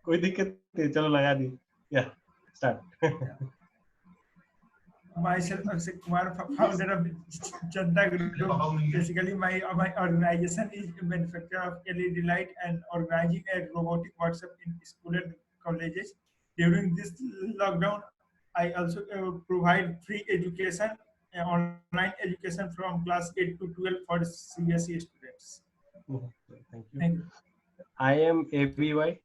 कोई दिक्कत नहीं, चलो लगा दी। या start. Myself, Abhishek Kumar, founder of Chanda Group. Basically, my organization is a manufacturer of LED light and organizing a robotic workshop in school and colleges. During this lockdown, I also provide free education, online education from class 8 to 12 for CBSE students. Thank you. Thank you. I am ABY.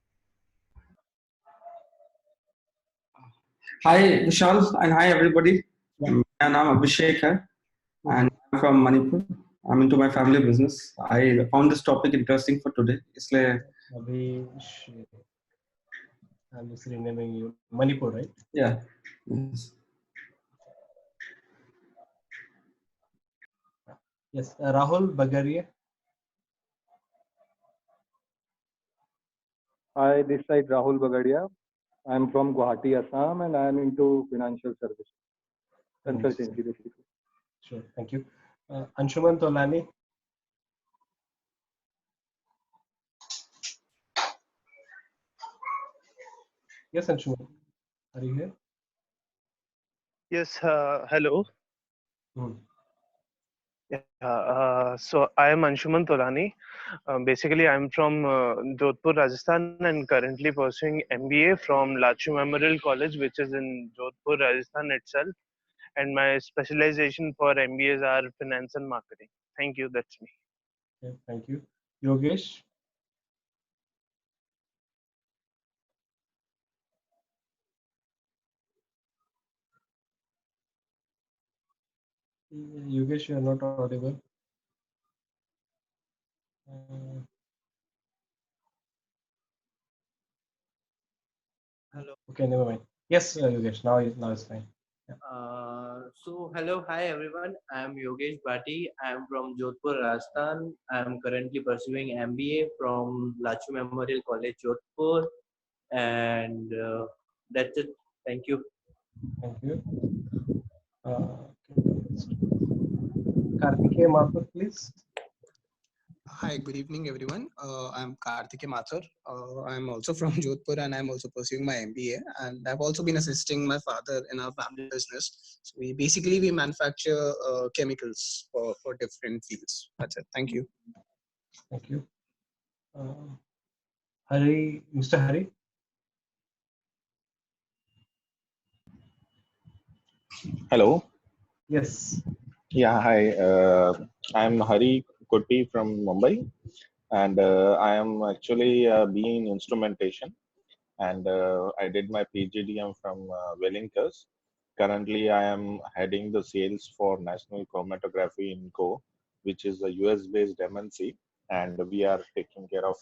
Hi Vishal and hi everybody. Yeah. My name is Abhishek hai, and I'm from Manipur. I'm into my family business. I found this topic interesting for today. इसलिए Abhishek. I'm just renaming you. Manipur, right? yeah. Yes. Yes. Rahul Bagaria. Hi, this side Rahul Bagadia. I'm from Guwahati, Assam, and I'm into financial services, consultancy basically. Sure, thank you. Anshuman Tolani. Yes, Anshuman. Are you here? Yes, hello. Hmm. So I am Anshuman Tolani. Basically, I'm from Jodhpur, Rajasthan, and currently pursuing MBA from Lachu Memorial College, which is in Jodhpur, Rajasthan itself. And my specialization for MBAs are finance and marketing. Thank you. That's me. Okay, thank you. Yogesh. Yogesh, you are not audible. Hello. Okay, never mind. Yes, Yogesh. Now it's fine. Yeah. So hello, hi everyone. I am Yogesh Bhati. I am from Jodhpur, Rajasthan. I am currently pursuing MBA from Lachu Memorial College, Jodhpur, and that's it. Thank you. Thank you. Karthikeya Mathur, please. Hi, good evening, everyone. I'm Karthikeya Mathur. I'm also from Jodhpur and I'm also pursuing my MBA. And I've also been assisting my father in our family business. So we manufacture chemicals for different fields. That's it. Thank you. Thank you. Hari, Mr. Hari. Hello. Yes. Yeah, hi. I'm Hari Kotpi from Mumbai, and I am actually being instrumentation, and I did my PGDM from Wellington. Currently, I am heading the sales for National Chromatography in Co, which is a US-based MNC, and we are taking care of.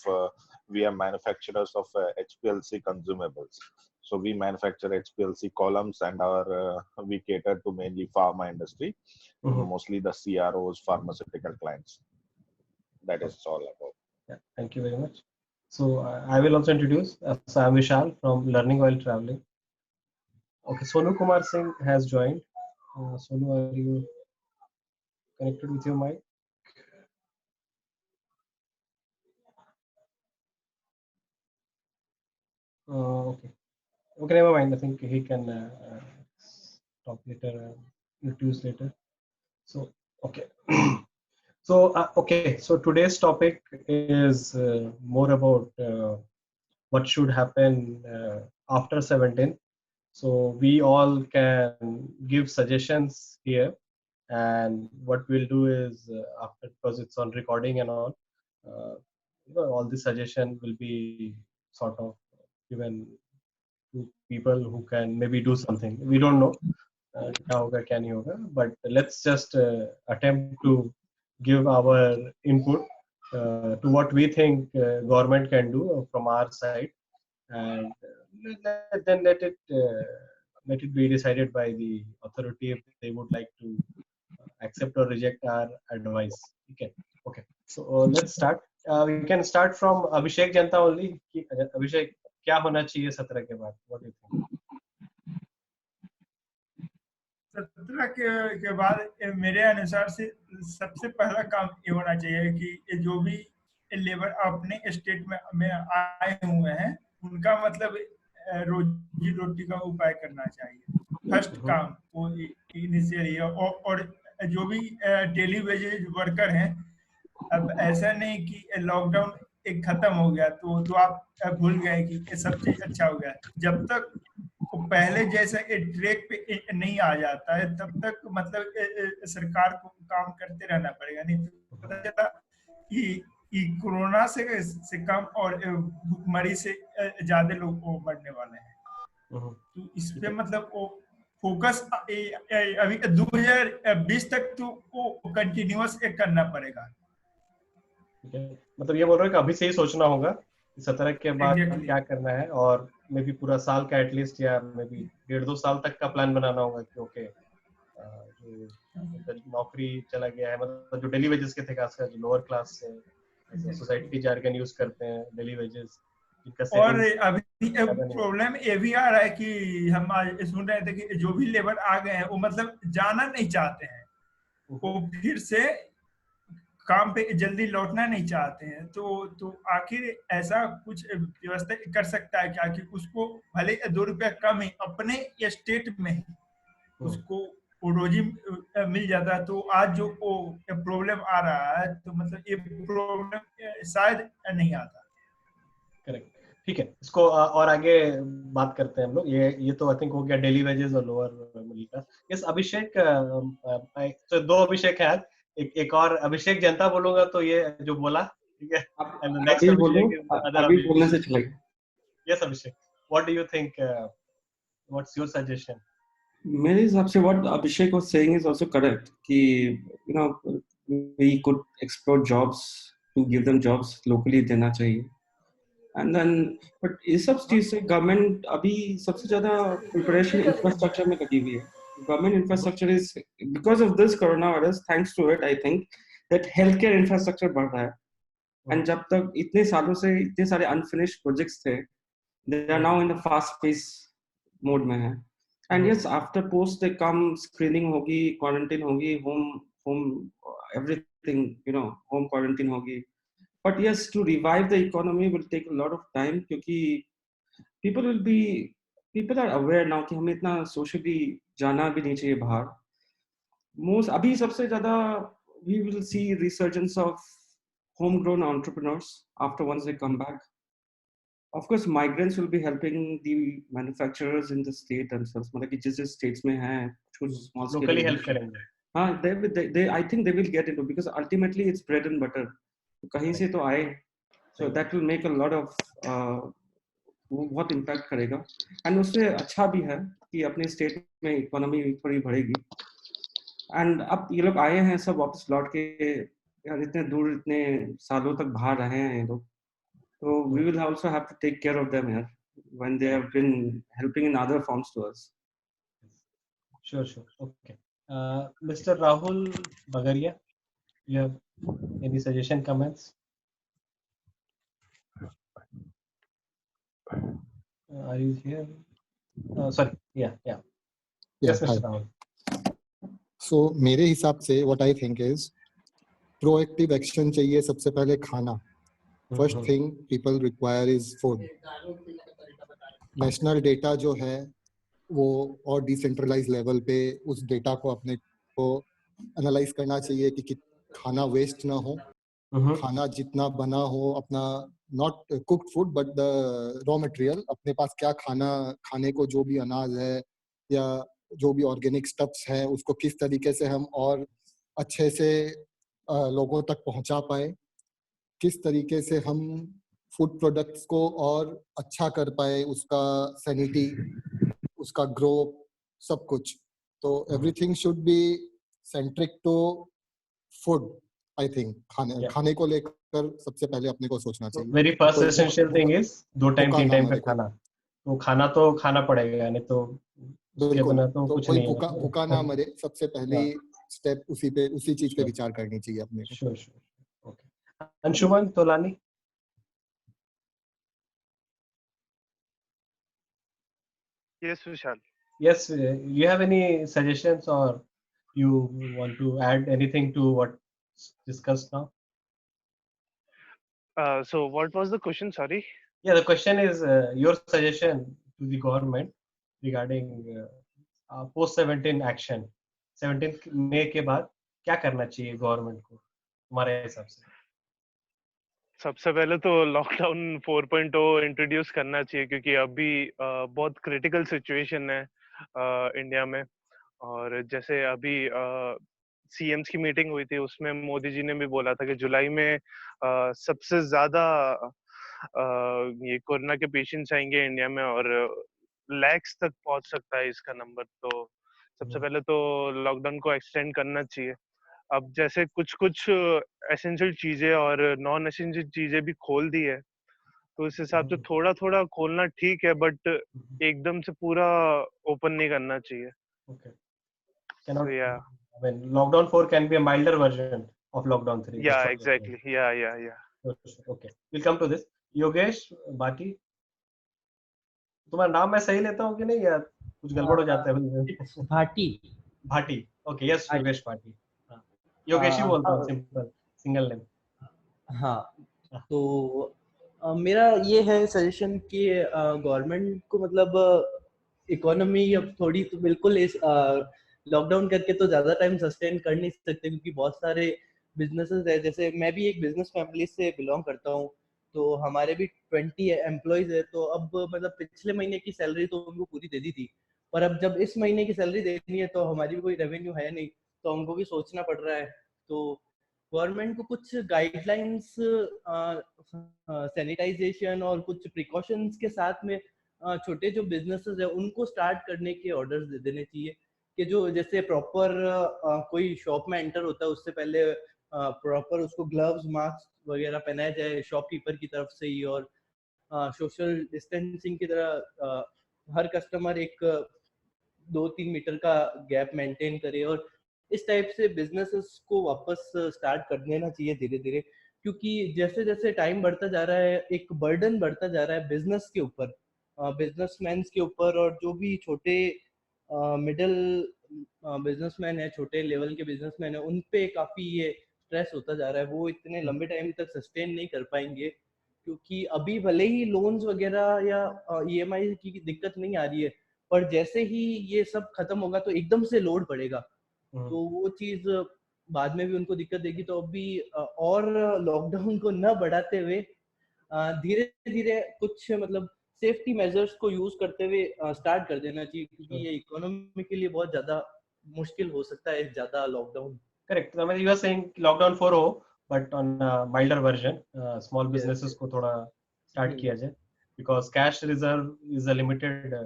We are manufacturers of HPLC consumables. So we manufacture HPLC columns, and we cater to mainly pharma industry, mostly the CROs, pharmaceutical clients. That is all about. Yeah, thank you very much. So I will also introduce. So I'm Vishal from Learning While Traveling. Okay, Sonu Kumar Singh has joined. Sonu, are you connected with your mic? Okay. Okay, never mind. I think he can talk later, introduce later. So, okay. So today's topic is more about what should happen after 17. So we all can give suggestions here, and what we'll do is after, because it's on recording and all, all the suggestion will be sort of given to people who can maybe do something. We don't know क्या होगा क्या नहीं होगा, but let's just attempt to give our input to what we think government can do from our side, and then let it be decided by the authority if they would like to accept or reject our advice. Okay. So let's start. We can start from Abhishek Janta only. Abhishek, क्या होना चाहिए 17 के बाद? What do you think? 17 के बाद मेरे अनुसार से सबसे पहला काम ये होना चाहिए कि जो भी लेबर अपने स्टेट में आए हुए हैं उनका मतलब रोजी रोटी का उपाय करना चाहिए। फर्स्ट काम वो इनिशियली, और जो भी डेली वेजेज वर्कर हैं, अब ऐसा नहीं कि लॉकडाउन एक खत्म हो गया तो आप भूल गए कि ये सब चीज अच्छा हो गया। जब तक वो पहले जैसा ट्रैक पे नहीं आ जाता है तब तक मतलब सरकार को काम करते रहना पड़ेगा, नहीं तो पता चला कि कोरोना से कम और भुखमरी से ज्यादा लोग मरने वाले हैं। तो इस पे मतलब वो फोकस अभी 2020 तक तो वो कंटिन्यूअस करना पड़ेगा। मतलब ये बोल रहे हो कि अभी से ही सोचना होगा 17 के बाद Exactly. क्या करना है, और मे बी पूरा साल का एटलीस्ट या मे बी 1.5-2 साल तक का प्लान बनाना होगा कि ओके जो नौकरी चला गया है, मतलब जो डेली वेजेस के थे, खासकर जो लोअर क्लास से सोसाइटी जार्गन यूज करते हैं डेली वेजेस, जिनका और सेविंग अभी प्रॉब्लम ये भी आ रहा है कि हम आज सुन रहे थे कि जो भी लेबर आ गए हैं वो मतलब जाना नहीं चाहते हैं, वो फिर से काम पे जल्दी लौटना नहीं चाहते हैं। तो आखिर ऐसा कुछ व्यवस्था कर सकता है क्या कि उसको भले 2 रुपया कम ही अपने स्टेट में ही उसको वो रोजी मिल जाता है। तो आज जो वो प्रॉब्लम आ रहा है तो मतलब ये प्रॉब्लम शायद नहीं आता। करेक्ट, ठीक है, इसको और आगे बात करते हैं हम लोग। ये तो आई थिंक हो गया डेली वेजेस और लोअर मिडिल क्लास। यस अभिषेक, तो 2 अभिषेक है, एक और अभिषेक जनता बोलूंगा तो ये जो बोला, ठीक है, and the next Abhishek is other अभी बोलने से अभिषेक। चलेगा। Yes Abhishek, what do you think, what's your suggestion? मेरे हिसाब से what Abhishek was saying is also correct कि you know we could explore jobs to give them jobs locally देना चाहिए, and then but ये सब चीज से गवर्नमेंट अभी सबसे ज्यादा प्रिपरेशन इंफ्रास्ट्रक्चर में लगी हुई है। Government infrastructure is because of this corona virus, thanks to it I think that health care infrastructure बढ़ रहा है। एंड जब तक इतने सालों से इतने सारे अनफिनिश्ड प्रोजेक्ट्स थे, they are now in the fast pace mode में है। And yes, after post they come screening होगी, quarantine होगी, home everything, you know, home quarantine होगी. But yes, to revive the economy will take a lot of time क्योंकि people are aware now कि हमें इतना socially जाना भी नहीं चाहिए बाहर। अभी सबसे ज़्यादा we will see resurgence of homegrown entrepreneurs after once they come back. Of course, migrants will be helping the manufacturers in the state themselves. मतलब कि जिस states में हैं कुछ small scale लोकली हेल्प करेंगे। हाँ, they I think they will get into, because ultimately it's bread and butter. कहीं से तो आए, so that will make a lot of बहुत impact करेगा। and उससे अच्छा भी है कि अपने state में economy थोड़ी बढ़ेगी। and अब ये लोग आए हैं सब वापस लौट के, यार इतने दूर इतने सालों तक बाहर रहे हैं ये लोग, so we will also have to take care of them here when they have been helping in other forms to us. Sure. Okay. Mr. Rahul Bagaria, you have any suggestion, comments? Are you here? Sorry. Yeah. Yes, Mr. Rahul. So मेरे हिसाब से what I think is proactive action चाहिए। सबसे पहले खाना, first thing people require is food. National data जो है वो और डिसेंट्रलाइज लेवल पे उस डेटा को अपने को एनालाइज करना चाहिए कि खाना वेस्ट ना हो, खाना जितना बना हो अपना, not cooked food but the raw material, अपने पास क्या खाने को जो भी अनाज है या जो भी ऑर्गेनिक स्टफ्स है उसको किस तरीके से हम और अच्छे से लोगों तक पहुंचा पाए, किस तरीके से हम फूड प्रोडक्ट्स को और अच्छा कर पाए, उसका सैनिटी, उसका ग्रो, सब कुछ। तो everything should be centric to food. I think खाने को लेकर सबसे पहले अपने को सोचना चाहिए। Very first essential thing is 2 time 3 time का खाना। तो खाना तो खाना पड़ेगा, नहीं तो उसके बिना तो कुछ नहीं है। भूखा ना मरे, सबसे पहली स्टेप उसी चीज पे विचार करनी चाहिए अपने को। Sure. Okay, Anshuman Tolani. Yes, Vishal. Yes, you have any suggestions or you want to add anything to what's discussed now? So what was the question? Sorry. Yeah, the question is your suggestion to the government regarding post 17 action. 17th मई के बाद क्या करना चाहिए government को तुम्हारे हिसाब से? सबसे पहले तो लॉकडाउन 4.0 इंट्रोड्यूस करना चाहिए, क्योंकि अभी बहुत क्रिटिकल सिचुएशन है इंडिया में। और जैसे अभी सीएम्स की मीटिंग हुई थी, उसमें मोदी जी ने भी बोला था कि जुलाई में सबसे ज्यादा ये कोरोना के पेशेंट्स आएंगे इंडिया में, और लैक्स तक पहुंच सकता है इसका नंबर। तो सबसे पहले तो लॉकडाउन को एक्सटेंड करना चाहिए। अब जैसे कुछ कुछ एसेंशियल चीजें और नॉन एसेंशियल चीजें भी खोल दी है, तो इस हिसाब से थोड़ा थोड़ा खोलना ठीक है, बट एकदम से पूरा ओपन नहीं करना चाहिए। Okay. Cannot. So, yeah. I mean, lockdown 4 can be a milder version of lockdown 3. Yeah, exactly. Yeah. Okay. We'll come to this. Yogesh Bhati, तुम्हारा नाम मैं सही लेता हूँ कि नहीं यार? कुछ गड़बड़ हो जाता है। भाटी. Okay. Yes, योगेश भाटी. योगेश ही बोलता हूँ, सिंपल सिंगल नेम। हाँ, तो मेरा ये है सजेशन कि गवर्नमेंट को मतलब इकोनॉमी अब थोड़ी तो बिल्कुल इस लॉकडाउन करके तो ज्यादा टाइम सस्टेन कर नहीं सकते, क्योंकि बहुत सारे बिजनेसेस है। जैसे मैं भी एक बिजनेस फैमिली से बिलोंग करता हूँ, तो हमारे भी 20 एम्प्लॉयज है। तो अब मतलब पिछले महीने की सैलरी तो उनको पूरी दे दी थी, पर अब जब इस महीने की सैलरी देनी है तो हमारी भी कोई रेवेन्यू है नहीं, तो हमको भी सोचना पड़ रहा है। तो गवर्नमेंट को कुछ गाइडलाइंस, सैनिटाइजेशन और कुछ प्रिकॉशंस के साथ में छोटे जो बिजनेसेस है उनको स्टार्ट करने के ऑर्डर्स दे देने चाहिए, कि जो जैसे प्रॉपर कोई शॉप में एंटर होता है उससे पहले प्रॉपर उसको ग्लव्स मास्क वगैरह पहनाया जाए शॉपकीपर की तरफ से ही, और सोशल डिस्टेंसिंग की तरह हर कस्टमर एक 2-3 मीटर का गैप मेंटेन करे, और इस टाइप से बिजनेसेस को वापस स्टार्ट कर देना चाहिए धीरे धीरे। क्योंकि जैसे जैसे टाइम बढ़ता जा रहा है एक बर्डन बढ़ता जा रहा है बिजनेस के ऊपर, बिजनेसमैन के ऊपर, और जो भी छोटे मिडिल बिजनेसमैन है, छोटे लेवल के बिजनेसमैन है, उन पे काफी ये स्ट्रेस होता जा रहा है। वो इतने लंबे टाइम तक सस्टेन नहीं कर पाएंगे, क्योंकि अभी भले ही लोन्स वगैरह या ईएमआई की दिक्कत नहीं आ रही है, पर जैसे ही ये सब खत्म होगा तो एकदम से लोड पड़ेगा, तो वो चीज बाद में भी उनको दिक्कत देगी। तो अभी और लॉकडाउन को न बढ़ाते हुए धीरे धीरे कुछ मतलब सेफ्टी मेजर्स को यूज करते हुए स्टार्ट कर देना चाहिए, क्योंकि ये इकोनॉमी के लिए बहुत ज्यादा मुश्किल हो सकता है ज्यादा lockdown. Correct. I mean, you are saying lockdown 4 हो, but on a milder version, small businesses को थोड़ा start किया जाए, because cash reserve is a limited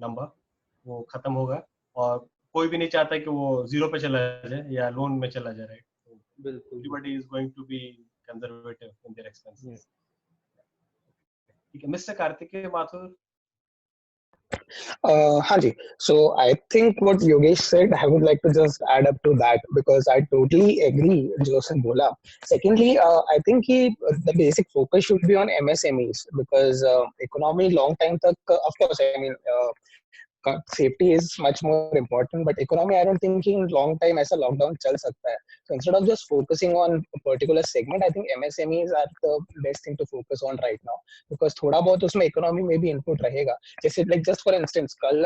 number, वो खत्म होगा और कोई भी नहीं चाहता कि वो जीरो पे चला जाए या लोन में चला जाए, राइट? बिल्कुल। Everybody is going to be conservative in their expenses. ठीक है, मिस्टर कार्तिकेय माथुर। हाँ जी, so I think what Yogesh said, I would like to just add up to that because I totally agree जो उसने बोला. Secondly, I think the basic focus should be on MSMEs because economy long time तक, of course, I mean safety is much more important, but economy I don't think in long time ऐसा lockdown चल सकता है. So instead of just focusing on a particular segment, I think MSMEs are the best thing to focus on right now because थोड़ा बहुत उसमें economy में भी input रहेगा. जैसे like just for instance कल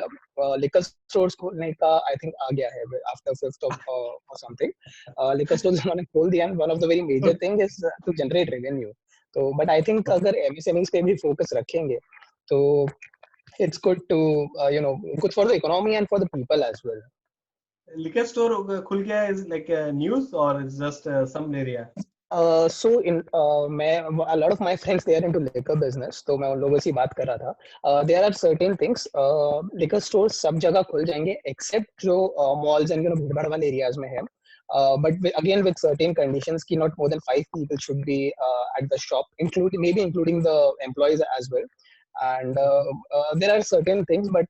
liquor stores खोलने का I think आ गया है after 5th of or something. Liquor stores उन्होंने खोल दिया, and one of the very major thing is to generate revenue. तो but I think अगर MSMEs पे भी focus रखेंगे तो it's good to good for the economy and for the people as well. Liquor store खुल गया is like a news or it's just some area? So in a lot of my friends they are into liquor business, तो मैं उन लोगों से बात कर रहा था. There are certain things liquor stores सब जगह खुल जाएंगे except जो malls and भीड़-भाड़ वाले areas में है. But again with certain conditions कि not more than 5 people should be at the shop, including the employees as well. And there are certain things, but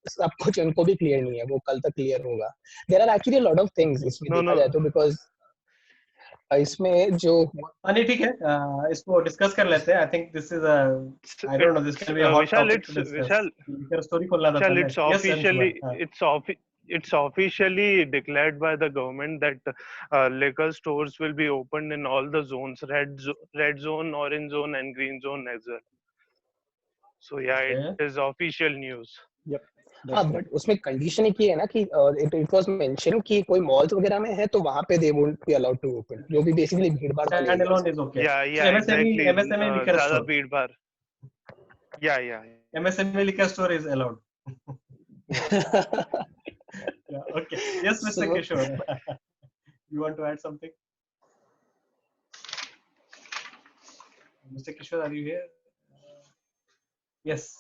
सब कुछ उनको भी clear नहीं है, वो कल तक clear होगा. There are actually a lot of things इसमें देखा जाए तो because इसमें जो नहीं ठीक है, इसको डिस्कस कर लेते हैं. I think this is a I don't know, this can be a hot topic to discuss. Liquor store खोलना था. It's officially It's officially declared by the government that liquor stores will be opened in all the zones, red zone, orange zone, and green zone as well. So yeah, Okay. it is official news. Yep. हाँ, but उसमें condition एक ही है ना कि it was mention कि कोई malls वगैरह में है तो वहां पे they won't be allowed to open, जो भी बेसिकली भीड़-भाड़ वाले एरियाज Standalone हैं. is okay. Yeah, So yeah, MSME exactly. liquor ज़्यादा store. भीड़ भाड़. Yeah. MSME liquor store is allowed. Yeah, okay. Yes, Mr. So- Kishore. You want to add something? Mr. Kishore, are you here? Yes.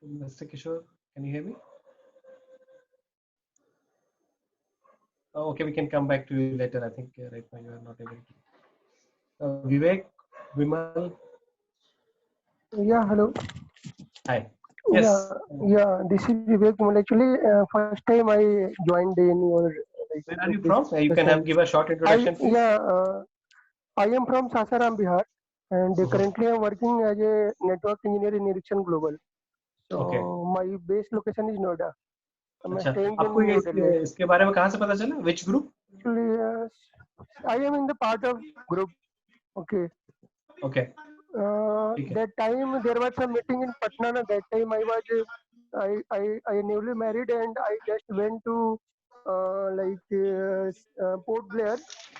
Mr. Kishore, can you hear me? Oh, okay, we can come back to you later. I think right now you are not able to. Vivek, Vimal. Yeah, hello. Hi. Yes. Yeah, this is Vivek. Well, actually, first time I joined in your. Where are you from? You can give a short introduction, please. I am from Sasaram, Bihar, and currently I am working as a network engineer in Ericsson Global. So Okay. my base location is Noida. I'm अच्छा, staying आपको in ये New Delhi. इसके बारे में कहाँ से पता चला? Which group? Actually, I am in the part of group. Okay. Okay. That time there was a meeting in Patna. That time I newly married and I just went to Port Blair.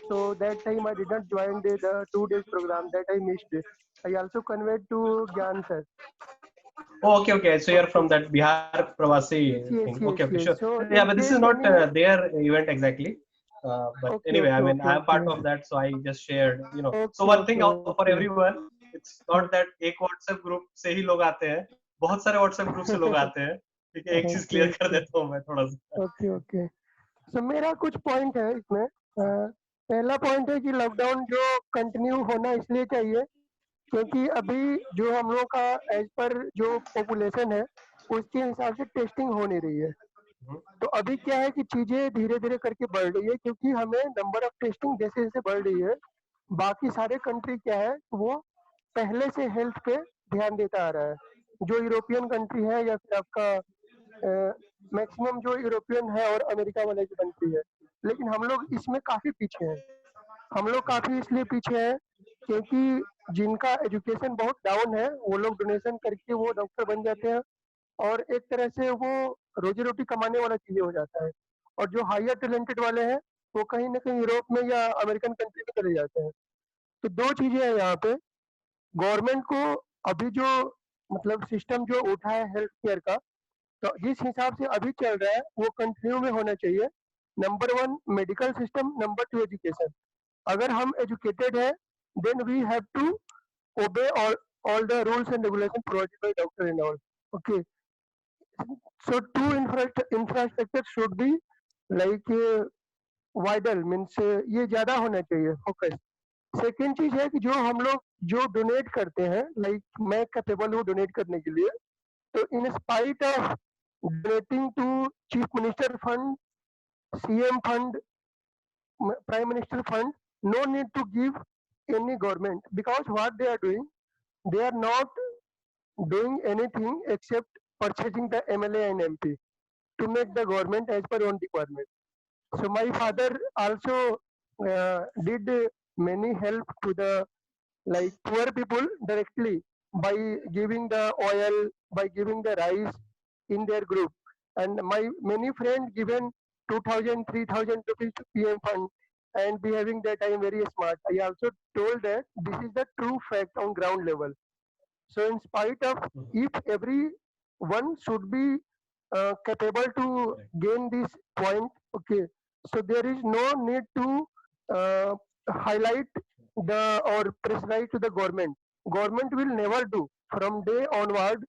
So that time I did not join the 2 days program that I missed. I also conveyed to Gyan sir. Oh, okay. So you're from that Bihar Pravasi thing. Okay, sure. So Yeah, but this is not their event exactly. But anyway, I mean, I'm part of that, so I just shared, So one thing for everyone, it's not that एक WhatsApp group से ही लोग आते हैं, बहुत सारे WhatsApp group से लोग आते हैं. ठीक है, एक चीज क्लियर कर देता हूँ मैं थोड़ा सा. Okay. So मेरा कुछ पॉइंट है इसमें. पहला पॉइंट है कि लॉकडाउन जो कंटिन्यू होना इसलिए चाहिए क्योंकि अभी जो हम लोग का एज पर जो पॉपुलेशन है उसके हिसाब से टेस्टिंग हो नहीं रही है. तो अभी क्या है कि चीजें धीरे धीरे करके बढ़ रही है क्योंकि हमें नंबर ऑफ टेस्टिंग जैसे जैसे बढ़ रही है बाकी सारे कंट्री क्या है वो पहले से हेल्थ पे ध्यान देता आ रहा है. जो यूरोपियन कंट्री है या फिर आपका मैक्सिमम जो यूरोपियन है और अमेरिका वाले जो कंट्री है, लेकिन हम लोग इसमें काफी पीछे हैं. हम लोग काफी इसलिए पीछे हैं क्योंकि जिनका एजुकेशन बहुत डाउन है वो लोग डोनेशन करके वो डॉक्टर बन जाते हैं और एक तरह से वो रोजी रोटी कमाने वाला चीजें हो जाता है. और जो हायर टैलेंटेड वाले हैं वो कहीं ना कहीं यूरोप में या अमेरिकन कंट्री में चले जाते हैं. तो दो चीजें हैं यहाँ पे. गवर्नमेंट को अभी जो मतलब सिस्टम जो उठा है हेल्थ केयर का, तो जिस हिसाब से अभी चल रहा है वो कंटिन्यू में होना चाहिए. Number 1 medical system, number 2 education. अगर हम एजुकेटेड है then we have to obey all the rules and regulations provided by doctor and all. Okay. So two infrastructure should be like vital, means ये ज्यादा होना चाहिए फोकस. सेकेंड चीज है कि जो हम लोग जो डोनेट करते हैं, लाइक मैं कैपेबल हूँ डोनेट करने के लिए, तो in spite of donating to chief minister fund, CM fund, prime minister fund, no need to give any government because what they are not doing anything except purchasing the MLA and MP to make the government as per own requirement. So my father also did many help to the like poor people directly by giving the oil, by giving the rice in their group. And my many friends given 2,000, 3,000 rupees to PM fund and behaving that I am very smart. I also told that this is the true fact on ground level. So in spite of if everyone should be capable to gain this point, okay, so there is no need to highlight the or prescribe to the government. Government will never do. From day onward,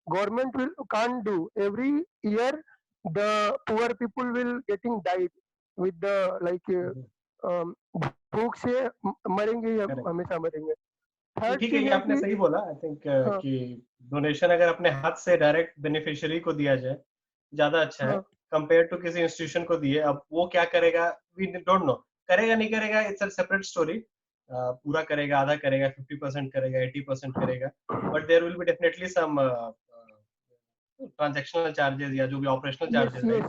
government can't do. Every year, the poor people will getting died with the like भूख से मरेंगे या हमेशा मरेंगे. ठीक है, ये आपने सही बोला. आई थिंक कि डोनेशन अगर अपने हाथ से डायरेक्ट बेनिफिशियरी को दिया जाए ज्यादा अच्छा है कंपेयर टू किसी इंस्टीट्यूशन को दिए. अब वो क्या करेगा वी डोंट नो, करेगा नहीं करेगा इट्स अ सेपरेट स्टोरी. पूरा करेगा, आधा करेगा, 50% करेगा, 80% करेगा, but there will be definitely some transactional charges या जो भी ऑपरेशनल चार्जेस है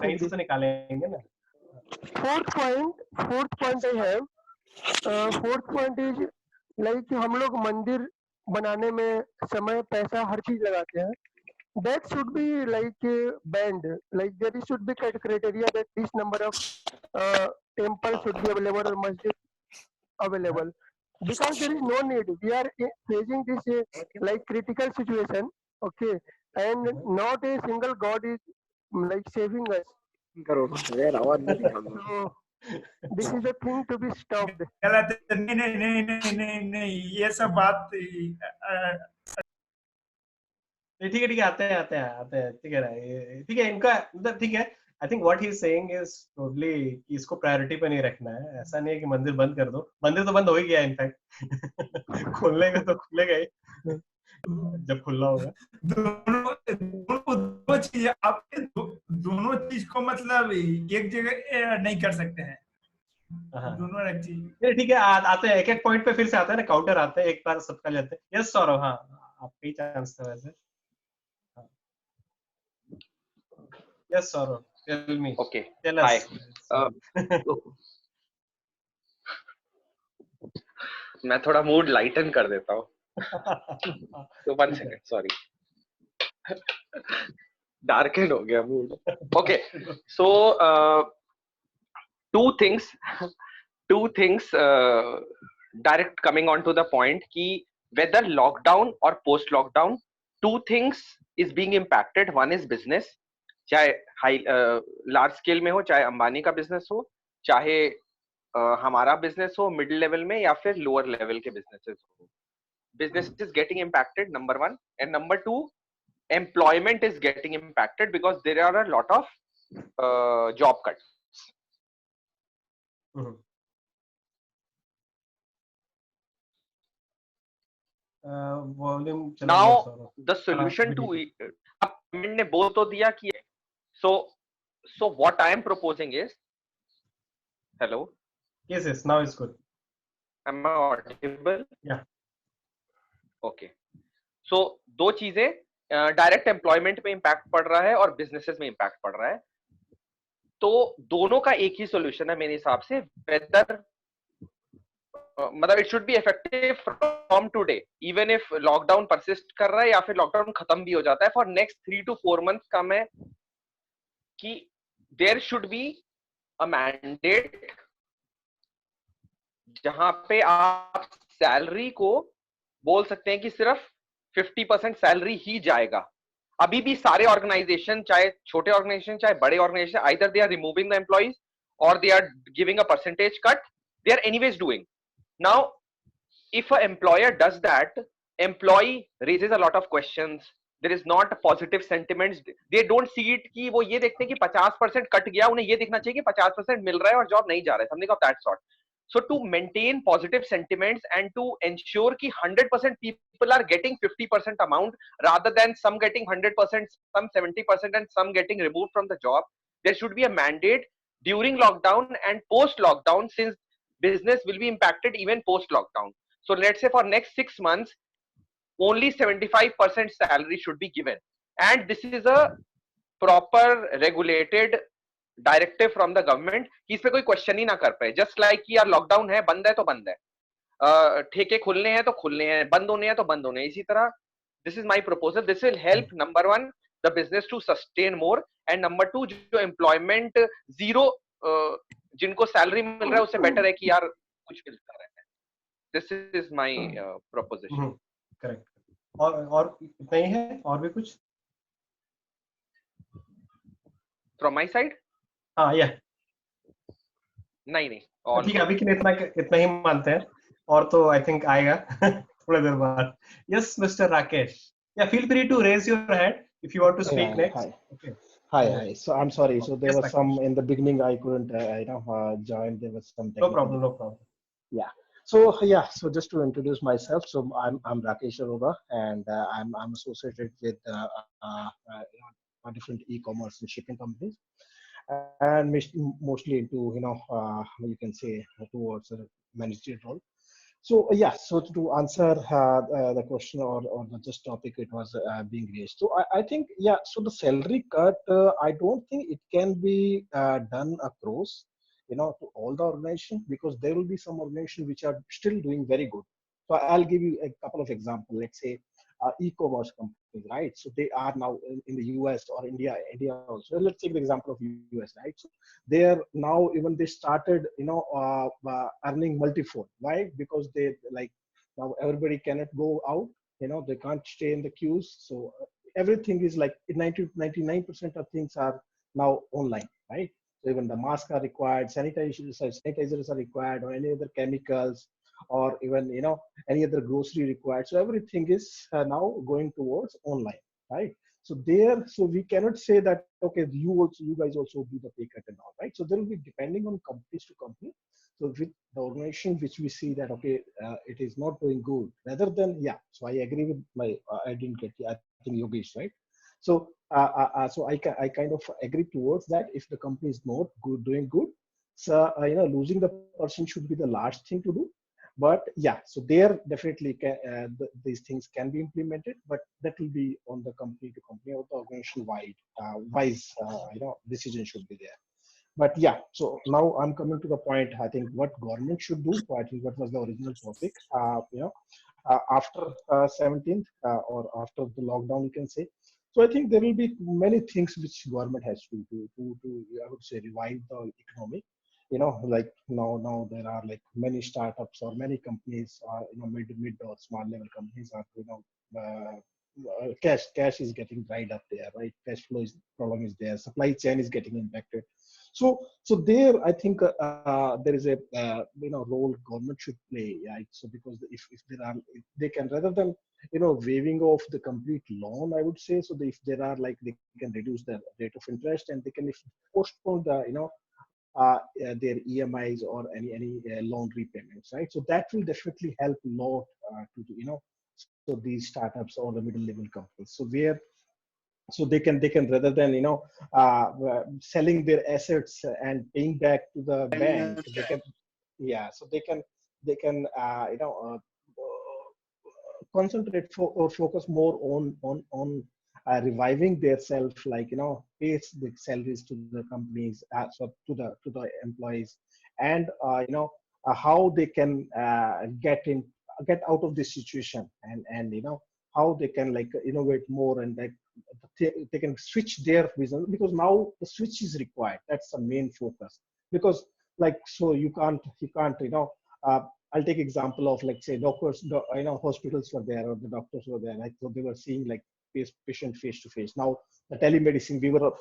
कहीं से तो निकालेंगे ना. Fourth point I have. Fourth point is like हम लोग मंदिर बनाने में समय, पैसा, हर चीज लगाते हैं. That should be like banned. Like there should be criteria that this number of temples should be available or masjid available, because there is no need. We are facing this like critical situation, okay, and not a single God is like saving us. So this is a thing to be stopped. गलत है. नहीं ये सब बात ठीक है आते हैं ठीक है ठीक है इनका मतलब ठीक है. I think what he is saying is totally कि इसको प्रायोरिटी पे नहीं रखना है. ऐसा नहीं है कि मंदिर बंद कर दो. मंदिर तो बंद हो ही गया इनफैक्ट. खोलने का तो खुलेगा ही जब खुलना होगा. दोनों चीज आप दोनों चीज को मतलब एक जगह नहीं कर सकते हैं. दोनों अलग चीज. ठीक है आते हैं एक पॉइंट पे फिर से आते हैं ना. काउंटर आते हैं एक बार सबका लेते हैं. यस सौरभ. हाँ आपका ही चांस था वैसे. Yes, Saurabh. Tell me. Okay. Tell us. Hi. मैं थोड़ा मूड लाइटन कर देता हूँ. तो 1 second, sorry. Darken हो गया mood. Okay. So two things direct coming on to the point कि whether lockdown or post lockdown, two things is being impacted. One is business. चाहे हाई लार्ज स्केल में हो, चाहे अंबानी का बिजनेस हो, चाहे हमारा बिजनेस हो मिडिल लेवल में या फिर लोअर लेवल के बिजनेसेस हो. Business is getting impacted, number 1. And number 2, employment is getting impacted because there are a lot of job cuts. Now the solution to it, ने बोल तो दिया कि so what I am proposing is, hello, yes now it's good. Am I audible? Yeah. Okay. So दो चीजें, direct employment पे impact पड़ रहा है और बिजनेसेस में इम्पैक्ट पड़ रहा है. तो दोनों का एक ही सोल्यूशन है मेरे हिसाब से. वेदर मतलब it should be effective from today, even if lockdown persist कर रहा है या फिर लॉकडाउन खत्म भी हो जाता है. फॉर नेक्स्ट 3 to 4 months का मैं कि there should be a mandate जहां पे आप सैलरी को बोल सकते हैं कि सिर्फ 50% सैलरी ही जाएगा. अभी भी सारे ऑर्गेनाइजेशन, चाहे छोटे ऑर्गेनाइजेशन चाहे बड़े organization, either they are removing the employees और they are giving a percentage cut. They are anyways doing. Now, if an employer does that, employee raises a lot of questions. There is not positive sentiments. They don't see it कि वो ये देखते हैं कि 50% cut गया, उन्हें ये देखना चाहिए कि 50% मिल रहा है और जॉब नहीं जा रहा है. Something of that sort. So to maintain positive sentiments and to ensure कि 100% people are getting 50% amount rather than some getting 100%, some 70% and some getting removed from the job, there should be a mandate during lockdown and post lockdown, since business will be impacted even post lockdown. So let's say for next 6 months only 75% salary should be given, and this is a proper regulated directive from the government कि इस पे कोई question ही ना कर पाए. Just like कि यार lockdown है, बंद है तो बंद है, ठेके खुलने हैं तो खुलने हैं, बंद होने हैं तो बंद होने हैं. इसी तरह this is my proposal. This will help number 1 the business to sustain more, and number 2 जो एम्प्लॉयमेंट जीरो जिनको सैलरी मिल रहा है उससे बेटर है कि यार कुछ मिलता रहे. This is my proposition. Correct. और इतना ही है, और भी कुछ फ्रॉम माय साइड? हाँ या नहीं और ठीक है, अभी के लिए इतना ही मानते हैं, और तो आई थिंक आएगा थोड़ी देर बाद. Yes mister Rakesh, yeah feel free to raise your hand if you want to speak next. Okay. Hi. So I'm sorry. So there was some in the beginning I couldn't, join. There was some technical. No problem. Yeah. So just to introduce myself, so I'm Rakesh Arora, and I'm associated with different e-commerce and shipping companies, and mostly into you can say towards a managerial role. So yeah, so to answer the question or the just topic it was being raised. So I think yeah, so the salary cut, I don't think it can be done across, to all the organization, because there will be some organization which are still doing very good. So I'll give you a couple of examples. Let's say e-commerce companies, right? So they are now in the US or India also. Let's take the example of US, right? So they are now, even they started, earning multifold. Why? Because they like, now everybody cannot go out, they can't stay in the queues. So everything is like 99% of things are now online, right? So even the masks are required, sanitizers are required, or any other chemicals, or even, any other grocery required. So everything is now going towards online, right? So there, so we cannot say that, okay, you guys also do the pay cut and all, right? So there will be depending on companies to company. So with the organization which we see that, okay, it is not doing good, rather than, yeah, so I agree with my, I didn't get, I think Yogesh, right? So, so I kind of agree towards that. If the company is not good, doing good, so, losing the person should be the last thing to do. But yeah, so there definitely these things can be implemented, but that will be on the company to company or the organization wise, decision should be there. But yeah, so now I'm coming to the point. I think what government should do. I think what was the original topic. After 17th or after the lockdown, you can say. So I think there will be many things which government has to do to I would say revive the economy. Like now there are like many startups or many companies, mid or small level companies are, cash is getting dried up there, right? Cash flow is problem is there. Supply chain is getting impacted. So there, I think there is a role government should play, right? So because if there are, if they can, rather than waiving off the complete loan, I would say, so if there are like, they can reduce the rate of interest, and they can postpone the their EMIs or any loan repayments, right? So that will definitely help a lot to so these startups or the middle level companies. So where, so they can rather than selling their assets and paying back to the bank, they can, yeah, so they can concentrate or focus more on reviving their self, like pays the salaries to the companies, so to the employees, and how they can get out of this situation, and how they can like innovate more, and like they can switch their vision, because now the switch is required. That's the main focus. Because like, so you can't uh, I'll take example of, like, say, doctors, hospitals were there, or the doctors were there, like, so they were seeing like patient face to face. Now the telemedicine, we were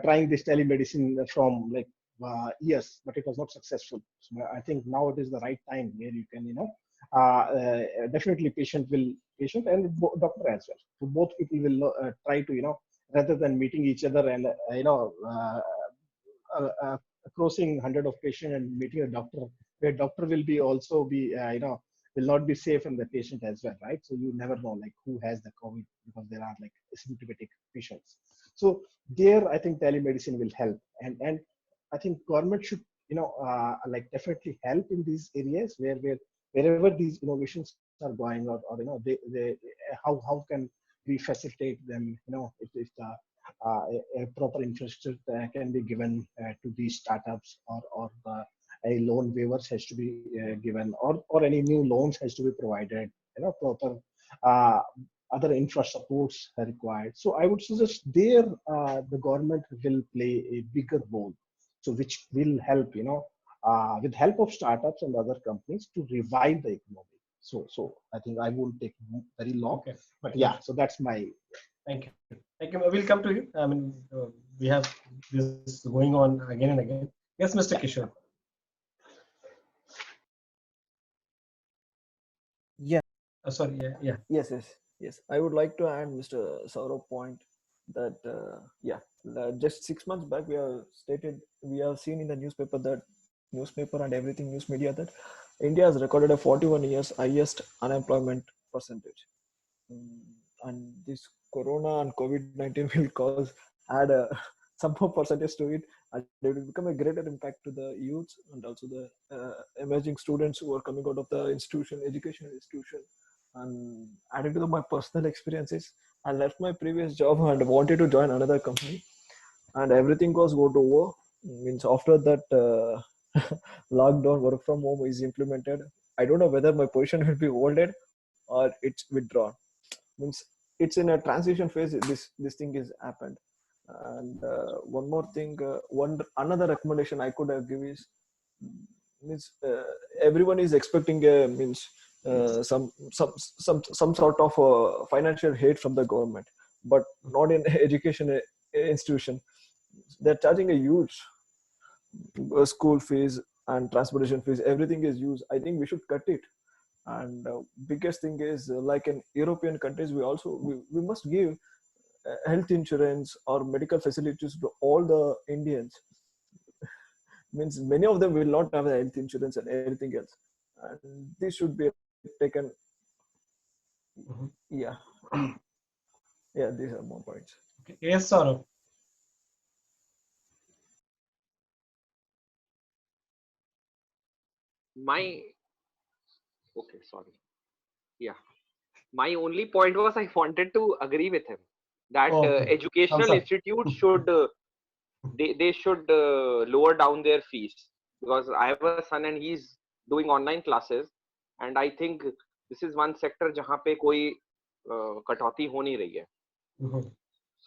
trying this telemedicine from like years, but it was not successful. So I think now it is the right time where you can definitely patient and doctor as well. So both people will try to rather than meeting each other and crossing hundred of patients and meeting a doctor, where doctor will be also be will not be safe from the patient as well, right? So you never know like who has the COVID, because there are like asymptomatic patients. So there, I think telemedicine will help, and I think government should like definitely help in these areas wherever these innovations are going, or they how can we facilitate them, if the a proper infrastructure can be given to these startups, or a loan waivers has to be given, or any new loans has to be provided, proper uh, other infra supports are required. So I would suggest there the government will play a bigger role, so which will help, with help of startups and other companies to revive the economy. So I think I won't take very long, Okay. but yeah, so that's my. Thank you. Thank you. We'll come to you. I mean, we have this going on again and again. Yes, Mr. Kishore. Yeah. Sorry. Yeah. Yes. I would like to add Mr. Saurabh point that just 6 months back we have seen in the newspaper and everything, news media, that India has recorded a 41 years highest unemployment percentage. And this corona and COVID-19 will add some more percentage to it, and it will become a greater impact to the youth and also the emerging students who are coming out of the educational institution. And adding to my personal experiences, I left my previous job and wanted to join another company, and everything was got over. Means after that lockdown, work from home is implemented. I don't know whether my position will be holded or it's withdrawn. Means it's in a transition phase. This thing is happened. And one more thing, one another recommendation I could have give is, means everyone is expecting a means some sort of financial aid from the government, but not in education institution. They're charging a huge school fees and transportation fees. Everything is used. I think we should cut it. And biggest thing is, like in European countries, we must give health insurance or medical facilities to all the Indians. Means many of them will not have health insurance and everything else, and this should be taken. Yeah, yeah, these are more points. Okay. Yes, Saurabh. My okay, sorry. Yeah, my only point was I wanted to agree with him that Oh, okay. educational Thumbs up. institutes should they should lower down their fees, because I have a son and he's doing online classes, and I think this is one sector जहाँ पे कोई कटौती हो नहीं रही है. Mhm.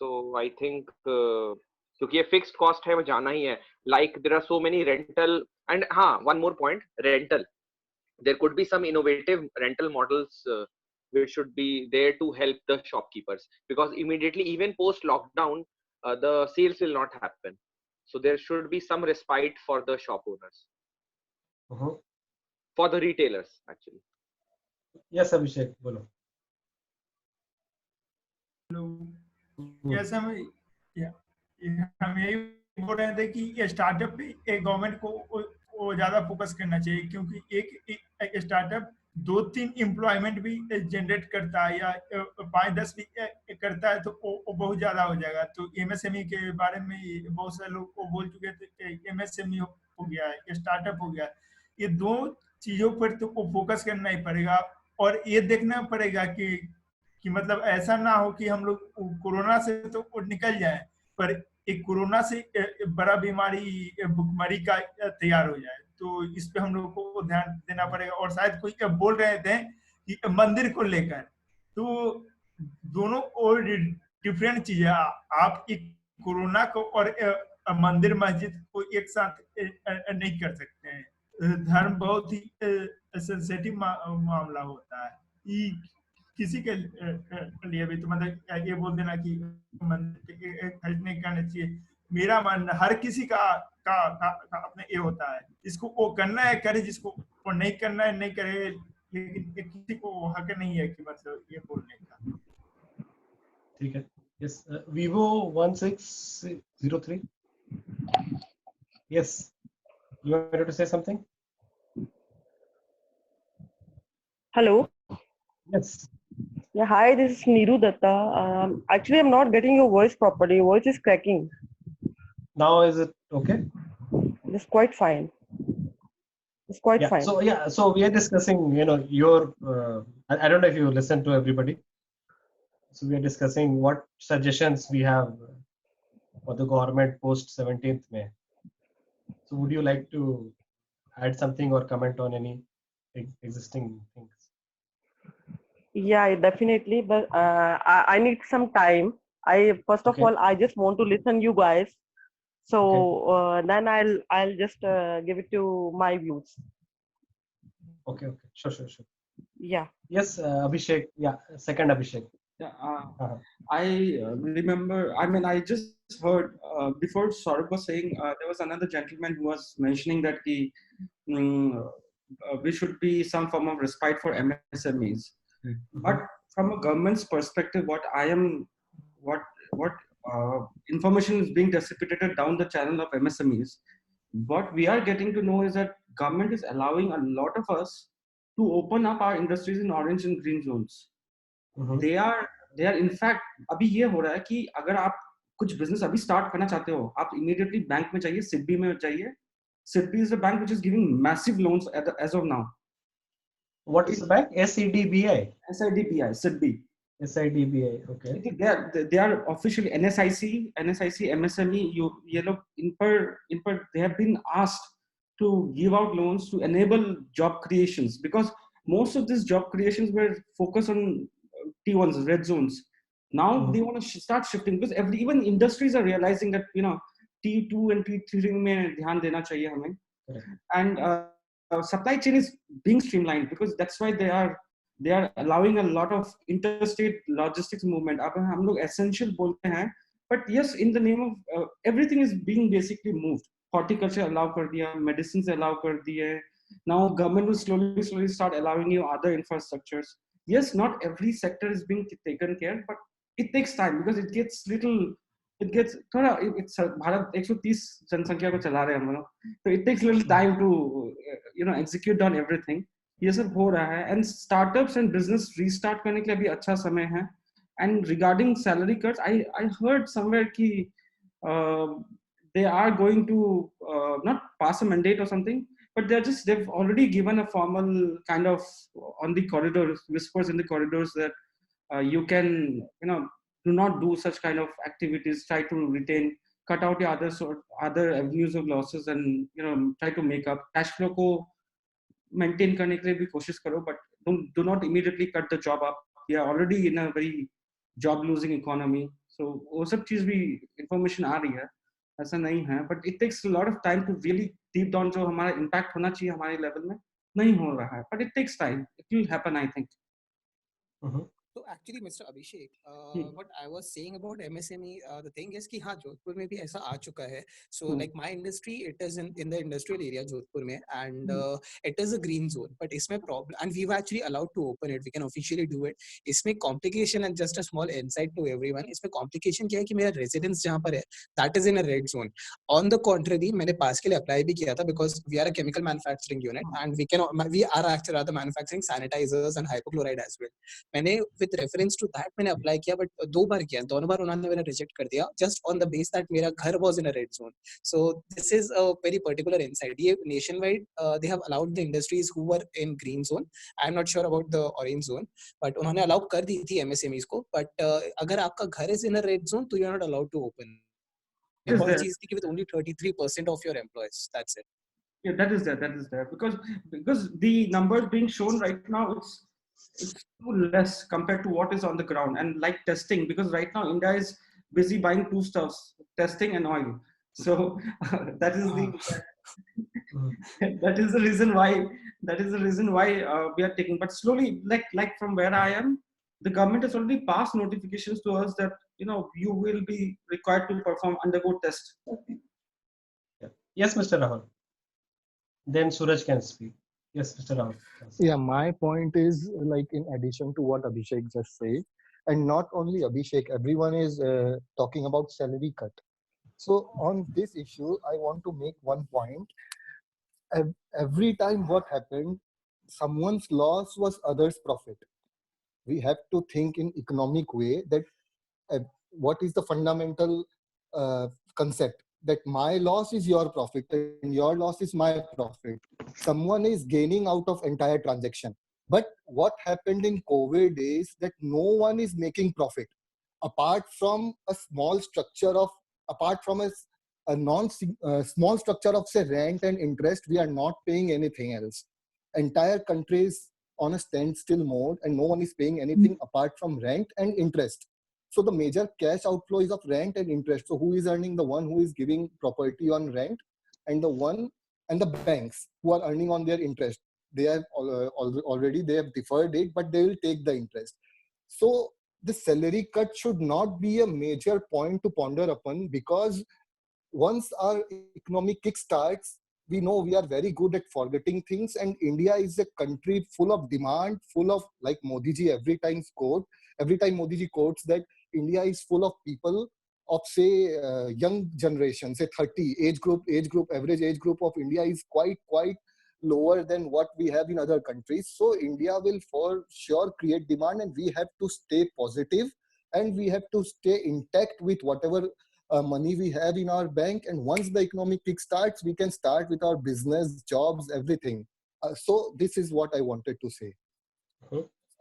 So I think क्योंकि ये fixed cost है वो जाना ही है. Like there are so many rental, and हाँ, one more point, rental. There could be some innovative rental models which should be there to help the shopkeepers, because immediately, even post lockdown, the sales will not happen. So there should be some respite for the shop owners, Mhm. for the retailers actually. Yes, Abhishek, bolo. जैसे हम यही बोल रहे थे कि ये startup पे government को वो ज्यादा फोकस करना चाहिए, क्योंकि एक स्टार्टअप 2-3 एम्प्लॉयमेंट भी जनरेट करता है या 5-10 भी करता है, तो वो बहुत ज्यादा हो जाएगा. तो एमएसएमई के बारे में बहुत सारे लोग को बोल चुके थे कि एमएसएमई हो गया है, स्टार्टअप हो गया. ये दो चीजों पर तो फोकस करना ही पड़ेगा, और ये देखना पड़ेगा कि मतलब ऐसा ना हो कि हम लोग कोरोना से तो निकल जाए, पर एक कोरोना से बड़ा बीमारी भुखमरी का तैयार हो जाए. तो इस पे हम लोग को ध्यान देना पड़ेगा. और शायद कोई बोल रहे थे कि मंदिर को लेकर, तो दोनों और डिफरेंट चीज है. आप कोरोना को और मंदिर मस्जिद को एक साथ नहीं कर सकते हैं. धर्म बहुत ही सेंसिटिव मामला होता है. किसी के लिए भी तो मतलब ये बोल देना कि खर्च नहीं करना चाहिए, मेरा मानना हर किसी का अपने ये होता है. इसको वो करना है करे, जिसको वो नहीं करना है नहीं करे, लेकिन किसी को हक नहीं है कि मतलब ये बोलने का. ठीक है. Yes, Vivo 1603. Yes, you wanted to say something? Hello. Yes. Yeah, hi, this is Neeru Datta. Actually, I'm not getting your voice properly. Your voice is cracking. Now is it okay? It's quite fine. It's quite Yeah. fine. So we are discussing, your. I don't know if you listen to everybody. So we are discussing what suggestions we have for the government post 17th May. So would you like to add something or comment on any existing things? Yeah, definitely. But I need some time. First of Okay. all, I just want to listen you guys. So then I'll just give it to my views. Okay. Sure. Yeah. Yes, Abhishek. Yeah, second Abhishek. Yeah, I remember. I mean, I just heard before Saurabh was saying there was another gentleman who was mentioning that we should be some form of respite for MSMEs. Mm-hmm. But from a government's perspective, what information is being dissipated down the channel of MSMEs. What we are getting to know is that government is allowing a lot of us to open up our industries in orange and green zones. Mm-hmm. They are in fact, अभी ये हो रहा है कि अगर आप कुछ business अभी स्टार्ट करना चाहते हो, आप इमीडिएटली बैंक में जाइए, सिडबी में जाइए. SIDBI is the bank which is giving massive loans as of now. What is the bank? SEDBI. SIDBI, SIDBI. SIDBI. Okay. They are officially NSIC, MSME. ये लोग इन पर they have been asked to give out loans to enable job creations, because most of these job creations were focused on T1s, red zones. Now they want to start shifting, because even industries are realizing that T2 and T3 में ध्यान देना चाहिए हमें. And supply chain is being streamlined, because that's why they are allowing a lot of interstate logistics movement. अब हम लोग essential बोलते हैं, but yes, in the name of everything is being basically moved. Horticulture allow कर दिया, medicines allow कर दिए. Now government will slowly start allowing you other infrastructures. Yes, not every sector is being taken care, but it takes time, because it gets थोड़ा, it's Bharat 130 जनसंख्या को चला रहे हैं हम लोग, so it takes little time to execute on everything. ये सब हो रहा है, and startups and business restart करने के लिए अभी अच्छा समय है. And regarding salary cuts, I heard somewhere कि they are going to not pass a mandate or something, but they've already given a formal kind of on the corridors, whispers in the corridors that you can do not do such kind of activities, try to retain, cut out the other avenues of losses, and try to make up cash flow को maintain करने के लिए भी कोशिश करो, but do not immediately cut the job up. We are already in a very job losing economy, so वो सब चीज भी information आ रही है, ऐसा नहीं है, but it takes a lot of time to really deep down जो हमारा impact होना चाहिए हमारे level में नहीं हो रहा है, but it takes time. It will happen, I think. So actually, Mr. Abhishek, what I was saying about MSME, the thing is कि हाँ जोधपुर में भी ऐसा आ चुका है. So like my industry, it is in the industrial area Jodhpur में, and it is a green zone. But इसमें problem, and we were actually allowed to open it. We can officially do it. इसमें complication, and just a small insight to everyone. इसमें complication क्या है कि मेरा residence जहाँ पर है, that is in a red zone. On the contrary, मैंने pass के लिए apply भी किया था, because we are a chemical manufacturing unit, and we are actually rather manufacturing sanitizers and hypochlorite as well. मैंने with reference to that मैंने apply किया, but 2 बार किया, दोनों बार उन्होंने मेरा reject कर दिया, just on the base that मेरा घर was in a red zone. So this is a very particular insight. ये nationwide they have allowed the industries who were in green zone. I'm not sure about the orange zone, but उन्होंने allow कर दी थी MSMEs को, but अगर आपका घर is in a red zone, तो you are not allowed to open. The policy is with only 33% of your employees. That's it. Yeah, that is there, because the numbers being shown right now, it's too less compared to what is on the ground. And like testing, because right now India is busy buying two stuffs, testing and oil. So that is the reason why we are taking. But slowly, like from where I am, the government has already passed notifications to us that you will be required to undergo test. Yes, Mr. Rahul. Then Suraj can speak. Yes, Mr. Rahul. Yeah, my point is, like, in addition to what Abhishek just said, and not only Abhishek, everyone is talking about salary cut. So on this issue, I want to make one point. Every time what happened, someone's loss was others' profit. We have to think in economic way that what is the fundamental concept, that my loss is your profit and your loss is my profit. Someone is gaining out of entire transaction. But what happened in COVID is that no one is making profit apart from a small structure of, small structure of say rent and interest. We are not paying anything else. Entire country is on a standstill mode and no one is paying anything apart from rent and interest. So the major cash outflow is of rent and interest. So who is earning? The one who is giving property on rent, and the banks who are earning on their interest. They have already they have deferred it, but they will take the interest. So the salary cut should not be a major point to ponder upon, because once our economic kick starts, we know we are very good at forgetting things, and India is a country full of demand, full of, like Modi ji every time Modi ji quotes that India is full of people of say young generation, say 30 average age group of India is quite lower than what we have in other countries. So India will for sure create demand, and we have to stay positive and we have to stay intact with whatever money we have in our bank, and once the economic kick starts, we can start with our business, jobs, everything. So this is what I wanted to say.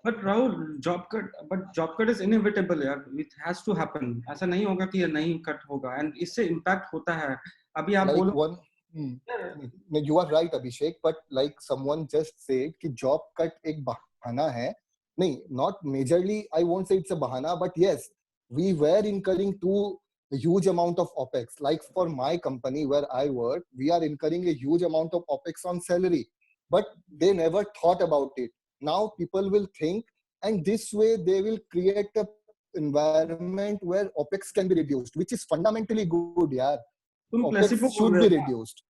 But Rahul, job cut is inevitable यार. It has to happen. ऐसा नहीं होगा कि ये नहीं cut होगा, and इससे impact होता है. अभी आप बोलो. No, you are right, Abhishek, but like someone just said कि job cut एक बहाना है. नहीं, not majorly. I won't say it's a bahana, but yes, we were incurring a huge amount of OPEX. Like for my company where I work, we are incurring a huge amount of OPEX on salary, but they never thought about it. Now people will think, and this way they will create a environment where OPEX can be reduced, which is fundamentally good, यार. OPEX should be reduced.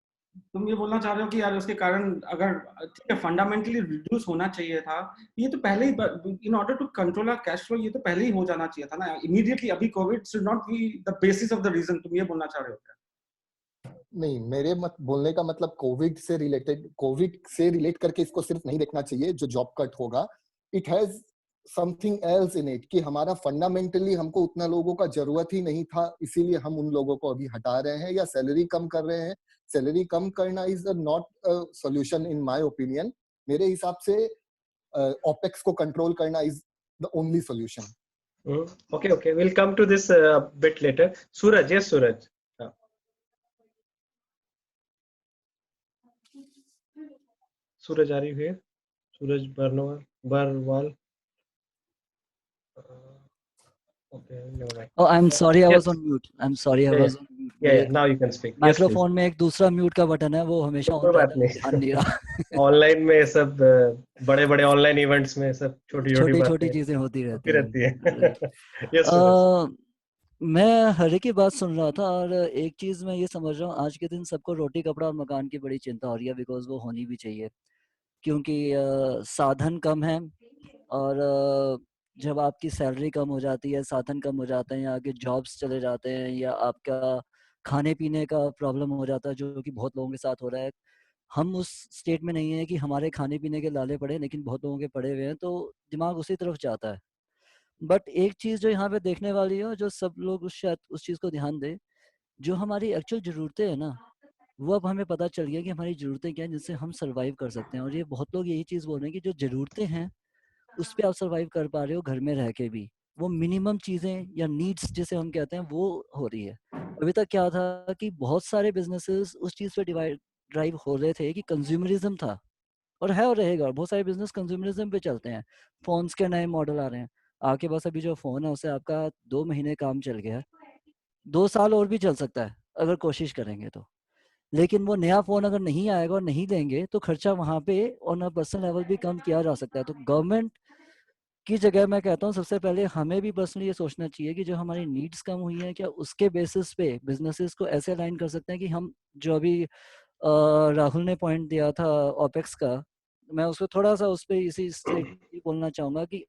तुम ये बोलना चाह रहे हो कि यार उसके कारण अगर ठीक है फंडामेंटली रिड्यूस होना चाहिए था, ये तो पहले ही in order to control our cash flow ये तो पहले ही हो जाना चाहिए था ना इमीडिएटली. अभी Covid should not be the basis of the reason. तुम ये बोलना चाह रहे हो क्या? नहीं, मेरे बोलने का मतलब कोविड से रिलेट करके इसको सिर्फ नहीं देखना चाहिए जो जॉब कट होगा. It has something else in it कि हमारा फंडामेंटली हमको उतना लोगों का जरूरत ही नहीं था, इसीलिए हम उन लोगों को अभी हटा रहे हैं या सैलरी कम कर रहे हैं. सैलरी कम करना is not a solution in my opinion. मेरे हिसाब से ओपेक्स को कंट्रोल करना is the only solution. Okay, we'll come to this a bit later. Suraj, yes, Suraj. Suraj, are you here? Suraj Barwal. Okay, no, right. Oh, I'm sorry, I was on mute. I'm sorry, I was on mute. Yeah, now you can speak. Microphone में एक दूसरा mute का button है, वो हमेशा on रहता है, ध्यान नहीं रहा. ऑनलाइन में सब बड़े-बड़े ऑनलाइन इवेंट्स में सब छोटी-छोटी चीजें होती रहती है. Yes, मैं हरे की बात सुन रहा था और एक चीज मैं ये समझ रहा हूँ, आज के दिन सबको रोटी कपड़ा और मकान की बड़ी चिंता हो रही है, बिकॉज वो होनी भी चाहिए, क्योंकि साधन कम है और जब आपकी सैलरी कम हो जाती है, साधन कम हो जाते हैं, या आपके जॉब्स चले जाते हैं, या आपका खाने पीने का प्रॉब्लम हो जाता है, जो कि बहुत लोगों के साथ हो रहा है. हम उस स्टेट में नहीं है कि हमारे खाने पीने के लाले पड़े, लेकिन बहुत लोगों के पड़े हुए हैं, तो दिमाग उसी तरफ जाता है. बट एक चीज़ जो यहाँ पे देखने वाली है, जो सब लोग शायद उस चीज़ को ध्यान दे, जो हमारी एक्चुअल ज़रूरतें हैं ना, वो अब हमें पता चल गया कि हमारी ज़रूरतें क्या हैं जिनसे हम सर्वाइव कर सकते हैं. और ये बहुत लोग यही चीज़ बोल रहे हैं कि जो ज़रूरतें हैं उस पर आप सर्वाइव कर पा रहे हो घर में रह के भी. वो मिनिमम चीज़ें या नीड्स जिसे हम कहते हैं वो हो रही है. अभी तक क्या था कि बहुत सारे बिजनेसेस उस चीज़ पे ड्राइव हो रहे थे कि कंज्यूमरिज्म था, और है और रहेगा. बहुत सारे बिजनेस कंज्यूमरिज्म पे चलते हैं. फोन्स के नए मॉडल आ रहे हैं, आपके पास अभी जो फ़ोन है उससे आपका 2 महीने काम चल गया, 2 साल और भी चल सकता है अगर कोशिश करेंगे तो. लेकिन वो नया फ़ोन अगर नहीं आएगा और नहीं देंगे तो खर्चा वहाँ पे ऑन अ पर्सनल लेवल भी कम किया जा सकता है. तो गवर्नमेंट की जगह मैं कहता हूँ सबसे पहले हमें भी पर्सनली ये सोचना चाहिए कि जो हमारी नीड्स कम हुई हैं, क्या उसके बेसिस पे बिजनेसेस को ऐसे अलाइन कर सकते हैं कि हम जो अभी राहुल ने पॉइंट दिया था ओपेक्स का, मैं उसको थोड़ा सा उस पर इसी से बोलना चाहूँगा कि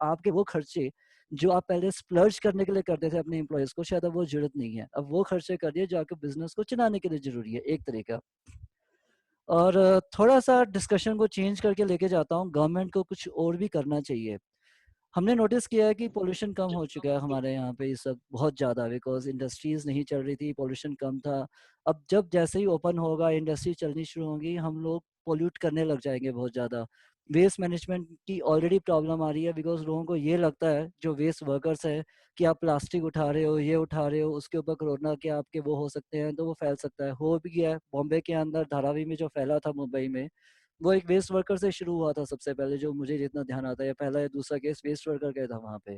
आपके वो खर्चे जो आप पहले स्प्लर्ज करने के लिए करते थे अपने एम्प्लॉयज़ को, शायद अब वो जरूरत नहीं है. अब वो खर्चे करिए जो आपके बिजनेस को चलाने के लिए जरूरी है, एक तरीका. और थोड़ा सा डिस्कशन को चेंज करके लेके जाता हूँ, गवर्नमेंट को कुछ और भी करना चाहिए. हमने नोटिस किया है कि पोल्यूशन कम हो चुका है हमारे यहाँ पे, इस सब बहुत ज़्यादा, बिकॉज इंडस्ट्रीज नहीं चल रही थी, पोल्यूशन कम था. अब जब जैसे ही ओपन होगा, इंडस्ट्री चलनी शुरू होगी, हम लोग पोल्यूट करने लग जाएंगे बहुत ज़्यादा. वेस्ट मैनेजमेंट की ऑलरेडी प्रॉब्लम आ रही है, बिकॉज लोगों को ये लगता है, जो वेस्ट वर्कर्स है, कि आप प्लास्टिक उठा रहे हो, ये उठा रहे हो, उसके ऊपर कोरोना के आपके वो हो सकते हैं, तो वो फैल सकता है. हो भी गया है बॉम्बे के अंदर, धारावी में जो फैला था मुंबई में, वो एक वेस्ट वर्कर से शुरू हुआ था सबसे पहले, जो मुझे जितना ध्यान आता है. पहला या दूसरा केस वेस्ट वर्कर का था वहाँ पे.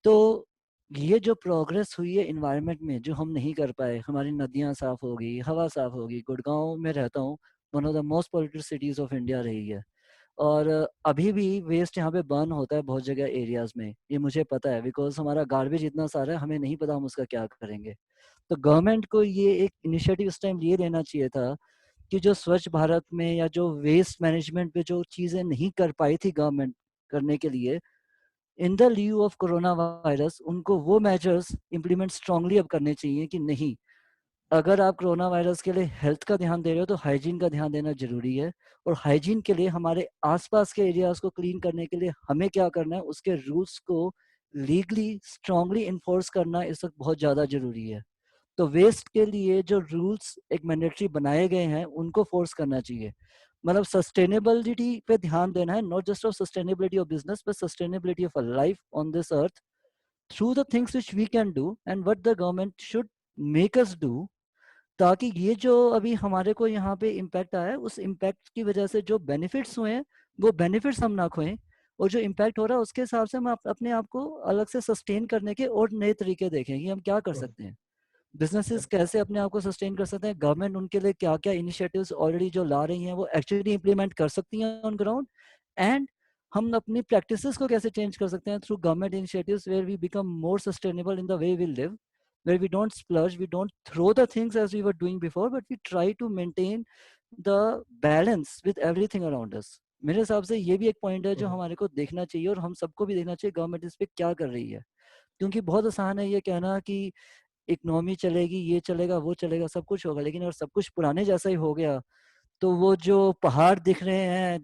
तो ये जो प्रोग्रेस हुई है इन्वायरमेंट में, जो हम नहीं कर पाए, हमारी नदियाँ साफ हो गई, हवा साफ हो गई. गुड़गांव में रहता हूँ, one of the most polluted cities of India रही है, और अभी भी वेस्ट यहाँ पे बर्न होता है बहुत जगह एरियाज में. ये मुझे पता है, बिकॉज हमारा गार्बेज इतना सारा है, हमें नहीं पता हम उसका क्या करेंगे. तो गवर्नमेंट को ये एक इनिशिएटिव इस टाइम ये लेना चाहिए था कि जो स्वच्छ भारत में या जो वेस्ट मैनेजमेंट पे जो चीज़ें नहीं कर पाई थी गवर्नमेंट करने के लिए, in the lieu of corona virus, उनको वो मेजर्स इम्प्लीमेंट स्ट्रांगली अब करने चाहिए कि नहीं, अगर आप कोरोना वायरस के लिए हेल्थ का ध्यान दे रहे हो तो हाइजीन का ध्यान देना जरूरी है. और हाइजीन के लिए हमारे आसपास के एरियाज को क्लीन करने के लिए हमें क्या करना है, उसके रूल्स को लीगली स्ट्रांगली इन्फोर्स करना इस वक्त बहुत ज़्यादा ज़रूरी है। तो वेस्ट के लिए जो रूल्स एक मैंडेटरी बनाए गए हैं उनको फोर्स करना चाहिए। मतलब सस्टेनेबिलिटी पे ध्यान देना है, not just of sustainability of business but sustainability of a life on this earth through the things which we can do and what the government should make us do, ताकि ये जो अभी हमारे को यहाँ पे इम्पैक्ट आया है उस इम्पैक्ट की वजह से जो बेनिफिट्स हुए हैं वो बेनिफिट्स हम ना खोएं, और जो इम्पैक्ट हो रहा है उसके हिसाब से हम अपने आप को अलग से सस्टेन करने के और नए तरीके देखें कि हम क्या कर सकते हैं। बिजनेसेस कैसे अपने आप को सस्टेन कर सकते हैं, गवर्नमेंट उनके लिए क्या क्या इनिशिएटिव्स ऑलरेडी जो ला रही हैं वो एक्चुअली इंप्लीमेंट कर सकती हैं ऑन ग्राउंड, एंड हम अपनी प्रैक्टिसेस को कैसे चेंज कर सकते हैं through government initiatives where we become more sustainable in the way we live, where we don't splurge, we don't throw the things as we were doing before, but we try to maintain the balance with everything around us. मेरे हिसाब से ये भी एक point है जो हमारे को देखना चाहिए और हम सबको भी देखना चाहिए गवर्नमेंट इस पे क्या कर रही है। क्योंकि बहुत आसान है ये कहना कि इकोनॉमी चलेगी, ये चलेगा, वो चलेगा, सब कुछ होगा, लेकिन अगर सब कुछ पुराने जैसा ही हो गया तो वो जो पहाड़ दिख रहे हैं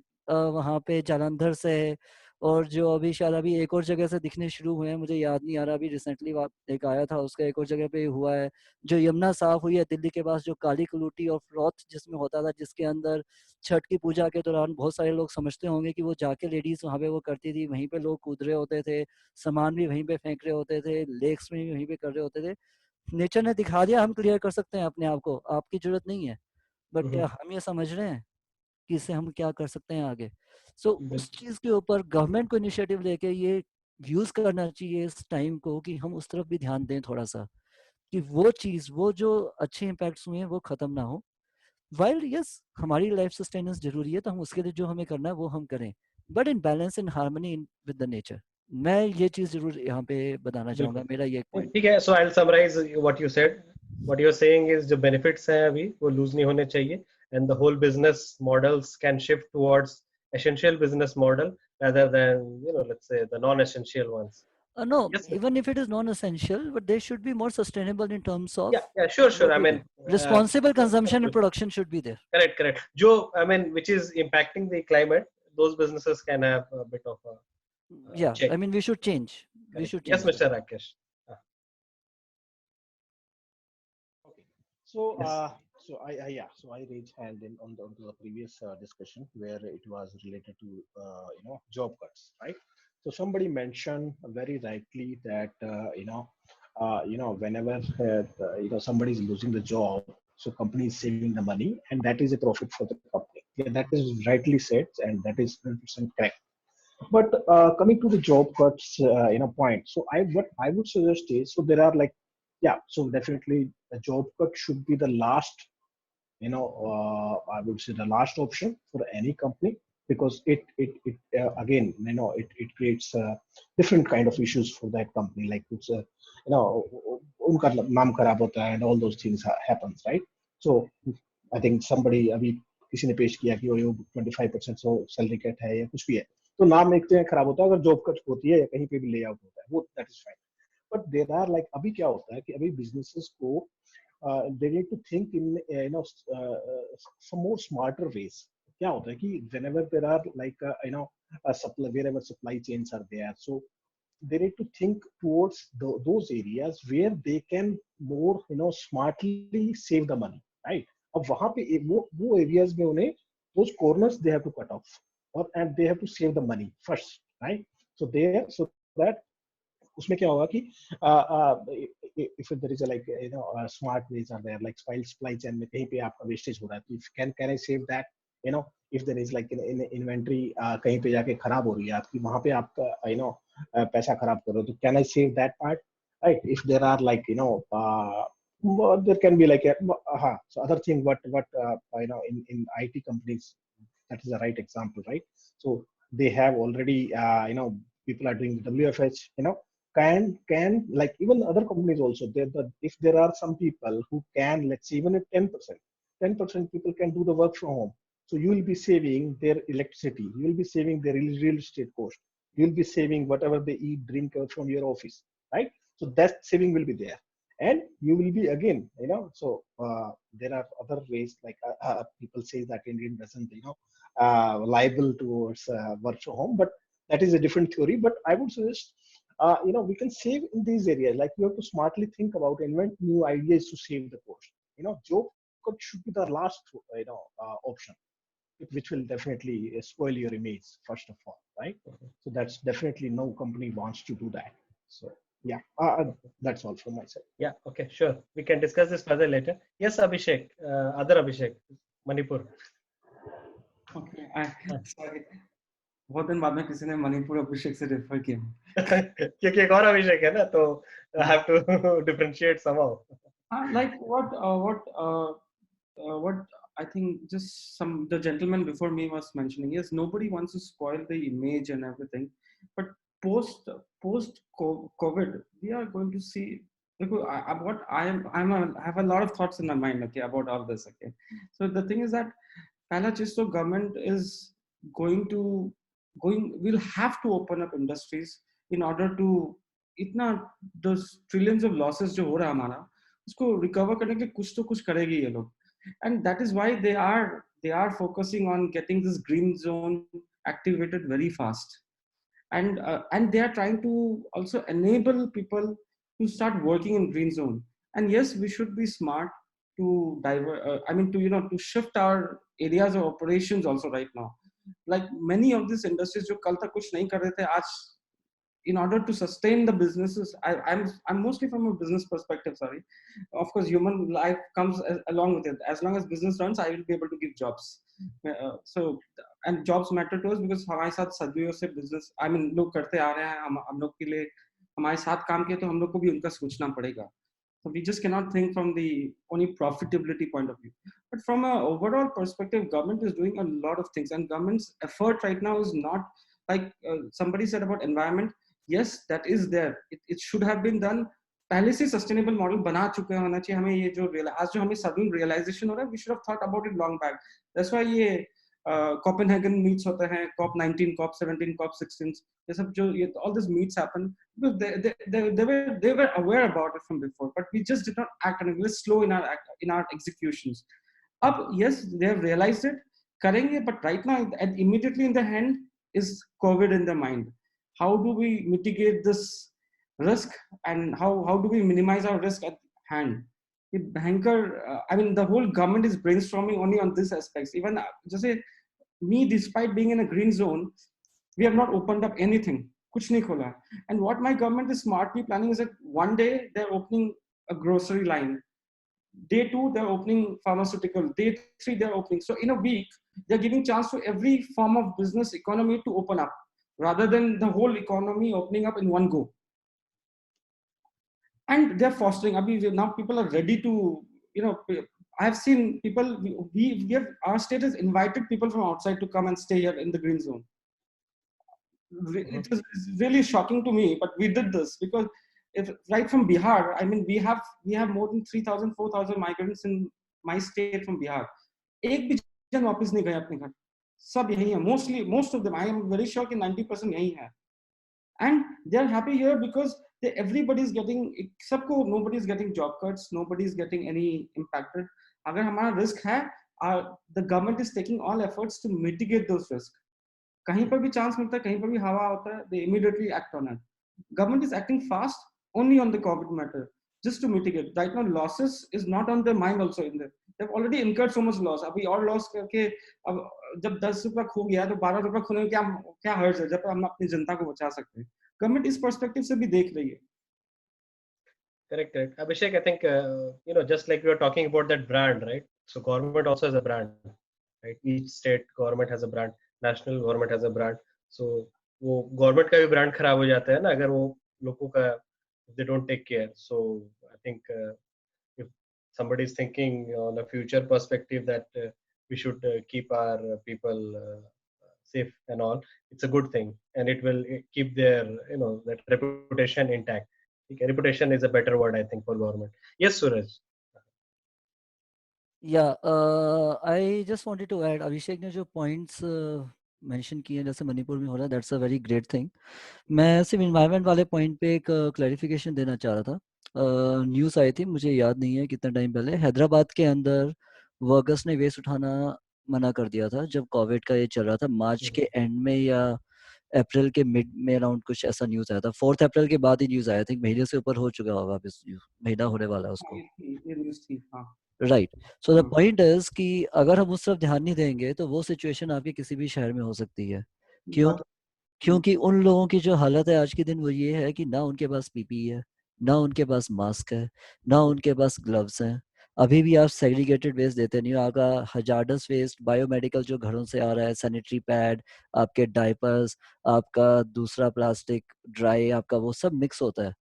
वहाँ पे जालंधर से, और जो अभी शायद अभी एक और जगह से दिखने शुरू हुए हैं, मुझे याद नहीं आ रहा, अभी रिसेंटली एक आया था उसका एक और जगह पे हुआ है, जो यमुना साफ हुई है दिल्ली के पास, जो काली कलूटी और फ्रॉथ जिसमें होता था, जिसके अंदर छठ की पूजा के दौरान बहुत सारे लोग समझते होंगे कि वो जाके लेडीज वहाँ पे वो करती थी, वहीं पे लोग कूद रहे होते थे, सामान भी वहीं पे फेंक रहे होते थे, लेक्स में भी वहीं पे कर रहे होते थे। नेचर ने दिखा दिया हम क्लियर कर सकते हैं अपने आप को, आपकी जरूरत नहीं है, बट क्या हम ये समझ रहे हैं कि इससे हम क्या कर सकते हैं आगे। सो उस चीज के ऊपर गवर्नमेंट को इनिशिएटिव लेके ये यूज करना चाहिए इस टाइम को कि हम उस तरफ भी ध्यान दें थोड़ा सा, कि वो चीज, वो जो अच्छे इम्पैक्ट्स हुए हैं वो खत्म ना हो। वाइल यस हमारी लाइफ सस्टेनेंस जरूरी है, तो हम उसके लिए जो हमें करना है वो हम करें, but in balance in harmony with the nature. मैं ये चीज जरूर यहाँ पे बताना चाहूंगा, मेरा ये पॉइंट। ठीक है, so I will summarise what you said. What you are saying is जो बेनिफिट्स हैं अभी वो लूज नहीं होने चाहिए, and the whole business models can shift towards essential business model rather than, let's say, the non-essential ones. No, even if it is non-essential, but they should be more sustainable in terms of sure. I mean, responsible consumption and production should be there. Correct. Jo, I mean, which is impacting the climate, those businesses can have a bit of a check. I mean, we should change. Correct. We should change. Yes, Mr. Rakesh. Okay. So, so I raised hand in on the previous discussion where it was related to job cuts, right? So somebody mentioned very rightly that whenever somebody is losing the job, so company is saving the money, and that is a profit for the company. Yeah, that is rightly said, and that is 100% correct. But coming to the job cuts, point. So what I would suggest is, so there are so definitely the job cut should be the last, I would say the last option for any company, because it again, it creates different kind of issues for that company, like it's unka naam kharab hota hai and all those things happens, right? So I think somebody abhi किसी ने पेश किया कि वो 25% so salary cut है या कुछ भी है, तो नाम एक तो खराब होता है अगर जॉब कट होती है या कहीं पे भी ले आउट होता है, वो that is fine. But there are like अभी क्या होता है कि अभी बिजनेसेस को they need to think in some more smarter ways. क्या होता है कि whenever there are like a supply, wherever supply chains are there, so they need to think towards those areas where they can more smartly save the money, right? अब वहां पे वो areas में उन्हें those corners they have to cut off, and they have to save the money first, right? So that उसमें क्या होगा कि if there is a like smart ways are there, like supply chain में कहीं पे आपका wastage हो रहा है, तो can I save that, if there is like in inventory कहीं पे जाके खराब हो रही है आपकी, वहां पे आपका पैसा खराब कर रहे हो, तो can I save that part, right? If there are like there can be like so other thing what in IT companies, that is the right example, right? So they have already people are doing WFH, can like even other companies also, if there are some people who can, let's say even at 10% people can do the work from home, so you will be saving their electricity, you will be saving their real estate cost, you will be saving whatever they eat, drink from your office, right? So that saving will be there, and you will be again, so there are other ways, like people say that Indian doesn't liable towards work from home, but that is a different theory. But I would suggest we can save in these areas. Like you have to smartly think about, invent new ideas to save the cost. Joke should be the last, option, which will definitely spoil your image first of all, right? So that's definitely no company wants to do that. So yeah, that's all from my side. Yeah, okay, sure. We can discuss this further later. Yes, Abhishek, other Abhishek, Manipur. Okay, sorry. बहुत दिन बाद में किसी ने मणिपुर अभिषेक से refer किया क्योंकि एक और अभिषेक है ना, तो I have to differentiate somehow. Like what I think just the gentleman before me was mentioning, yes, nobody wants to spoil the image and everything, but post COVID, we are going to see. I have a lot of thoughts in my mind, okay, about all this, okay. So the thing is that Palachisto government is will have to open up industries in order to those trillions of losses जो हो रहा है हमारा, उसको recover करने के लिए कुछ तो कुछ करेगी ये लोग, and that is why they are focusing on getting this green zone activated very fast, and they are trying to also enable people to start working in green zone. And yes, we should be smart to to shift our areas of operations also right now. Like many of these industries जो कल तक कुछ नहीं कर रहे थे, आज in order to sustain the businesses, I'm mostly from a business perspective, sorry. Of course, human life comes along with it. As long as business runs, I will be able to give jobs. So, and jobs matter to us because हमारे साथ सदियों से business, लोग करते आ रहे हैं, हम लोग के लिए हमारे साथ काम किए, तो हम लोग को भी उनका सोचना पड़ेगा. So we just cannot think from the only profitability point of view. But from an overall perspective, government is doing a lot of things, and government's effort right now is not like somebody said about environment. Yes, that is there. It should have been done. पहले से sustainable model बना चुके होना चाहिए. हमें ये जो आज जो हमें sudden realization हो रहा है, we should have thought about it long back. That's why ये Copenhagen meets होते हैं, COP19, COP17, COP16. ये सब जो all these meets happen because they were aware about it from before, but we just did not act, and we were slow in our executions. Up, yes, they have realized it, करेंगे, but right now, and immediately in the hand is COVID in the mind. How do we mitigate this risk, and how do we minimize our risk at hand? The whole government is brainstorming only on these aspects. Even just say me, despite being in a green zone, we have not opened up anything. Kuch nahi khola. And what my government is smartly planning is that one day they're opening a grocery line. Day 2, they're opening pharmaceutical. Day 3, they're opening. So in a week, they're giving chance to every form of business economy to open up, rather than the whole economy opening up in one go. And they're fostering. Now people are ready to, I have seen people, our state has invited people from outside to come and stay here in the green zone. It was really shocking to me, but we did this because right from Bihar, we have more than 3,000, 4,000 migrants in my state from Bihar. एक भी जन वापस नहीं गए अपने घर, सब यही है. Most of them, I am very sure कि 90% यही है. And they are happy here because everybody is getting, nobody is getting job cuts, nobody is getting any impacted. अगर हमारा risk है, the government is taking all efforts to mitigate those risks. कहीं पर भी chance मिलता है, कहीं पर भी हवा होता है, they immediately act on it. Government is acting fast only on the COVID matter, just to mitigate. Right now, losses is not on their mind also in there. They've already incurred so much loss. अभी और loss करके अब जब 10 रुपया खो गया तो 12 रुपया खोने में क्या हर्ज है, जब हम अपनी जनता को बचा सकते हैं. Government इस perspective से भी देख रही है. Correct. Abhishek, I think, just like we were talking about that brand, right? So government also has a brand, right? Each state government has a brand, national government has a brand. So वो government का भी brand खराब हो जाता है ना, अगर वो लोगों का, if they don't take care. So I think if somebody is thinking on a future perspective that we should keep our people safe and all, it's a good thing, and it will keep their, that reputation intact. Reputation is a better word, I think, for government. Yes, Suraj. Yeah, I just wanted to add, Abhishek ने जो points mention किए जैसे मणिपुर में हो रहा है, that's a very great thing. मैं सिर्फ environment वाले point पे एक clarification देना चाह रहा था. न्यूज़ आई थी, मुझे याद नहीं है कितना टाइम पहले, हैदराबाद के अंदर वर्कर्स ने वेस्ट उठाना मना कर दिया था जब कोविड का ये चल रहा था, मार्च के एंड में या अप्रैल के मिड में अराउंड कुछ ऐसा न्यूज आया था। 4 अप्रैल के बाद ही न्यूज आया था, महीने से ऊपर हो चुका होगा, अभी महीना होने वाला है उसको। ये न्यूज़ थी, हाँ। Right. So the point is कि अगर हम उस तरफ ध्यान नहीं देंगे तो वो सिचुएशन आपके किसी भी शहर में हो सकती है। क्यों? क्योंकि उन लोगों की जो हालत है आज के दिन वो ये है कि ना उनके पास पीपीई है, ना उनके पास मास्क है, ना उनके पास ग्लव्स हैं। अभी भी आप सेग्रीगेटेड वेस्ट देते नहीं हो। आपका हजार्डस वेस्ट बायोमेडिकल जो घरों से आ रहा है, सैनिटरी पैड, आपके डायपर्स, आपका दूसरा प्लास्टिक ड्राई, आपका वो सब मिक्स होता है।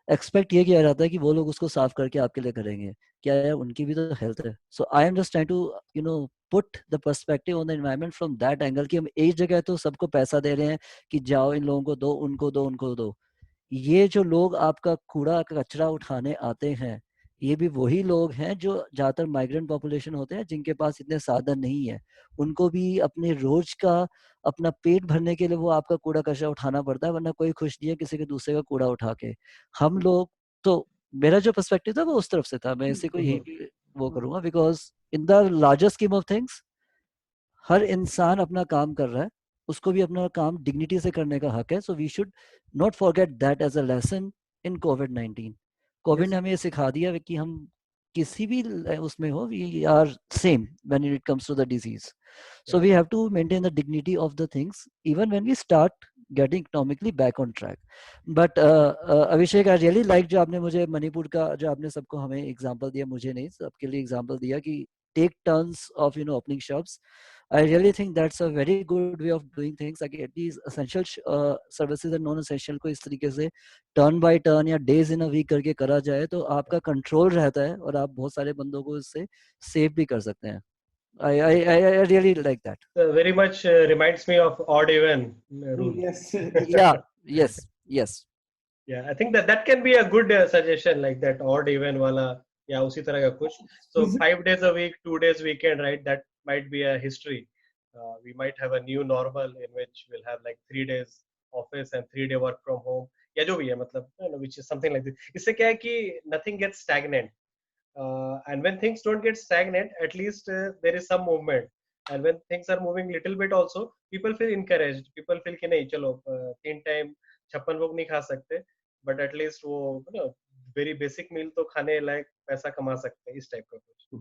एक्सपेक्ट ये किया जाता है कि वो लोग उसको साफ करके आपके लिए करेंगे। क्या यार, उनकी भी तो हेल्थ है। So I am just trying to put the perspective on the environment from that angle कि हम एक जगह तो सबको पैसा दे रहे हैं कि जाओ इन लोगों को दो, उनको दो, उनको दो। ये जो लोग आपका कूड़ा कचरा उठाने आते हैं, ये भी वही लोग हैं जो ज्यादातर माइग्रेंट पॉपुलेशन होते हैं, जिनके पास इतने साधन नहीं है। उनको भी अपने रोज का अपना पेट भरने के लिए वो आपका कूड़ा कचरा उठाना पड़ता है, वरना कोई खुश नहीं है किसी के दूसरे का कूड़ा उठा के। हम लोग तो, मेरा जो पर्सपेक्टिव था वो उस तरफ से था, मैं इसी को यही वो करूंगा, because in the larger scheme of things हर इंसान अपना काम कर रहा है, उसको भी अपना काम डिग्निटी से करने का हक है। So we should not forget that as a lesson in कोविड-19। कोविड ने हमें ये सिखा दिया कि हम किसी भी उसमें हो, we are same when it comes to the disease. So we have to maintain the dignity of the things even when we start getting economically back on track. But Abhishek, I really like जो आपने मुझे मणिपुर का, जो आपने सबको हमें example दिया, मुझे नहीं सबके लिए एग्जांपल दिया कि take turns of opening shops. I really think that's a very good way of doing things. Like at least essential services and non-essential को इस तरीके से turn by turn या days in a week करके करा जाए तो आपका control रहता है और आप बहुत सारे बंदों को इससे save भी कर सकते हैं. I really like that. Very much reminds me of odd even rule. Yes. Yeah. Yes. Yes. Yeah, I think that can be a good suggestion, like that odd even wala या उसी तरह का कुछ. So 5 days a week, 2 days weekend, right? That might be a history. We might have a new normal in which we'll have like 3 days office and 3-day work from home. या जो भी है मतलब, which is something like this. इससे क्या है कि nothing gets stagnant. And when things don't get stagnant, at least there is some movement. And when things are moving little bit also, people feel encouraged. People feel कि नहीं चलो 3 time 56 भोग नहीं खा सकते, but at least वो very basic meal तो खाने लायक पैसा कमा सकते हैं, इस टाइप का कुछ.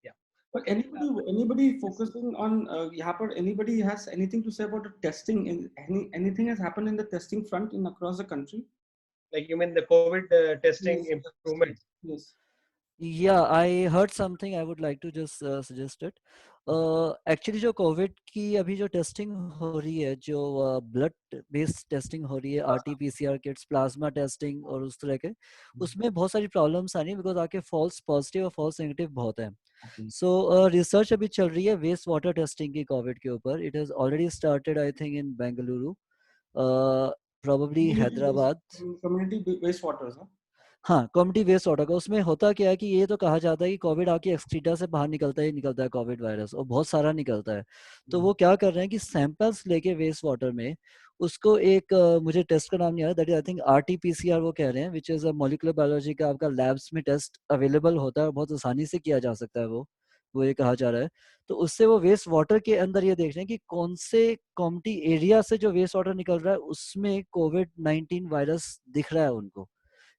Yeah. But anybody focusing on यहाँ पर anybody has anything to say about the testing? Anything has happened in the testing front in across the country? Like you mean the COVID testing improvement? Yes. Yeah, I heard something. I would like to just suggest it. Actually जो Covid की अभी जो testing हो रही है, जो blood based testing हो रही है, RT-PCR किट्स, प्लाज्मा टेस्टिंग और उस तरह के, उसमें बहुत सारी प्रॉब्लम्स आ रही है बिकॉज आपके फॉल्स पॉजिटिव और फॉल्स नेगेटिव बहुत हैं. सो रिसर्च अभी चल रही है वेस्ट वाटर टेस्टिंग की कोविड के ऊपर. It has already started I think in Bengaluru, probably Hyderabad. Community waste waters. हाँ, कम्युनिटी वेस्ट वाटर का. उसमें होता क्या है कि ये तो कहा जाता है कि कोविड आपकी एक्सक्रीटा से बाहर निकलता ही निकलता है कोविड वायरस, और बहुत सारा निकलता है. तो वो क्या कर रहे हैं कि सैंपल्स लेके वेस्ट वाटर में उसको एक मुझे टेस्ट का नाम नहीं आ रहा, that is I think RT-PCR वो कह रहे हैं, विच इज अ मॉलिक्यूलर बायोलॉजी का आपका लैब्स में टेस्ट अवेलेबल होता है और बहुत आसानी से किया जा सकता है वो ये कहा जा रहा है. तो उससे वो वेस्ट वाटर के अंदर ये देख रहे हैं कि कौन से कम्युनिटी एरिया से जो वेस्ट वाटर निकल रहा है उसमें COVID-19 वायरस दिख रहा है उनको,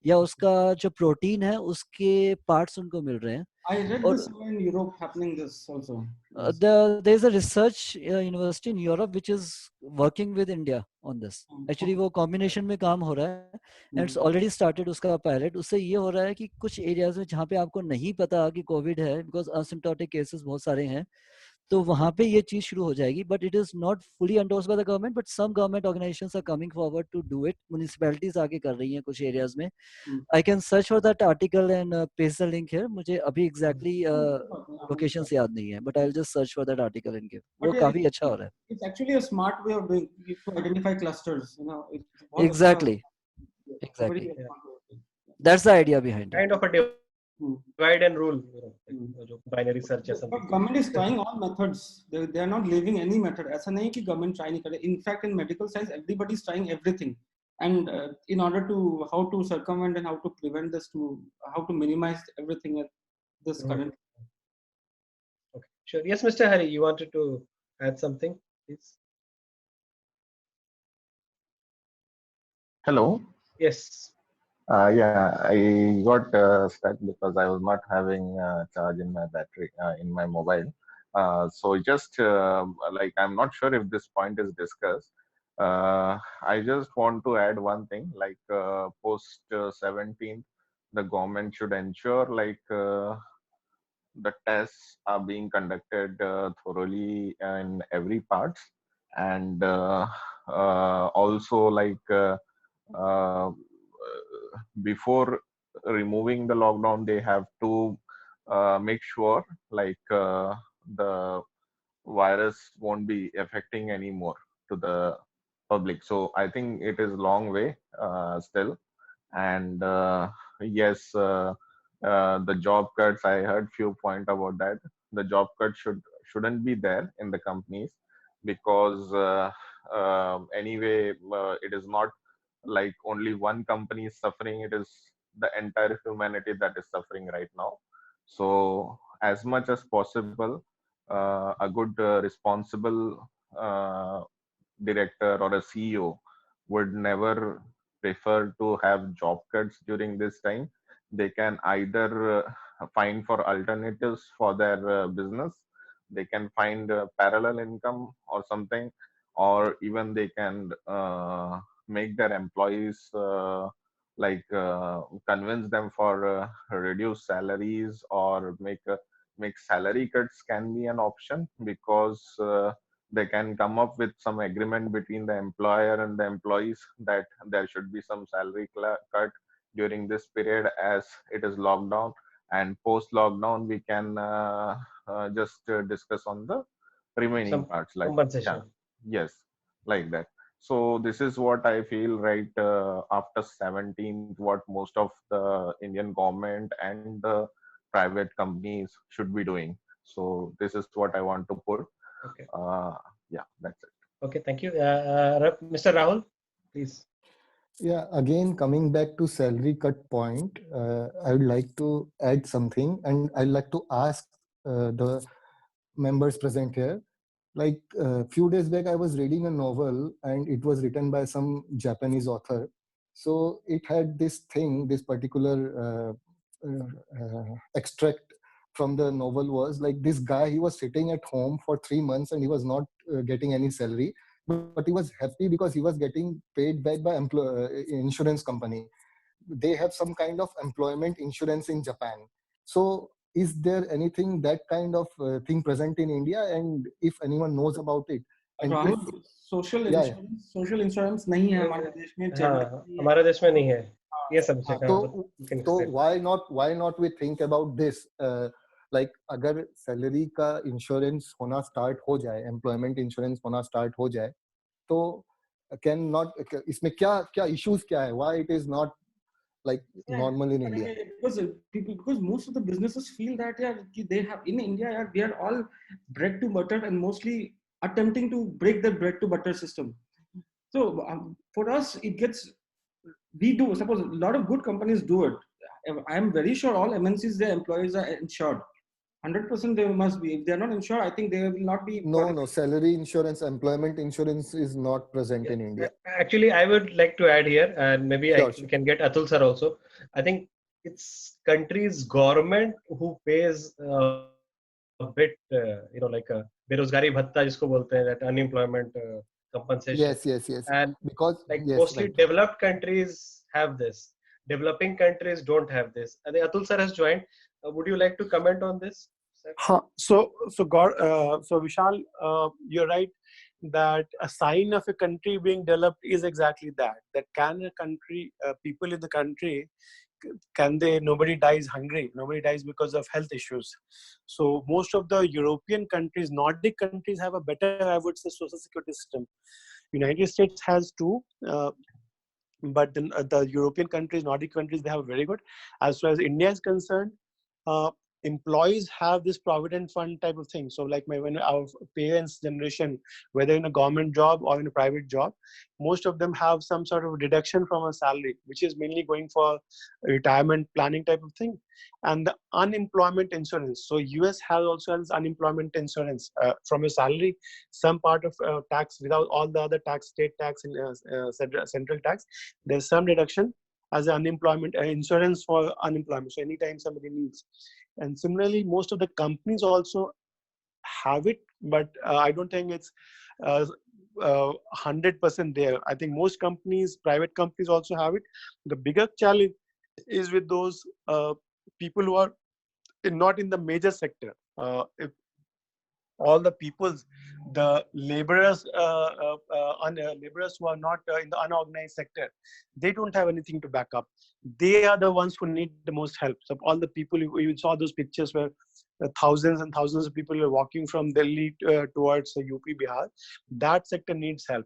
या उसका जो प्रोटीन है उसके पार्ट्स उनको मिल रहे हैं. I read this in Europe happening this also. There is a research university in Europe which is working with India on this. Actually वो combination में काम हो रहा है and it's already started उसका pilot. उससे ये हो रहा है कि कुछ areas में जहाँ पे आपको नहीं पता कि COVID है because asymptomatic cases बहुत सारे हैं, तो वहाँ पे ये चीज शुरू हो जाएगी. But it is not fully endorsed by the government, but some government organisations are coming forward to do it. Municipalities आगे कर रही हैं कुछ एरियाज में. I can search for that article and paste the link here. मुझे अभी exactly locations याद नहीं है, but I will just search for that article and give. वो काफी अच्छा हो रहा है. It's actually a smart way of doing to identify clusters. Exactly. That's the idea behind it. Kind of a divide and rule, जो binary search है. But government is trying all methods. They are not leaving any method. ऐसा नहीं कि government try नहीं करे. In fact, in medical science, everybody is trying everything. And in order to how to circumvent and how to prevent this, how to minimize everything at this current. Okay, sure. Yes, Mr. Hari, you wanted to add something, please? Hello. Yes. Yeah, I got stuck because I was not having charge in my battery in my mobile. So just like I'm not sure if this point is discussed. I just want to add one thing. Like post 17th, the government should ensure like the tests are being conducted thoroughly in every part, and also like. Uh, Before removing the lockdown, they have to make sure like the virus won't be affecting anymore to the public. So I think it is long way still, and yes, the job cuts, I heard few point about that. The job cuts shouldn't be there in the companies, because anyway it is not like only one company is suffering, it is the entire humanity that is suffering right now. So as much as possible, a good responsible director or a CEO would never prefer to have job cuts during this time. They can either find for alternatives for their business, they can find parallel income or something, or even they can make their employees convince them for reduced salaries, or make salary cuts can be an option, because they can come up with some agreement between the employer and the employees that there should be some salary cut during this period, as it is lockdown, and post lockdown we can just discuss on the remaining Some parts, like compensation. yeah, yes, like that. So this is what I feel, right, after 17th, what most of the Indian government and the private companies should be doing. So this is what I want to put. Okay. Yeah, that's it. Okay, thank you. Mr. Rahul, please. Yeah, again, coming back to salary cut point, I would like to add something, and I'd like to ask the members present here. Like a few days back, I was reading a novel, and it was written by some Japanese author. So it had this thing, this particular extract from the novel was like, this guy, he was sitting at home for 3 months and he was not getting any salary, but he was happy because he was getting paid back by insurance company. They have some kind of employment insurance in Japan. So is there anything that kind of thing present in India, and if anyone knows about it? And Rahul, if, social insurance नहीं है हमारे देश में. हाँ, हमारे देश में नहीं है ये सब. तो why not we think about this? Like अगर सैलरी का इंश्योरेंस होना स्टार्ट हो जाए, एम्प्लॉयमेंट इंश्योरेंस होना स्टार्ट हो जाए, तो कैन नॉट, इसमें क्या इश्यूज क्या है? Why it is not like normal in India? Because most of the businesses feel that they have in India, they are all bread to butter and mostly attempting to break the bread to butter system. So for us, we do. Suppose a lot of good companies do it. I am very sure all MNCs, their employees are insured. 100% they must be. If they are not insured, I think they will not be. No, salary insurance, employment insurance is not present in India. Actually, I would like to add here, and maybe we can get Atul sir also. I think it's country's government who pays a bit, like a berozgari bhatta, jisko bolte hain, that unemployment compensation. Yes. And because mostly developed countries have this. Developing countries don't have this. I think Atul sir has joined. Would you like to comment on this? So Vishal, you're right that a sign of a country being developed is exactly that. That can a country, people in the country, nobody dies hungry, nobody dies because of health issues. So most of the European countries, Nordic countries, have a better, I would say, social security system. United States has too, but the European countries, Nordic countries, they have very good. As far as India is concerned, employees have this provident fund type of thing. So like when our parents' generation, whether in a government job or in a private job, most of them have some sort of deduction from a salary, which is mainly going for retirement planning type of thing. And the unemployment insurance. So US also has unemployment insurance from your salary, some part of tax without all the other tax, state tax and central tax. There's some deduction as an unemployment insurance for unemployment. So anytime somebody needs. And similarly, most of the companies also have it, but I don't think it's 100% there. I think most companies, private companies also have it. The bigger challenge is with those people who are not in the major sector. If all the peoples, the laborers, laborers who are not in the unorganized sector, they don't have anything to back up. They are the ones who need the most help. So all the people, you saw those pictures where thousands and thousands of people are walking from Delhi towards UP, Bihar. That sector needs help.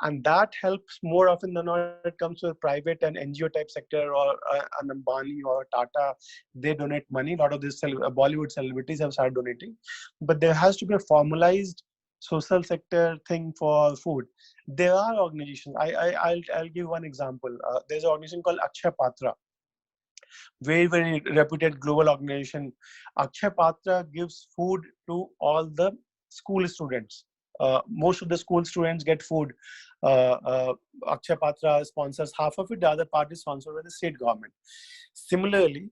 And that helps more often than not. It comes with private and NGO type sector, or an Ambani or Tata. They donate money. A lot of these Bollywood celebrities have started donating. But there has to be a formalized social sector thing for food. There are organizations. I'll give one example. There's an organization called Akshaya Patra. Very, very reputed global organization. Akshaya Patra gives food to all the school students. Most of the school students get food. Akshaya Patra sponsors half of it. The other part is sponsored by the state government. Similarly,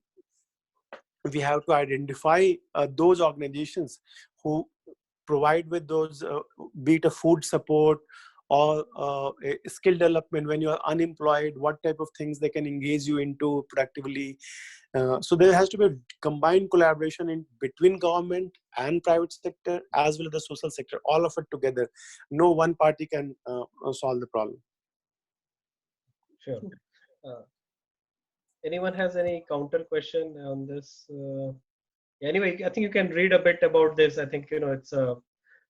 we have to identify those organizations who provide with those, be it a food support or skill development when you are unemployed, what type of things they can engage you into productively. So there has to be a combined collaboration in between government and private sector as well as the social sector, all of it together. No one party can solve the problem. Sure. Anyone has any counter question on this? Anyway, I think you can read a bit about this. I think, it's a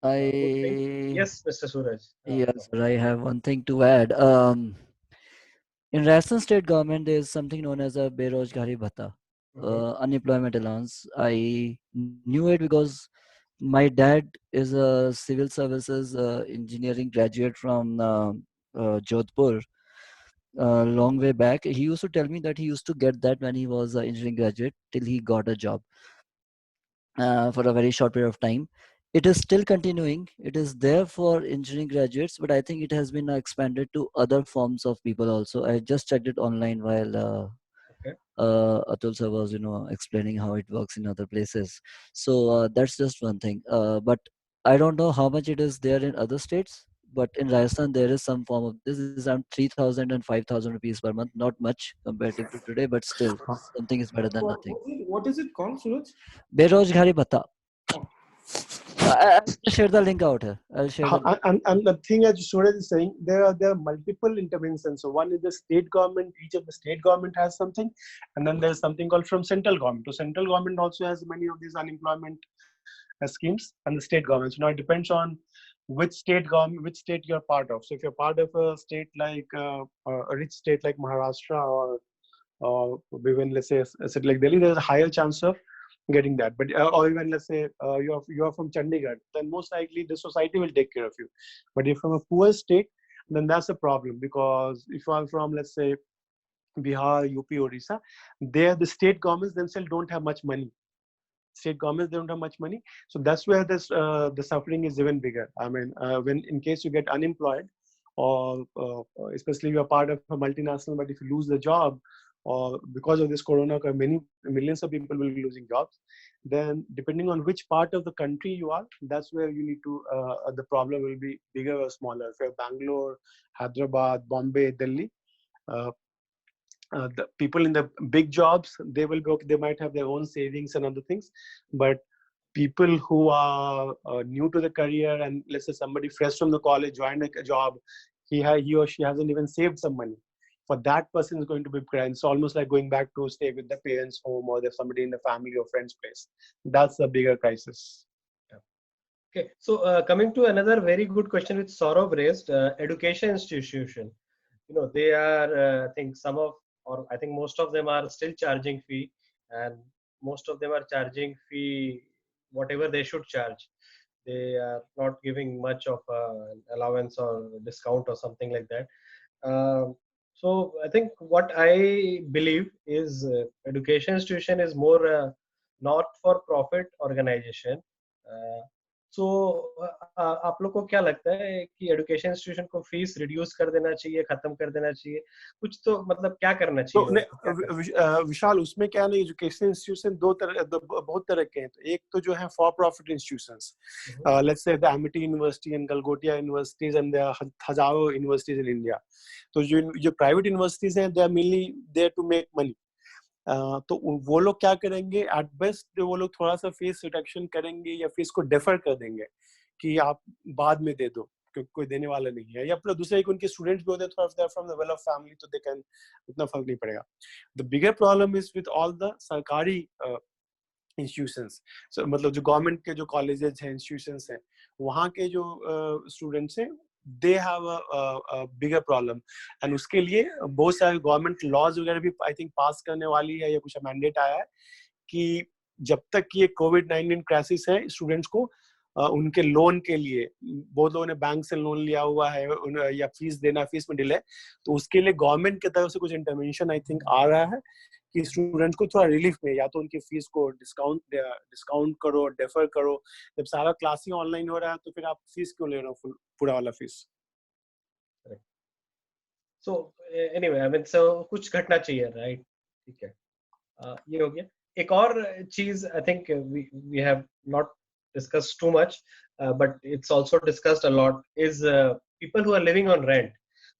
good thing. Yes, Mr. Suraj. Yes, sir, I have one thing to add. In Rajasthan state government, there is something known as a Berojgari Bhata, unemployment allowance. I knew it because my dad is a civil services engineering graduate from Jodhpur. Long way back, he used to tell me that he used to get that when he was an engineering graduate till he got a job for a very short period of time. It is still continuing. It is there for engineering graduates, but I think it has been expanded to other forms of people also. I just checked it online while Atul sir was, explaining how it works in other places. So that's just one thing. But I don't know how much it is there in other states. But in Rajasthan, there is some form of this. Is around 3,000 and 5,000 rupees per month. Not much comparative to today, but still something is better than nothing. What is it called, Suraj? Berojgari Bhata. I'll share the link out here. I'll share the link. And the thing as Suraj is saying, there are multiple interventions. So one is the state government. Each of the state government has something, and then there's something called from central government. So central government also has many of these unemployment schemes, and the state government. So now it depends on which state you're part of. So if you're part of a state like a rich state like Maharashtra, or even let's say a city like Delhi, there's a higher chance of getting that. But or even let's say you are from Chandigarh, then most likely the society will take care of you. But if from a poor state, then that's a problem, because if you are from, let's say, Bihar, UP, Odisha, there the state governments themselves don't have much money. State governments don't have much money, so that's where this the suffering is even bigger. I mean, when in case you get unemployed, or especially you are part of a multinational, but if you lose the job, or because of this corona, many millions of people will be losing jobs, then depending on which part of the country you are, that's where you need to the problem will be bigger or smaller. If you're Bangalore, Hyderabad, Bombay, Delhi, the people in the big jobs, they will be okay. They might have their own savings and other things, but people who are new to the career, and let's say somebody fresh from the college joined a job, he or she hasn't even saved some money. For that person is going to be crying. It's almost like going back to stay with the parents' home, or there's somebody in the family or friend's place. That's the bigger crisis. Okay, so coming to another very good question which Saurabh raised, education institution. They are, I think most of them are still charging fee, and most of them are charging fee whatever they should charge. They are not giving much of allowance or discount or something like that. So I think what I believe is education institution is more not for profit organization. सो आप लोग को क्या लगता है कि education institution को fees reduce कर देना चाहिए, खत्म कर देना चाहिए, कुछ तो मतलब क्या करना चाहिए? तो विशाल, उसमें क्या है, एजुकेशन इंस्टीट्यूशन बहुत तरह के हैं. तो एक तो जो है for profit institutions, let's say the Amity university and Galgotia universities and there are हजारों यूनिवर्सिटीज इन इंडिया. तो जो प्राइवेट यूनिवर्सिटीज हैं, they are mainly there to make money. तो वो लोग क्या करेंगे, एट बेस्ट वो लोग थोड़ा सा फीस रिडक्शन करेंगे या फीस को डेफर कर देंगे कि आप बाद में दे दो क्योंकि कोई देने वाला नहीं है. या प्लस दूसरा एक उनके स्टूडेंट्स भी होते हैं थोड़ा from the well of family, तो दे कैन, उतना फर्क नहीं पड़ेगा. The bigger problem is with all the सरकारी इंस्टीट्यूशंस. मतलब जो गवर्नमेंट के जो कॉलेजेस हैं, इंस्टीट्यूशंस हैं, वहाँ के जो स्टूडेंट्स हैं, they have a bigger problem. And उसके लिए बहुत सारे गवर्नमेंट लॉज वगैरह भी आई थिंक पास करने वाली है या कुछ मैंडेट आया है कि जब तक ये कोविड-19 क्राइसिस है, स्टूडेंट्स को उनके लोन के लिए, बहुत लोगों ने बैंक से लोन लिया हुआ है या फीस देना, फीस में डिले, तो उसके लिए गवर्नमेंट की तरफ से कुछ इंटरवेंशन आई थिंक आ रहा है कि स्टूडेंट्स को थोड़ा रिलीफ में, या तो उनकी फीस को डिस्काउंट करो, डेफर करो. जब सारा क्लासिंग ऑनलाइन हो रहा है तो फिर आप फीस क्यों ले रहे हो पूरा वाला fees? So anyway, I mean, so कुछ घटना चाहिए, राइट? ठीक है, ये हो गया. एक और चीज I think we have not discussed too much, but it's also discussed a lot, is people who are living on rent.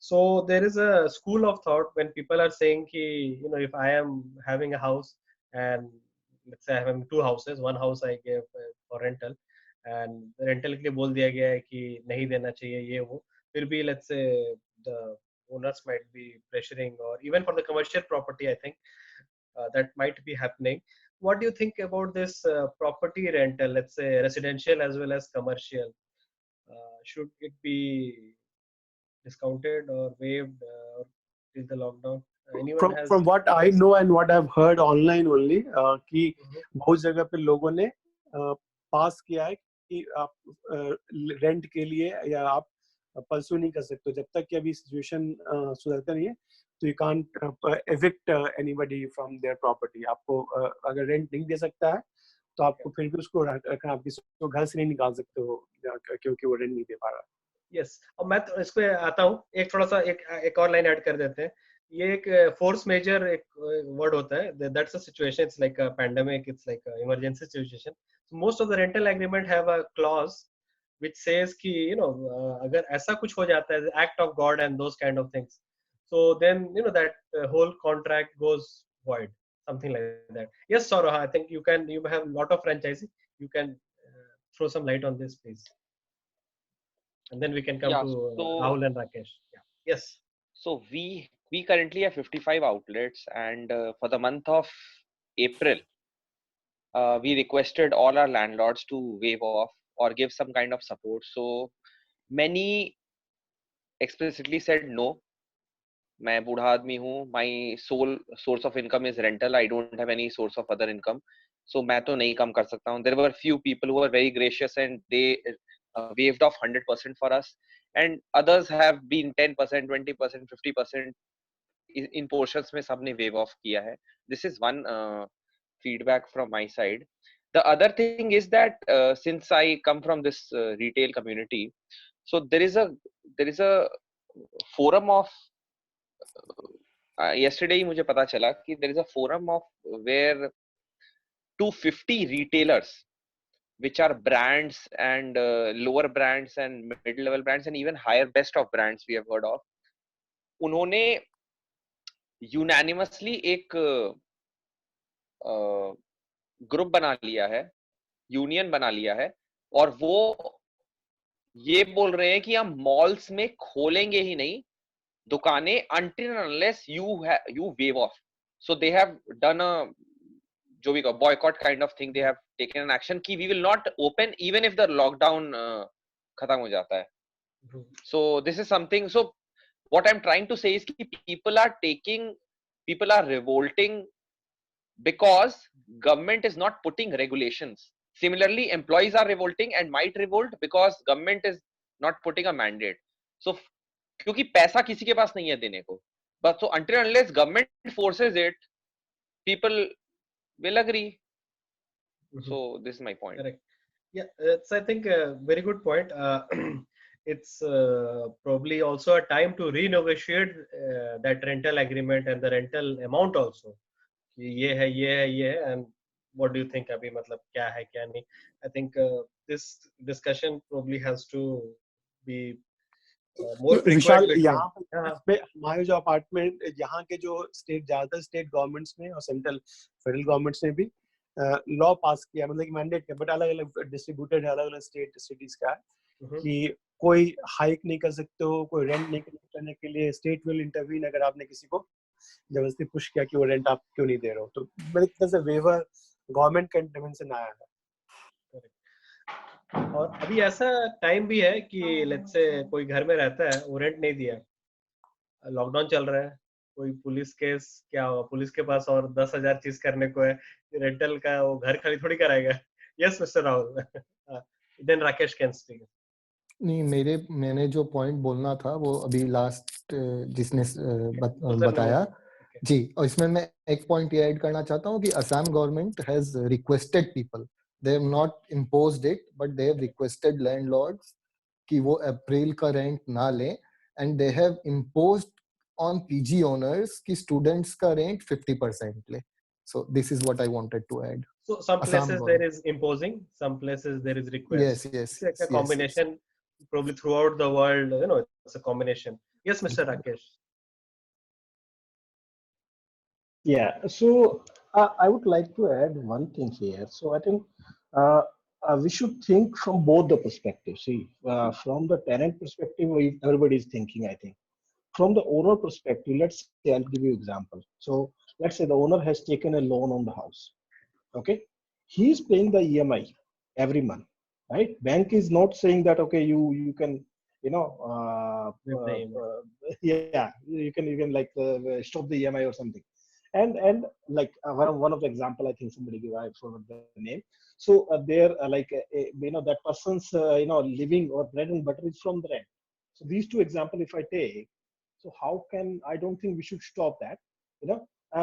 So there is a school of thought when people are saying ki, you know, if I am having a house and let's say I have two houses, one house I gave for rental and rental के लिए बोल दिया गया है कि नहीं देना चाहिए ये वो, फिर भी let's say the owners might be pressuring, or even for the commercial property I think that might be happening. What do you think about this property rental, let's say residential as well as commercial? Should it be discounted or waived till the lockdown? From what I know and what I've heard online only, कि बहुत जगह पे लोगों ने पास किया है कि आप रेंट के लिए या आप परस्यू नहीं कर सकते जब तक कि अभी सिचुएशन सुधरता नहीं है. तो you can't evict anybody from their property. आपको अगर रेंट नहीं दे सकता है तो आपको फिर भी उसको रखना, आप किसी को घर से नहीं निकाल सकते हो क्योंकि वो रेंट नहीं दे पा रहा. यस, और मैं तो इस पे आता हूँ, एक थोड़ा सा एक और लाइन ऐड कर देते हैं. ये एक फोर्स मेजर एक वर्ड होता है, that's a situation, it's like a pandemic, it's like a emergency situation. Most of the rental agreement have a clause which says कि you know अगर ऐसा कुछ हो जाता है, act of God and those kind of things, so then you know that whole contract goes void, something like that. Yes, Saurabh, I think you have a lot of franchising, you can throw some light on this please, and then we can come to Rahul and Rakesh. Yes, so we currently have 55 outlets, and for the month of April we requested all our landlords to waive off or give some kind of support. So many explicitly said no. मैं बूढ़ा आदमी हूँ, my sole source of income is rental, I don't have any source of other income, so मैं तो नहीं कम कर सकता हूँ. There were few people who were very gracious and they waived off 100% for us, and others have been 10%, 20%, 50% in portions में सबने waive off किया है. This is one feedback from my side. The other thing is that since I come from this retail community, so there is a forum of yesterday मुझे पता चला कि there is a forum of where 250 retailers which are brands and lower brands and mid level brands and even higher best of brands we have heard of, उन्होंने unanimously एक group बना लिया है, union बना लिया है, और वो ये बोल रहे हैं कि हम मॉल्स में खोलेंगे ही नहीं दुकानें until and unless you waive off. So they have done a जो भी boycott kind of thing, they have taken an action कि we will not open even if the lockdown खत्म हो जाता है. So this is something. So what I'm trying to say is कि people are revolting because government is not putting regulations. Similarly, employees are revolting and might revolt because government is not putting a mandate. So क्योंकि पैसा किसी के पास नहीं है देने को, but so until and unless government forces it, people will agree. So this is my point. Correct. Yeah, it's I think a very good point. It's probably also a time to renegotiate that rental agreement and the rental amount also. कि ये है, ये है, ये है, and what do you think? अभी मतलब क्या है, क्या नहीं? I think this discussion probably has to be more Vishal, frequent between. यहाँ पे हमारे जो अपार्टमेंट यहाँ के जो ज्यादातर स्टेट गवर्नमेंट्स ने और सेंट्रल फेडरल गवर्नमेंट्स ने भी लॉ पास किया, मतलब कि मैंडेट किया, बट अलग अलग डिस्ट्रीब्यूटेड है, अलग अलग स्टेट सिटीज का है कि कोई हाइक नहीं कर सकते हो, कोई रेंट नहीं करने के लिए स्टेट विल इंटरवीन अगर आपने किसी को जबरदस्ती पुश किया कि वो रेंट आप क्यों नहीं दे रहे हो, तो मेरे ख्याल से वेवर गवर्नमेंट का इंटरवेंशन आया है। और अभी ऐसा टाइम भी है कि लेट्स से कोई घर में रहता है, वो रेंट नहीं दिया, लॉकडाउन चल रहा है, कोई पुलिस केस क्या होगा, पुलिस के पास और 10,000 चीज करने को है, रेंटल का वो घर खाली थोड़ी कराएगा। Yes mister Rahul, then Rakesh can speak. नहीं, मैंने जो पॉइंट बोलना था वो अभी लास्ट जिसने बताया जी, और इसमें मैं एक पॉइंट ये ऐड करना चाहता हूँ कि Assam government has requested people, they have not imposed it but they have requested landlords कि वो अप्रैल का रेंट ना लें, and they have imposed on PG owners कि students का रेंट 50% ले. So this is what I wanted to add. So some places there is imposing, some places there is request. Yes. It's like a combination, probably throughout the world, it's a combination. Yes, Mr. Rakesh. Yeah, so I would like to add one thing here. So I think we should think from both the perspectives. See, from the tenant perspective, everybody is thinking, I think. From the owner perspective, let's say, I'll give you an example. So let's say the owner has taken a loan on the house. Okay, he's paying the EMI every month, right? Bank is not saying that, okay, you can, yeah, you can like stop the EMI or something. And like one of the example, I think somebody gave, I forgot the name. So they're like that person's living or bread and butter is from the rent. So these two examples, if I take, so how can, I don't think we should stop that,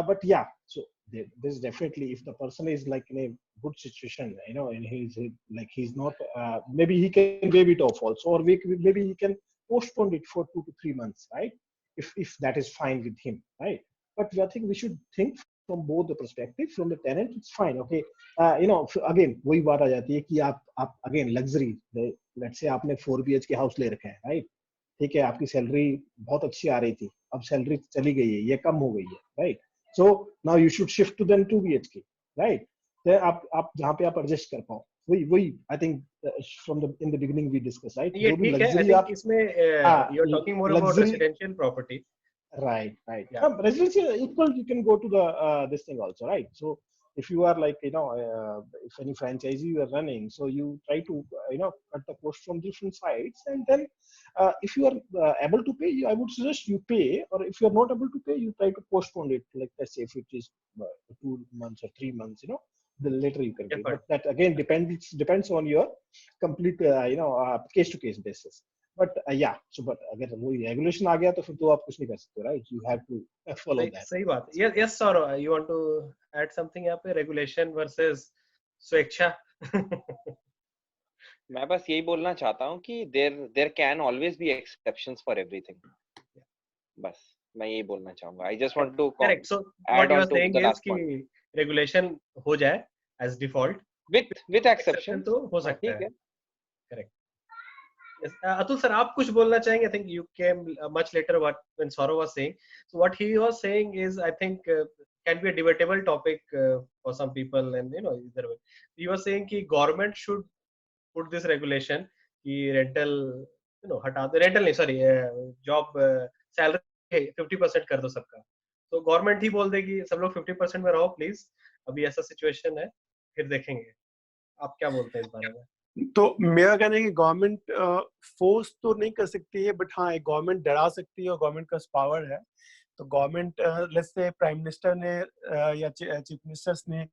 but yeah, so there's definitely, if the person is like in a good situation, and he's not, maybe he can waive it off also, or maybe he can postpone it for 2 to 3 months, right? If that is fine with him, right? But I think we should think from both the perspective. From the tenant, it's fine, okay. Again, वही बात आ जाती है कि आप again luxury, let's say आपने 4 BHK house ले रखा है, right? ठीक है, आपकी सैलरी बहुत अच्छी आ रही थी, अब सैलरी चली गई है, ये कम हो गई है, right? So now you should shift to then 2 BHK, right? then आप जहाँ पे आप adjust कर पाओ, वही I think from the in the beginning we discussed, right? ये ठीक है, I think इसमें you're talking more about residential property. Right. Yeah. Residential equal, you can go to the this thing also, right? So if you are like if any franchisee you are running, so you try to cut the cost from different sides, and then if you are able to pay, I would suggest you pay, or if you are not able to pay, you try to postpone it. Like let's say if it is 2 months or 3 months, then later you can pay. But that again depends on your complete case to case basis. But yeah, so but अगर वो regulation आ गया तो फिर तो आप कुछ नहीं कर सकते, right? You have to follow that. सही बात. Yes, Saurav, you want to add something यहाँ पे, regulation versus स्वेच्छा? मैं बस यही बोलना चाहता हूँ कि there can always be exceptions for everything. बस मैं यही बोलना चाहूँगा. I just want to correct. So what you are saying is कि regulation हो जाए as default with exception तो हो सकता है. Correct. Yes. Atul sir, आप कुछ बोलना चाहेंगे? I think you came much later when Saurav was saying. So what he was saying is, I think can be a debatable topic for some people, and either way. He was saying कि government should put this regulation कि rental हटा दो, rental नहीं, sorry, job salary 50% कर दो सबका. तो government ही बोल देगी सब लोग 50% में रहो प्लीज, अभी ऐसा सिचुएशन है, फिर देखेंगे. आप क्या बोलते हैं इस बारे में? तो मेरा कहना है कि गवर्नमेंट फोर्स तो नहीं कर सकती है, बट हाँ, एक गवर्नमेंट डरा सकती है और गवर्नमेंट का पावर है तो government let's say prime minister ने या चीफ मिनिस्टर्स ने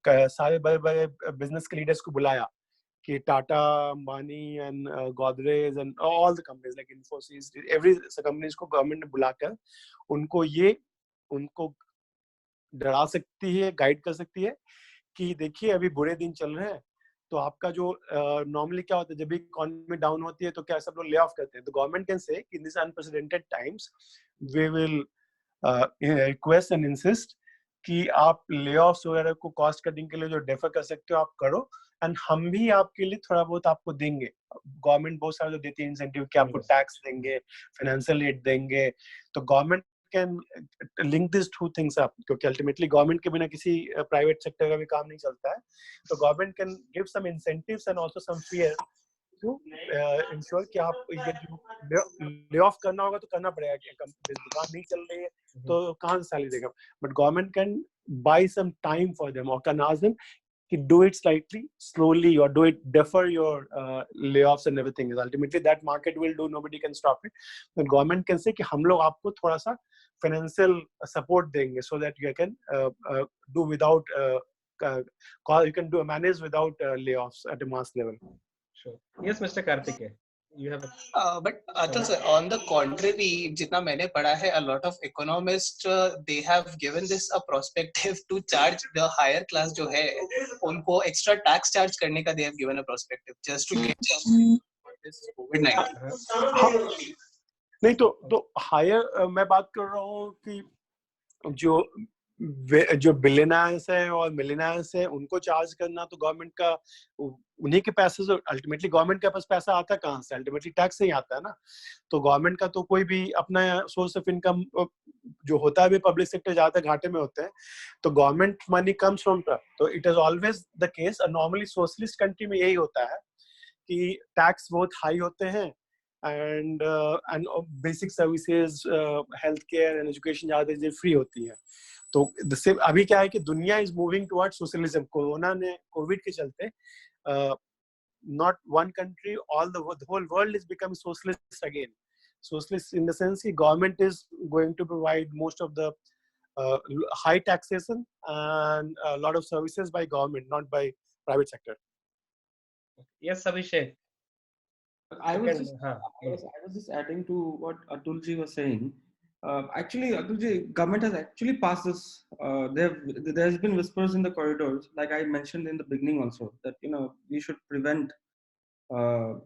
सारे बड़े बड़े बिजनेस के लीडर्स को बुलाया कि Tata, Ambani and Godrej and all the companies like Infosys, every companies को गवर्नमेंट ने बुलाकर उनको डरा सकती है, गाइड कर सकती है कि देखिए अभी बुरे दिन चल रहे हैं, तो आपका जो नॉर्मली क्या होता है जब भी इकोनॉमी डाउन होती है तो क्या सब लोग ले ऑफ करते हैं, तो government can say in this unprecedented times we will request and insist कि आप ले ऑफ्स वगैरह को कॉस्ट कटिंग के लिए जो डेफर कर सकते हो आप करो, एंड हम भी आपके लिए थोड़ा बहुत आपको देंगे। गवर्नमेंट बहुत सारा जो देती है इंसेंटिव कि आपको टैक्स देंगे, फाइनेंशियल एड देंगे, तो government can link this two things up, क्योंकि अल्टीमेटली गवर्नमेंट के बिना किसी प्राइवेट सेक्टर का भी काम नहीं चलता है। तो government can give some incentives and also some fair to ensure कि आप ये जो ले ऑफ करना होगा तो करना पड़ेगा, कि दुकान नहीं चल रही है तो कहाँ से सैलरी देगा, but government can buy some time for them और कैन आस्क देम कि do it slightly slowly or do it defer your layoffs and everything. Is ultimately that market will do, nobody can stop it, but government can say कि हम लोग आपको थोड़ा सा financial support देंगे so that you can do without you can do manage without layoffs at a mass level. Sure. Yes, Mr. Karthikeya, you have But Atul sir, on the contrary, जितना मैंने पढ़ा है, a lot of economists they have given this a perspective to charge the higher class जो है उनको extra tax charge करने का they have given a perspective just to get this COVID-19. नहीं तो हायर मैं बात कर रहा हूँ कि जो बिलियनर्स है और मिलियनर्स है उनको चार्ज करना तो गवर्नमेंट का उन्हीं के पैसे से, अल्टीमेटली गवर्नमेंट के पास पैसा आता है कहाँ से, अल्टीमेटली टैक्स से ही आता है ना। तो गवर्नमेंट का तो कोई भी अपना सोर्स ऑफ इनकम जो होता है भी पब्लिक सेक्टर ज्यादातर घाटे में होते हैं, तो गवर्नमेंट मनी कम्स फ्रॉम, तो it is always the case. Normally socialist country में यही होता है कि टैक्स बहुत हाई होते हैं and basic services, healthcare and education ज़्यादा फ्री होती है। तो जिससे अभी क्या है कि दुनिया is moving towards socialism. Covid के चलते not one country, the whole world is becoming socialist again. Socialist in the sense that government is going to provide most of the high taxation and a lot of services by government, not by private sector. Yes, Abhishek. I was just adding to what Atulji was saying. Actually, Atulji, government has actually passed this. There's been whispers in the corridors, like I mentioned in the beginning also, that we should prevent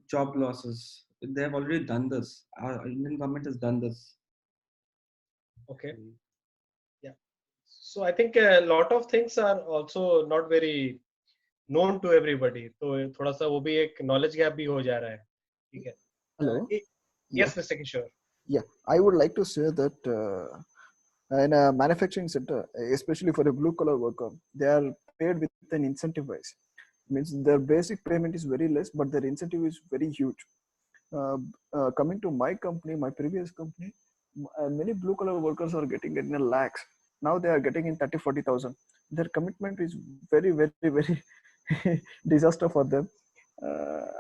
job losses. They have already done this. Our Indian government has done this. Okay. Yeah. So I think a lot of things are also not very known to everybody. तो थोड़ा सा वो भी एक knowledge gap भी हो जा रहा है. ठीक है. Hello. Yes, Mr. Kishore. Yeah, I would like to say that in a manufacturing center, especially for a blue collar worker, they are paid with an incentive wise. Means their basic payment is very less, but their incentive is very huge. Coming to my company, my previous company, many blue collar workers are getting it in lakhs. Now they are getting in 30,000-40,000. Their commitment is very, very, very disaster for them.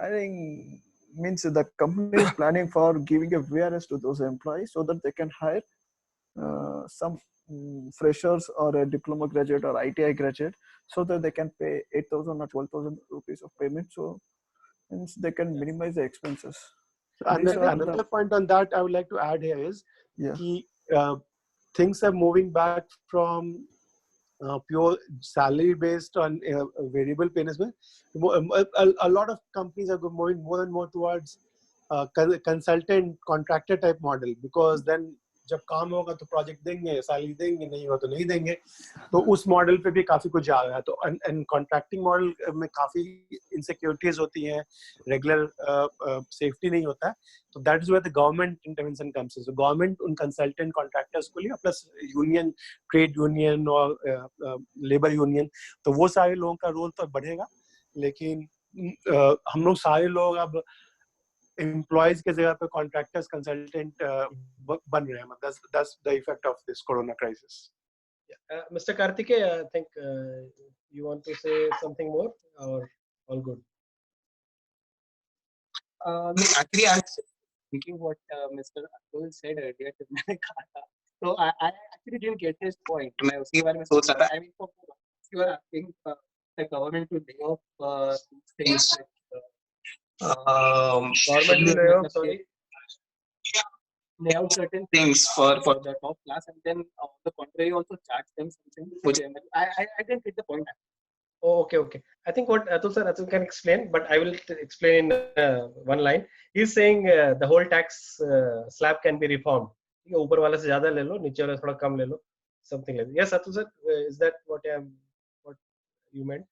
I think means the company is planning for giving a VRS to those employees so that they can hire some freshers or a diploma graduate or ITI graduate, so that they can pay 8,000 or 12,000 rupees of payment, so means they can minimize the expenses. And another point on that I would like to add here is things are moving back from pure salary based on variable payments. A lot of companies are moving more and more towards consultant contractor type model, because then जब काम होगा तो project देंगे, salary देंगे, नहीं होगा तो नहीं देंगे। तो उस मॉडल पे भी काफी कुछ आ गया। तो कॉन्ट्रैक्टिंग मॉडल में काफी इनसिक्योरिटीज होती हैं, रेगुलर सेफ्टी नहीं होता है। तो that is where the government intervention comes in. Government उन कंसल्टेंट कॉन्ट्रैक्टर्स को लिया, प्लस यूनियन, ट्रेड यूनियन और लेबर यूनियन, तो वो सारे लोगों का रोल तो बढ़ेगा। लेकिन हम लोग सारे लोग अब employees के जगह पे contractors, consultant बन रहे हैं। That's the effect of this corona crisis. Mr. Karthikeya, I think you want to say something more, or all good? Actually, I was thinking what Mr. Atul said earlier. मैंने कहा था So I actually didn't get this point. मैं उसके बारे में सोच रहा था. I mean, you are asking the government to lay off things. Government will lay off, sorry. Lay out certain things for the top class, and then on the contrary also charge them something for them. I didn't get the point. Oh, okay. I think what Atul can explain, but I will explain in one line. He's saying the whole tax slab can be reformed. ऊपर वाले से ज़्यादा ले लो, नीचे वाले थोड़ा कम ले लो, something like that. Yes, Atul sir, is that what you meant?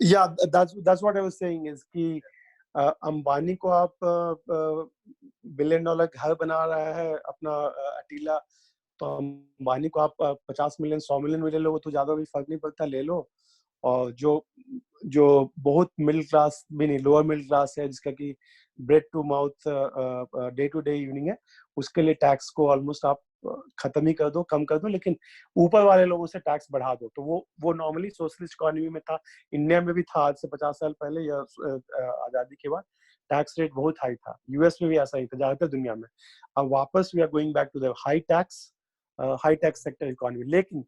Yeah, that's what I was saying is कि अंबानी को आप $1 billion घर बना रहा है अपना अटीला, तो अंबानी को आप 50 मिलियन 100 मिलियन में ले लो, तो ज्यादा भी फर्क नहीं पड़ता, ले लो. और जो बहुत मिडिल क्लास भी नहीं, लोअर मिडिल क्लास है, जिसका कि bread to mouth day to day evening है, उसके लिए टैक्स को ऑलमोस्ट आप खत्म ही कर दो, कम कर दो, लेकिन ऊपर वाले लोगों से टैक्स बढ़ा दो. तो वो नॉर्मली सोशलिस्ट इकोनॉमी में था, इंडिया में भी था आज से 50 साल पहले या आजादी के बाद टैक्स रेट बहुत हाई था. यूएस में भी ऐसा ही था, ज्यादातर दुनिया में. अब वापस we are going back to the high tax sector economy. लेकिन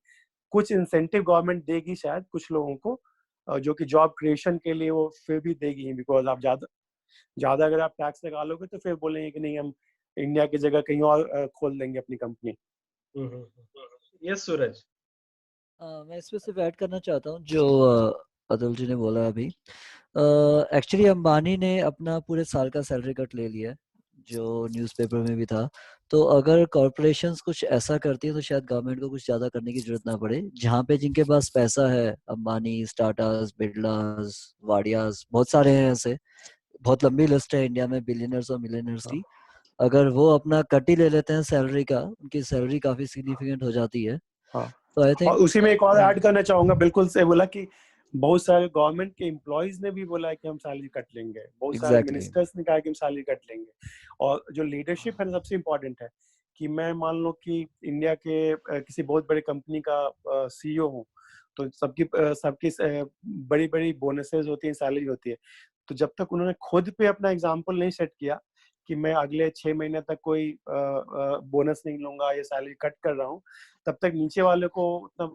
कुछ इंसेंटिव गवर्नमेंट देगी शायद कुछ लोगों को, जो कि जॉब क्रिएशन के लिए वो फिर भी देगी, बिकॉज आप ज्यादा अगर आप टैक्स लगा लोगे तो फिर बोलेंगे कि नहीं, हम इंडिया की जगह कहीं और खोल देंगे अपनी कंपनी. यस सूरज, मैं इसमें सिर्फ ऐड करना चाहता हूँ जो अतुल जी ने बोला अभी. एक्चुअली अंबानी ने अपना पूरे साल का सैलरी कट ले लिया है, जो न्यूज़पेपर में भी था. तो अगर कॉरपोरेशंस कुछ ऐसा करती है तो शायद गवर्नमेंट को कुछ ज़्यादा करने की जरूरत ना पड़े. जहाँ पे जिनके पास पैसा है, अंबानी, टाटास, बिरलास, वाडियास, बहुत सारे हैं ऐसे, बहुत लंबी लिस्ट है इंडिया में बिलियनर्स और मिलियनर्स की. अगर वो अपना कट ही ले लेते हैं सैलरी का, उनकी सैलरी काफी सिग्निफिकेंट हो जाती है. तो आई थिंक, और उसी में एक और ऐड करना चाहूंगा, बिल्कुल से बोला कि बहुत सारे गवर्नमेंट के एम्प्लॉइज ने भी बोला है कि हम सैलरी कट लेंगे, बहुत सारे मिनिस्टर्स ने कहा कि हम सैलरी कट लेंगे. और जो लीडरशिप है सबसे इम्पोर्टेंट है कि मैं मान लो कि इंडिया के किसी बहुत बड़े कंपनी का सीईओ हूँ, तो सबकी बड़ी बड़ी बोनसेस होती हैं, सैलरी होती है. तो जब तक उन्होंने खुद पे अपना एग्जाम्पल नहीं सेट किया कि मैं अगले 6 महीने तक कोई बोनस नहीं लूंगा या सैलरी कट कर रहा हूँ, तब तक नीचे वाले को उतना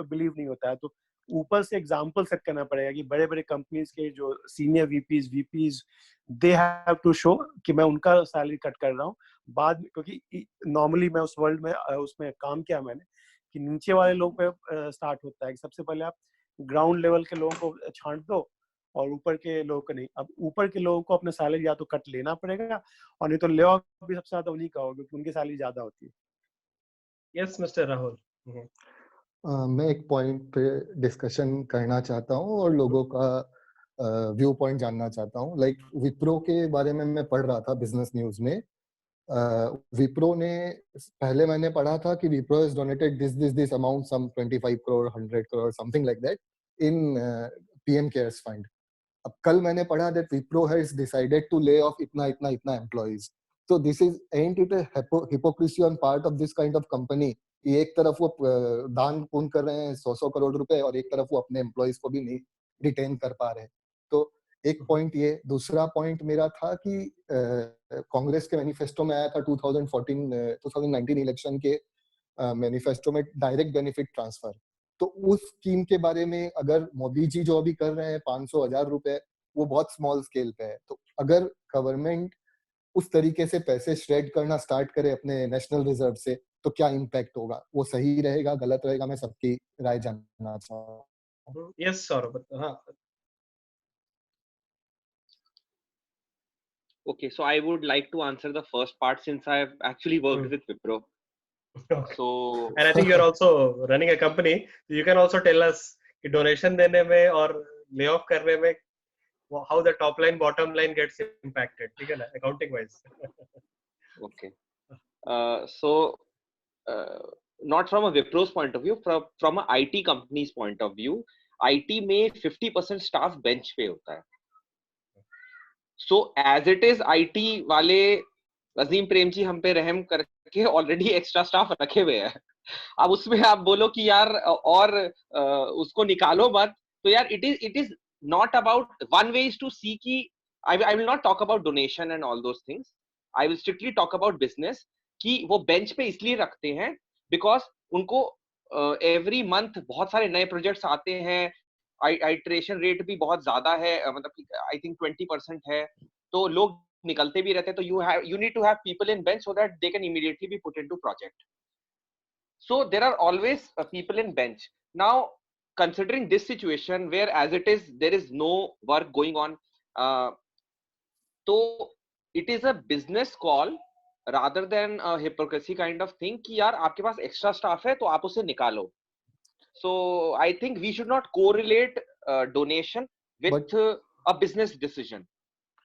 बिलीव नहीं होता है. तो ऊपर से एग्जाम्पल सेट करना पड़ेगा कि बड़े बड़े कंपनीज के जो senior VPs they have to show कि मैं उनका सैलरी कट कर रहा हूँ बाद में. क्योंकि नॉर्मली मैं उस वर्ल्ड में उसमें काम किया मैंने, कि नीचे वाले लोग पे स्टार्ट होता है कि सबसे पहले आप ग्राउंड लेवल के लोगों को छांट दो और ऊपर के लोगों को नहीं. अब ऊपर के लोगों को अपना सैलरी या तो कट लेना पड़ेगा, और नहीं तो ले ऑफ भी सबसे ज्यादा उन्हीं का होगा, क्योंकि उनकी सैलरी ज्यादा होती है. यस मिस्टर राहुल, मैं एक पॉइंट पे डिस्कशन करना चाहता हूँ और लोगों का व्यू पॉइंट जानना चाहता हूँ. लाइक विप्रो के बारे में मैं पढ़ रहा था बिजनेस न्यूज में. विप्रो ने, पहले मैंने पढ़ा था कि Wipro has donated this amount, some 25 crore, 100 crore, something like that in PM CARES fund. अब कल मैंने पढ़ा that Wipro has decided to lay off इतना employees. So this is, ain't it a hypocrisy on part of this kind of company? कि एक तरफ वो दान पुण्य कर रहे हैं 100 करोड़ रुपए, और एक तरफ वो अपने एम्प्लॉइज को भी नहीं रिटेन कर पा रहे हैं. तो एक पॉइंट ये. दूसरा पॉइंट मेरा था कि कांग्रेस के मैनिफेस्टो में आया था 2019 इलेक्शन के मैनिफेस्टो में डायरेक्ट बेनिफिट ट्रांसफर. तो उस स्कीम के बारे में अगर मोदी जी जो अभी कर रहे हैं 500,000 रुपए, वो बहुत स्मॉल स्केल पे है. तो अगर गवर्नमेंट उस तरीके से पैसे श्रेड करना स्टार्ट करे अपने नेशनल रिजर्व से, तो क्या इम्पैक्ट होगा? वो सही रहेगा, गलत रहेगा? मैं सबकी राय जानना चाहता हूँ. यस सौरभ. हाँ. Okay, so I would like to answer the first part since I have actually worked with Wipro. Okay. So, and I think you're also running a company. You can also tell us कि donation देने में और lay off करने में how the top line bottom line gets impacted, ठीक है ना, accounting wise. Okay. So not from a Wipro's point of view, from a IT company's point of view, IT में 50% staff bench पे होता है. So as it is, IT वाले अजीम प्रेम जी हम पे रहम करके ऑलरेडी एक्स्ट्रा स्टाफ रखे हुए हैं. अब उसमें आप बोलो कि यार और उसको निकालो मत, तो यार it is not about, one way is to see कि I will not talk about donation and all those things. I will strictly talk about business. कि वो बेंच पे इसलिए रखते हैं बिकॉज उनको एवरी मंथ बहुत सारे नए प्रोजेक्ट्स आते हैं, आइटरेशन रेट भी बहुत ज्यादा है, मतलब आई थिंक 20% है, तो लोग निकलते भी रहते हैं, तो you need to have people in bench so that they can immediately be put into project. So there are always people in bench. Now considering this situation where as it is there is no work going on, so it is a business call rather than a hypocrisy kind of thing कि यार आपके पास extra staff है तो आप उसे निकालो. So I think we should not correlate donation with a business decision,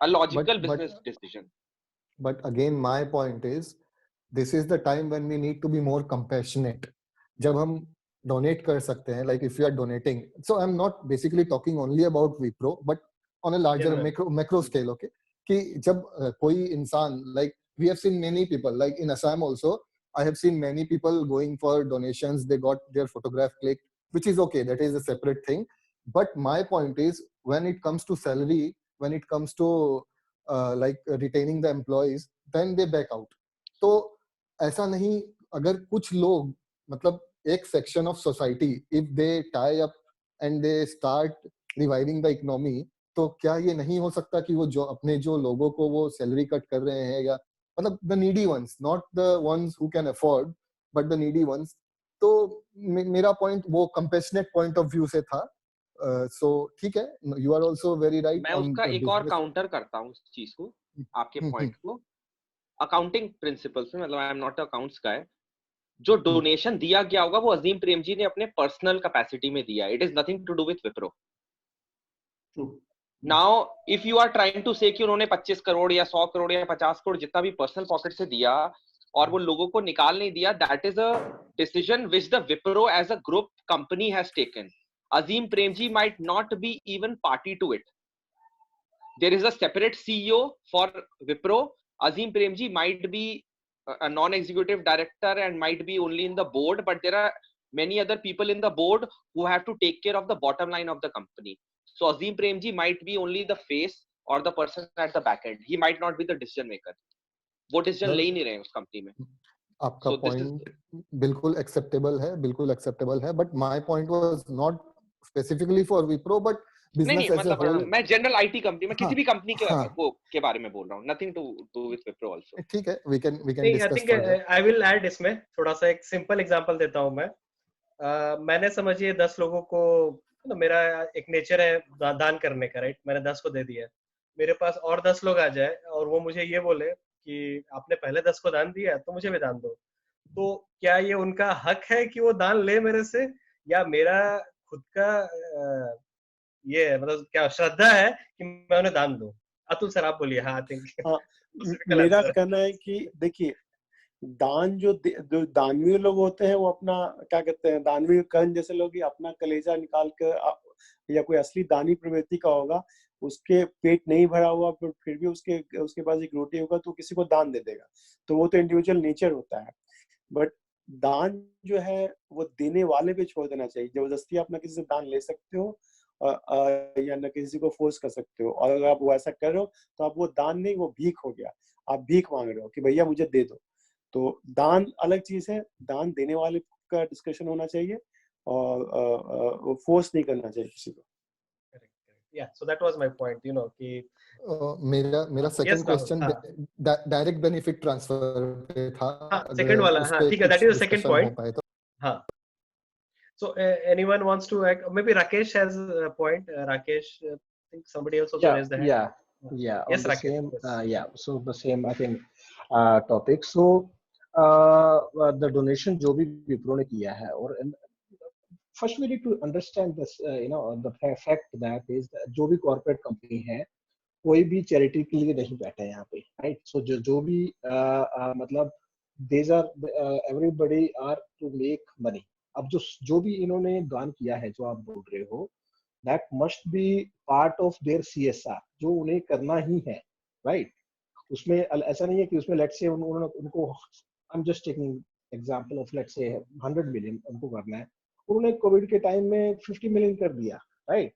a logical business decision. But again, my point is, this is the time when we need to be more compassionate. जब हम donate कर सकते हैं, like if you are donating, so I'm not basically talking only about Wipro, but on a larger macro scale, okay? कि जब कोई इंसान, like we have seen many people, like in Assam also, I have seen many people going for donations. They got their photograph clicked, which is okay. That is a separate thing. But my point is, when it comes to salary, when it comes to like retaining the employees, then they back out. तो ऐसा नहीं, अगर कुछ लोग, मतलब एक section of society, if they tie up and they start reviving the economy, तो क्या ये नहीं हो सकता कि वो जो अपने जो लोगों को वो सैलरी कट कर रहे हैं, या मतलब the needy ones, not the ones who can afford, but the needy ones. तो मेरा point वो compassionate point of view से था. So ठीक है, you are also very right. मैं उसका एक और काउंटर करता हूँ उस चीज को, आपके पॉइंट को, अकाउंटिंग प्रिंसिपल्स में, मतलब आई एम नॉट अकाउंट्स गाय, जो डोनेशन दिया गया होगा वो अजीम प्रेमजी ने अपने पर्सनल कैपेसिटी में दिया. It is nothing to do with Wipro. Now if you are trying to say कि उन्होंने 25 करोड़ या 100 करोड़ या 50 करोड़ जितना भी पर्सनल पॉकेट से दिया और वो लोगों को निकाल नहीं दिया, that is a decision which the Wipro as a group company has taken. Azim Premji might not be even party to it. There is a separate CEO for Wipro. Azim Premji might be a non-executive director and might be only in the board, but there are many other people in the board who have to take care of the bottom line of the company. So Azim Premji might be only the face or the person at the back end. He might not be the decision maker. वो decision ले ही नहीं रहे हैं उस company में. आपका point बिल्कुल acceptable है, बिल्कुल acceptable है, but my point was not specifically for Wipro, but business as a whole. मैं जनरल आईटी कंपनी में किसी भी कंपनी के बारे में बोल रहा हूँ. nothing to do with Wipro also. ठीक है, we can discuss. I think I will add इसमें थोड़ा सा एक सिंपल एग्जांपल देता हूँ मैं. मैंने समझिए 10 लोगों को, मेरा एक नेचर है दान करने का, राइट? मैंने 10 को दे दिया. मेरे पास और 10 लोग आ जाए और वो मुझे ये बोले कि आपने पहले 10 को दान दिया तो मुझे भी दान दो, तो क्या ये उनका हक है कि वो दान ले मेरे से, या मेरा खुद का ये मतलब क्या श्रद्धा है कि मैं उन्हें दान दूं? अतुल सर आप बोलिए. हाँ, आई थिंक मेरा कहना है कि देखिए, दान जो दानवीय लोग होते हैं वो अपना क्या कहते हैं, दानवीय कर्ण जैसे लोग ही अपना कलेजा निकाल कर, या कोई असली दानी प्रवृत्ति का होगा, उसके पेट नहीं भरा हुआ फिर भी उसके पास एक रोटी होगा तो किसी को दान दे देगा, तो वो तो इंडिविजुअल नेचर होता है. बट दान जो है वो देने वाले पे छोड़ देना चाहिए. जबरदस्ती आप ना किसी से दान ले सकते हो या ना किसी को फोर्स कर सकते हो, और अगर आप वो ऐसा कर रहे हो तो आप वो दान नहीं, वो भीख हो गया. आप भीख मांग रहे हो कि भैया मुझे दे दो. तो दान अलग चीज है, दान देने वाले का डिस्कशन होना चाहिए और फोर्स नहीं करना चाहिए किसी को. Yeah, so that was my point, you know, कि मेरा second question direct benefit transfer पे था. second वाला, हाँ ठीक है, that is the second point. हाँ. So anyone wants to act? Maybe Rakesh has a point. Rakesh, I think somebody else also raised the hand. Yeah. Yes, the Rakesh. same, yeah. So the same, I think, topic. So the donation जो भी विप्रो ने किया है, और first we need to understand this, the fact that is जो भी corporate company है, कोई भी charity के लिए नहीं बैठा है यहाँ पे, right? So जो भी मतलब these are everybody are to make money. अब जो भी इन्होंने दान किया है, जो आप बोल रहे हो, that must be part of their CSR, जो उन्हें करना ही है, right? उसमें ऐसा नहीं है कि उसमें let's say उनको I'm just taking example of let's say 100 million उनको करना है, उन्होंने कोविड के टाइम में 50 मिलियन कर दिया, राइट?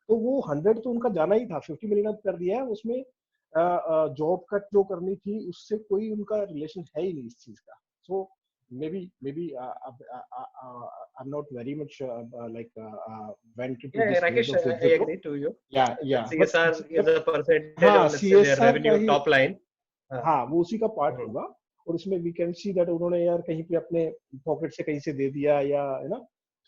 तो वो 100 तो उनका जाना ही था, 50 मिलियन अब कर दिया है, उसमें जॉब कट जो करनी थी उससे कोई उनका रिलेशन है ही नहीं इस चीज का. सो maybe I'm not very much went into Yeah, this need Rakesh, of I Wipro. agree to you. Yeah, but CSR is a percentage हाँ, of, let's say, their CSR का revenue ही, top line. हाँ वो उसी का part होगा. और उसमें we can see that उन्होंने यार कहीं पे अपने पॉकेट से कहीं से दे दिया या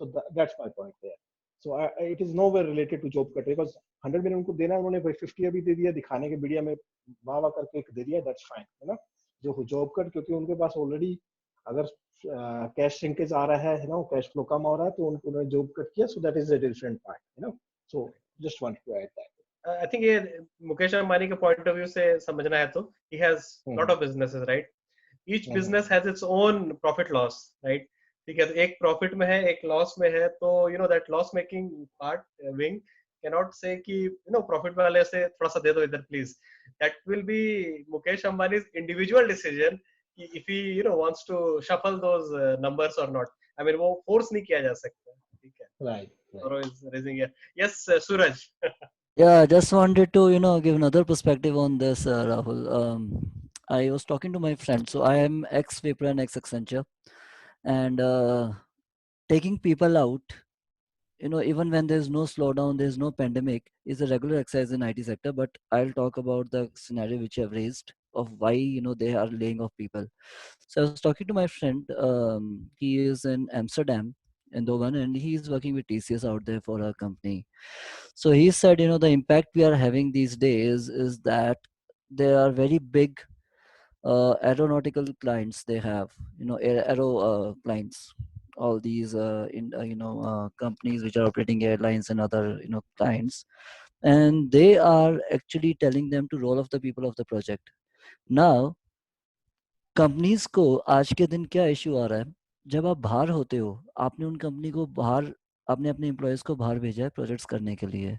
so that's my point there. So it is nowhere related to job cut because 100 million उनको देना, उन्होंने 50 अभी दे दिया दिखाने के मीडिया में वाह वाह करके एक दे दिया, that's fine, है ना. जो जॉब कट क्योंकि उनके पास ऑलरेडी अगर कैश श्रिंकेज आ रहा है ना, कैश फ्लो कम हो रहा है तो उन्होंने जॉब कट किया. So that is a different part, so just want to add that. I think ये मुकेश अंबानी के पॉइंट ऑफ व्यू से समझना है तो he has lot of businesses, right? Each business has its own profit loss, right? ठीक है, तो एक प्रॉफिट में है एक लॉस में है, तो that loss making part wing cannot say कि प्रॉफिट वाले से थोड़ा सा दे दो इधर please. That will be Mukesh Ambani's individual decision कि if he wants to shuffle those numbers or not. I mean वो फोर्स नहीं किया जा सकता. ठीक है, right. Saurav is raising here. Yes, Suraj. Yeah, just wanted to give another perspective on this, Rahul. I was talking to my friend, so I am ex-Wipro and ex-Accenture, and taking people out, even when there's no slowdown, there's no pandemic, is a regular exercise in IT sector. But I'll talk about the scenario which I've raised of why they are laying off people. So I was talking to my friend. He is in Amsterdam, in Dovan, and he's working with TCS out there for a company. So he said, the impact we are having these days is that there are very big aeronautical clients. They have, aero clients, all these companies which are operating airlines and other clients, and they are actually telling them to roll off the people of the project. Now companies को आज के दिन क्या issue आ रहा है, जब आप बाहर होते हो, आपने उन कंपनी को बाहर, आपने अपने एम्प्लॉयज को बाहर भेजा है प्रोजेक्ट्स करने के लिए.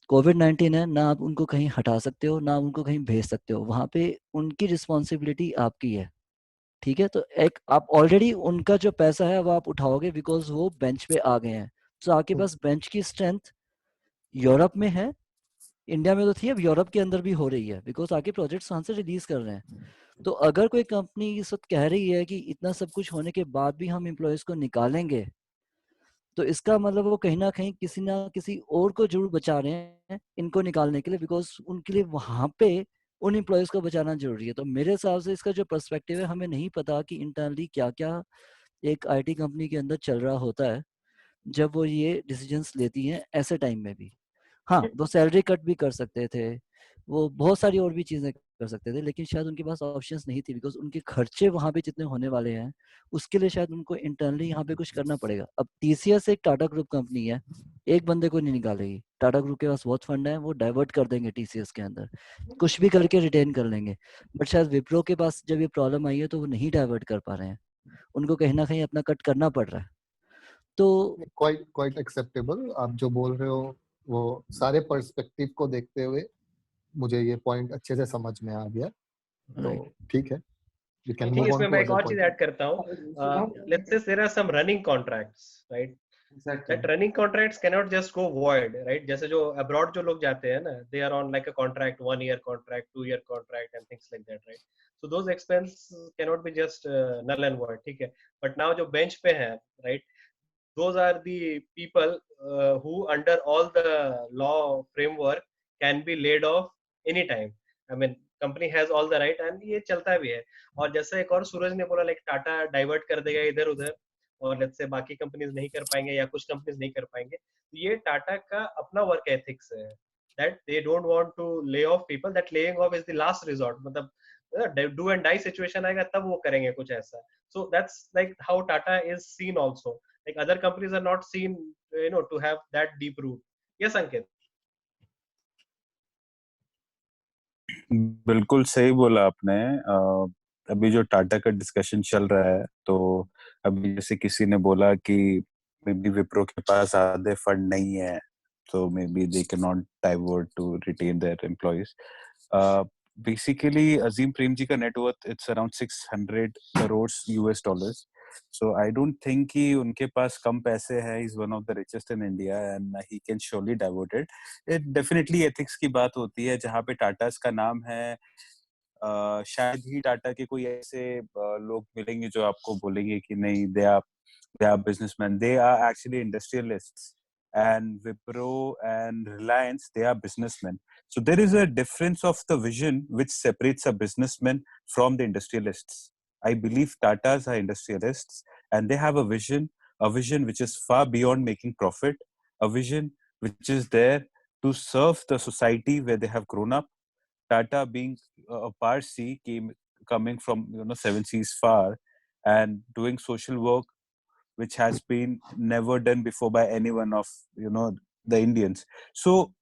कोविड-19 है, ना आप उनको कहीं हटा सकते हो ना उनको कहीं भेज सकते हो. वहां पे उनकी रिस्पॉन्सिबिलिटी आपकी है. ठीक है, तो एक आप ऑलरेडी उनका जो पैसा है वो आप उठाओगे बिकॉज वो बेंच पे आ गए हैं. तो आपके पास बेंच की स्ट्रेंथ यूरोप में है, इंडिया में तो थी, अब यूरोप के अंदर भी हो रही है बिकॉज आके प्रोजेक्ट्स वहां से रिलीज कर रहे हैं. तो अगर कोई कंपनी इस वक्त कह रही है कि इतना सब कुछ होने के बाद भी हम एम्प्लॉयज को निकालेंगे, तो इसका मतलब वो कहीं ना कहीं किसी ना किसी और को जरूर बचा रहे हैं इनको निकालने के लिए, बिकॉज उनके लिए वहां पे उन एम्प्लॉयज को बचाना जरूरी है. तो मेरे हिसाब से इसका जो पर्सपेक्टिव है, हमें नहीं पता कि इंटरनली क्या क्या एक आईटी कंपनी के अंदर चल रहा होता है जब वो ये डिसीजंस लेती हैं ऐसे टाइम में भी. हाँ, वो सैलरी कट भी कर सकते थे, वो बहुत सारी और भी चीजें कर सकते थे, लेकिन शायद उनके पास ऑप्शंस नहीं थी बिकॉज उनके खर्चे वहां पे जितने होने वाले हैं उसके लिए शायद उनको इंटरनली यहाँ पे कुछ करना पड़ेगा. अब टीसीएस एक टाटा ग्रुप कंपनी है, एक बंदे को नहीं निकालेगी. टाटा ग्रुप के पास बहुत फंड है, वो डाइवर्ट कर देंगे टीसीएस के अंदर, कुछ भी करके रिटेन कर लेंगे. बट शायद विप्रो के पास जब ये प्रॉब्लम आई है तो वो नहीं डाइवर्ट कर पा रहे हैं, उनको कहीं ना कहीं अपना कट करना पड़ रहा है. तो क्वाइट एक्सेप्टेबल आप जो बोल रहे हो, वो सारे पर्सपेक्टिव को देखते हुए मुझे ये पॉइंट अच्छे से समझ में आ गया. तो ठीक है, we can move on इसमें to मैं एक other और चीज point. ऐड करता हूँ. Let's say there are some running contracts, right? Exactly. That running contracts cannot just go void, right? जैसे जो abroad जो लोग जाते हैं ना, they are on like a contract, 1 year contract, 2 year contract and things like that, right? So those expenses cannot be just null and void, ठीक है? But now जो bench पे हैं, right? Those are the people who under all the law framework can be laid off anytime. I mean company has all the right and ये चलता भी है. और जैसे एक और सूरज ने बोला like टाटा डाइवर्ट कर देगा इधर उधर और लेट्स से बाकी कंपनीज नहीं कर पाएंगे या कुछ कंपनीज नहीं कर पाएंगे. तो ये टाटा का अपना वर्क एथिक्स है that they don't want to lay off people, that laying off is the last resort. मतलब do and die situation आएगा तब वो करेंगे कुछ ऐसा. So that's like how Tata is seen also. Like other companies are not seen to have that deep root. Yes, Ankit. बिल्कुल सही बोला आपने. अभी जो टाटा का डिस्कशन चल रहा है, तो अभी जैसे किसी ने बोला कि मे बी विप्रो के पास आधे फंड नहीं है, so maybe they cannot divert to retain their employees. Basically, Azim Premji ka net worth, it's around $600 crores US. So I don't think कि उनके पास कम पैसे हैं. He's one of the richest in India and he can surely devote it. It definitely ethics की बात होती है जहाँ पे टाटास का नाम है. शायद ही टाटा के कोई ऐसे लोग मिलेंगे जो आपको बोलेंगे कि नहीं they are businessmen. They are actually industrialists. And Wipro and Reliance, they are businessmen. So there is a difference of the vision which separates a businessman from the industrialists. I believe Tatas are industrialists and they have a vision which is far beyond making profit, a vision which is there to serve the society where they have grown up. Tata being a Parsi coming from seven seas far and doing social work which has been never done before by anyone of the Indians. So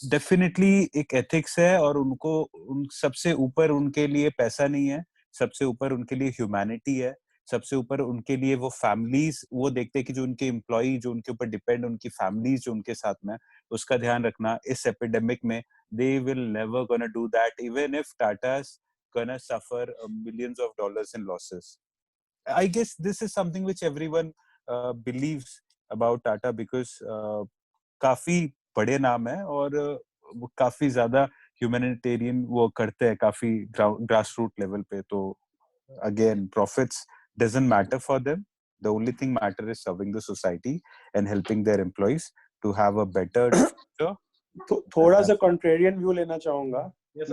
definitely एक ethics है और उनको उन सबसे ऊपर उनके लिए पैसा नहीं है, सबसे ऊपर उनके लिए humanity है, सबसे ऊपर उनके लिए वो families वो देखते हैं कि जो उनके employee जो उनके ऊपर depend उनकी families जो उनके साथ में उसका ध्यान रखना. इस epidemic में they will never gonna do that even if Tata's gonna suffer millions of dollars in losses. I guess this is something which everyone believes about Tata because काफी बड़े नाम है और वो काफी ज्यादा humanitarian work करते हैं काफी grassroots level पे. तो again profits doesn't matter for them. The only thing matter is serving the society and helping their employees to have a better future. थोड़ा सा contrarian view लेना चाहूँगा. Yes,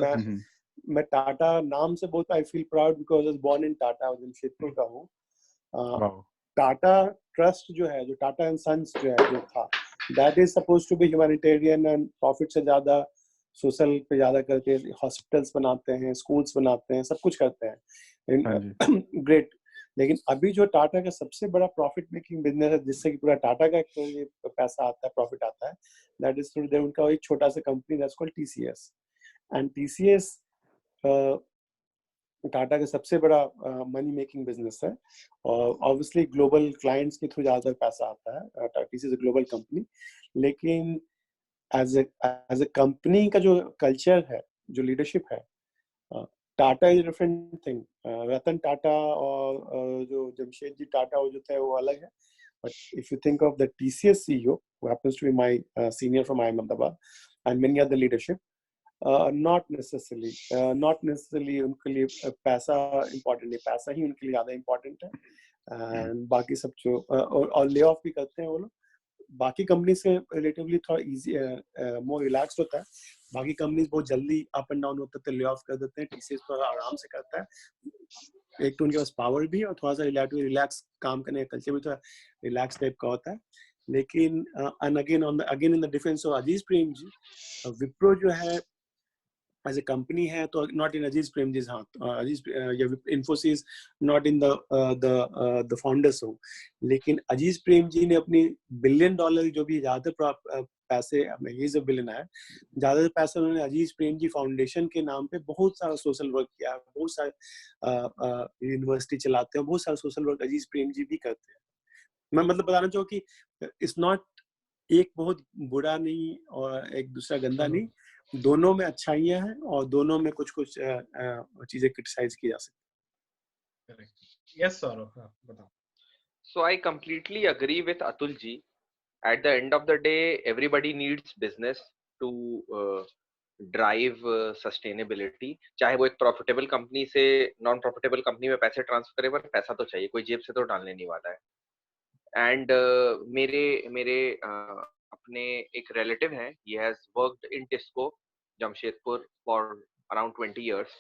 मैं टाटा नाम से बहुत I feel proud because I was born in Tata. I was in Jamshedpur का हूँ. टाटा ट्रस्ट जो है, जो टाटा एंड सन्स जो है, जो था, that is supposed to be humanitarian and profit से ज्यादा सोशल पे ज्यादा करके हॉस्पिटल्स बनाते हैं, स्कूल्स बनाते हैं, सब कुछ करते हैं. ग्रेट. लेकिन अभी जो टाटा का सबसे बड़ा प्रॉफिट मेकिंग बिजनेस है जिससे कि पूरा टाटा का पैसा आता है, प्रॉफिट आता है, दैट इज थ्रू उनका एक छोटा सा company that's called TCS. And TCS Tata का सबसे बड़ा मनी मेकिंग बिजनेस है और ऑब्वियसली ग्लोबल क्लाइंट्स के थ्रू ज्यादातर पैसा आता है. TCS global company. लेकिन एज ए कंपनी का जो कल्चर है, जो लीडरशिप है, Tata is different thing. Ratan Tata और जो जमशेद जी टाटा वो जो थे वो अलग है. But if you think of the TCS CEO who happens to be my senior from IIM Ahmedabad and many other leadership, not necessarily उनके लिए पैसा इम्पोर्टेंट है, पैसा ही उनके लिए ज्यादा इम्पोर्टेंट है. एंड बाकी सब जो और ले ऑफ भी करते हैं वो लोग. बाकी कंपनी से रिलेटिवली थोड़ा इजी मोर रिलैक्स होता है. बाकी कंपनीज बहुत जल्दी अप एंड डाउन होते हैं, ले ऑफ कर देते हैं. TCS थोड़ा आराम से करता है. एक तो उनके पास पावर भी और थोड़ा सा रिलैक्स काम करने का कल्चर भी थोड़ा रिलैक्स टाइप का होता है. लेकिन again in the defence of Aziz Prem ji, Wipro जो है as a company है तो not in Aziz Premji's हाथ, Aziz या Infosys not in the founders हो. लेकिन अजीज प्रेम जी ने अपनी $1 billion जो भी ज्यादातर पैसे, he is a billionaire, ज्यादातर पैसे उन्होंने अजीज प्रेम जी फाउंडेशन के नाम पे बहुत सारा सोशल वर्क किया. बहुत सारे यूनिवर्सिटी चलाते हैं, बहुत सारा सोशल वर्क अजीज प्रेम जी भी करते हैं. मैं मतलब बताना चाहूँ कि इट्स नॉट एक बहुत बुरा नहीं और एक दूसरा गंदा नहीं, दोनों में अच्छाइयां हैं और दोनों में कुछ कुछ चीजें क्रिटिसाइज की जा सकती हैं. Yes, Saurav, बताओ. So I completely agree with Atul ji. At the end of the day, everybody needs business to drive sustainability. चाहे वो एक प्रॉफिटेबल कंपनी से नॉन प्रॉफिटेबल कंपनी में पैसे ट्रांसफर करे, पर पैसा तो चाहिए, कोई जेब से तो डालने नहीं वाला है. एंड मेरे अपने एक रिलेटिव हैं, he has worked in Tisco, Jamshedpur for around 20 years.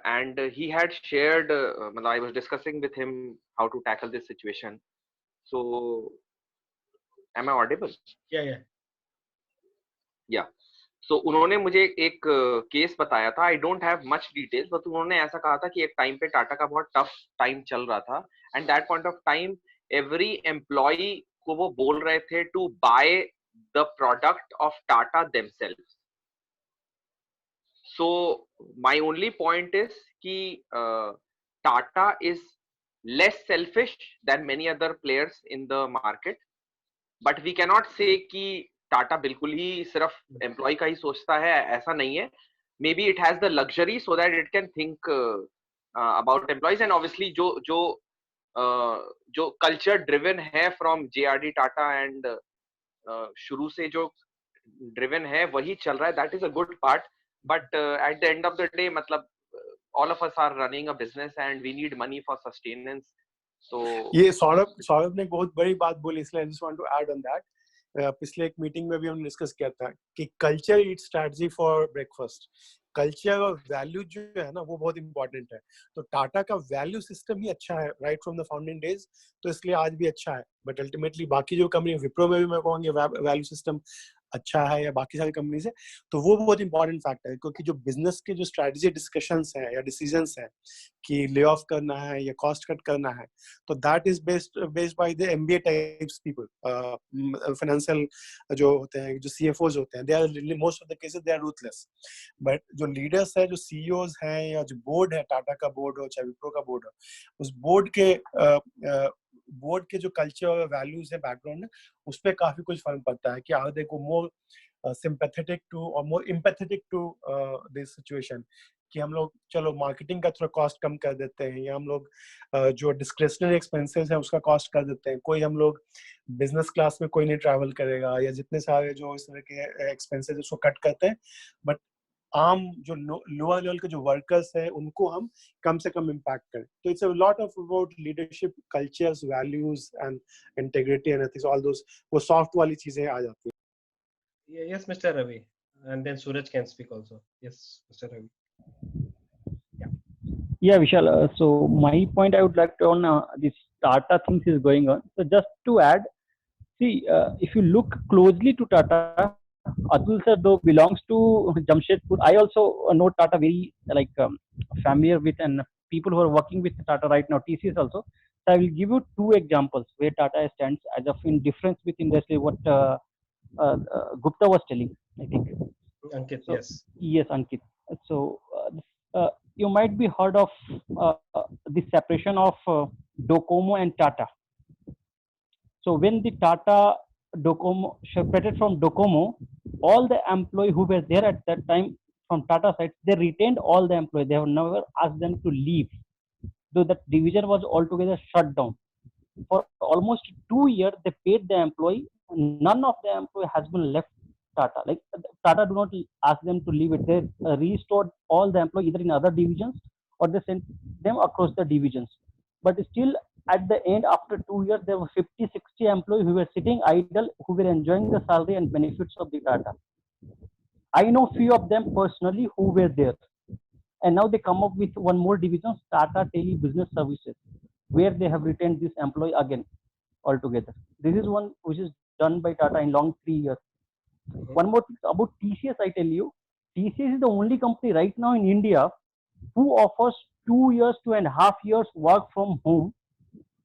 And he had shared, I was discussing with him how to tackle this situation. So, am I audible? Yeah. So, उन्होंने मुझे एक case बताया था. I don't have much details, but उन्होंने ऐसा कहा था कि एक टाइम पे टाटा का बहुत टफ टाइम चल रहा था. And that point of time, every employee को वो बोल रहे थे to buy the product of Tata themselves. So my only point is कि Tata is less selfish than many other players in the market, but we cannot say कि Tata बिल्कुल ही सिर्फ employee का ही सोचता है, ऐसा नहीं है. Maybe it has the luxury so that it can think about employees, and obviously जो culture driven है from JRD Tata and शुरू से जो driven है वही चल रहा है, that is a good part. But at the end of the day, मतलब all of us are running a business and we need money for sustenance. So ये सौरभ ने बहुत बड़ी बात बोली, इसलिए I just want to add on that. पिछले एक मीटिंग में भी हमने डिस्कस किया था कि culture is strategy for breakfast. Culture और वैल्यू जो है ना वो बहुत इंपॉर्टेंट है. तो टाटा का वैल्यू सिस्टम ही अच्छा है right from the founding days, तो इसलिए आज भी अच्छा है. बट अल्टीमेटली बाकी जो कंपनी, विप्रो में भी मैं कहूँगा वैल्यू सिस्टम अच्छा है या बाकी सारी कंपनी से, तो वो बहुत इंपॉर्टेंट फैक्टर है. क्योंकि जो बिजनेस के जो स्ट्रेटेजी डिस्कशंस हैं या डिसीजंस हैं कि ले ऑफ करना है या कॉस्ट कट करना है, तो that is based by the MBA types people. Financial जो होते हैं, जो सीएफओज होते हैं, they are most of the cases they are ruthless. But जो लीडर्स है, जो सीईओज हैं या जो बोर्ड है, टाटा का बोर्ड हो चाहे विप्रो का बोर्ड हो, उस बोर्ड के जो कल्चर और वैल्यूज है, बैकग्राउंड है, उस पर काफी कुछ फर्क पड़ता है कि आर दे को मोर सिंपैथेटिक टू और मोर एम्पैथेटिक टू दिस सिचुएशन, कि हम लोग चलो मार्केटिंग का थोड़ा कॉस्ट कम कर देते हैं, या हम लोग जो डिस्क्रिशनरी एक्सपेंसेस है उसका कॉस्ट कर देते हैं. कोई हम लोग बिजनेस क्लास में कोई नहीं ट्रैवल करेगा, या जितने सारे जो इस तरह के एक्सपेंसेस उसको कट करते हैं. बट आम जो लोअर लेवल के जो वर्कर्स है उनको हम कम से कम इम्पैक्ट करें. तो it's a lot of about leadership, cultures, values and integrity and ethics, all those, वो सॉफ्ट वाली चीजें आ जाती है. Yes, Mr. Ravi, and then Suraj can speak also. Yes, Mr. Ravi. Yeah, Vishal. So my point I would like to on this Tata things is going on. So just to add, see, if you look closely to Tata, Atul sir though belongs to Jamshedpur. I also know Tata very familiar with, and people who are working with Tata right now, TCS also. So I will give you two examples where Tata stands as of in difference with industry. What Gupta was telling, I think. Ankit, so, yes. Yes, Ankit. So you might be heard of the separation of Docomo and Tata. So when the Tata Docomo separated from Docomo, all the employees who were there at that time from Tata side, they retained all the employees. They have never asked them to leave, though that division was altogether shut down. For almost 2 years, they paid the employee. None of the employee has been left Tata. Like Tata do not ask them to leave it. They restored all the employees either in other divisions or they sent them across the divisions. But still, at the end, after 2 years, there were 50, 60 employees who were sitting idle, who were enjoying the salary and benefits of the Tata. I know few of them personally who were there. And now they come up with one more division, Tata Tele Business Services, where they have retained this employee again altogether. This is one which is done by Tata in long 3 years. One more thing about TCS, I tell you, TCS is the only company right now in India who offers 2 years, 2.5 years work from home.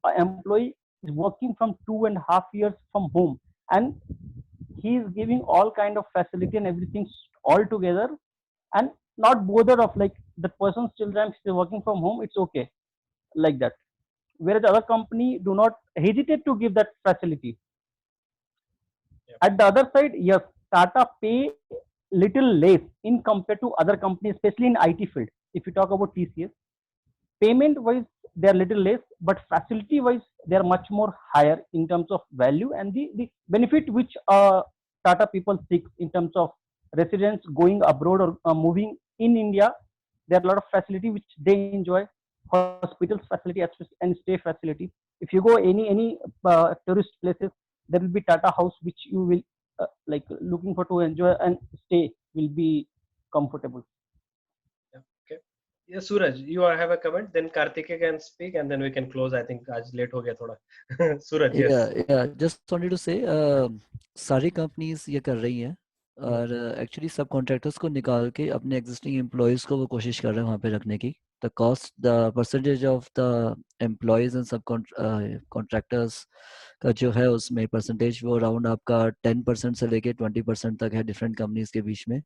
An employee is working from 2.5 years from home, and he is giving all kind of facility and everything all together, and not bothered of like the person still is working from home, it's okay like that. Whereas other company do not hesitate to give that facility. At the other side, yes, Tata pay little less in compared to other companies, especially in IT field. If you talk about TCS, payment wise they are little less, but facility wise they are much more higher in terms of value and the benefit which Tata people seek in terms of residents going abroad or moving in India. There are a lot of facility which they enjoy, hospitals facility and stay facility. If you go any tourist places, there will be Tata house which you will like looking for to enjoy and stay will be comfortable. Okay. Yes, Suraj, you have a comment. Then Karthike can speak, and then we can close. I think आज late हो गया थोड़ा. Suraj, yes. Yeah. Just wanted to say, सारी companies ये कर रही हैं और एक्चुअली सब कॉन्ट्रैक्टर्स को निकाल के अपने एग्जिस्टिंग एम्प्लॉयज़ को वो कोशिश कर रहे हैं वहाँ पे रखने की. The cost, the percentage of the employees and सब कॉन्ट्रैक्टर्स का जो है उसमें परसेंटेज वो अराउंड आपका 10% से लेके 20% तक है डिफरेंट कंपनीज के बीच में.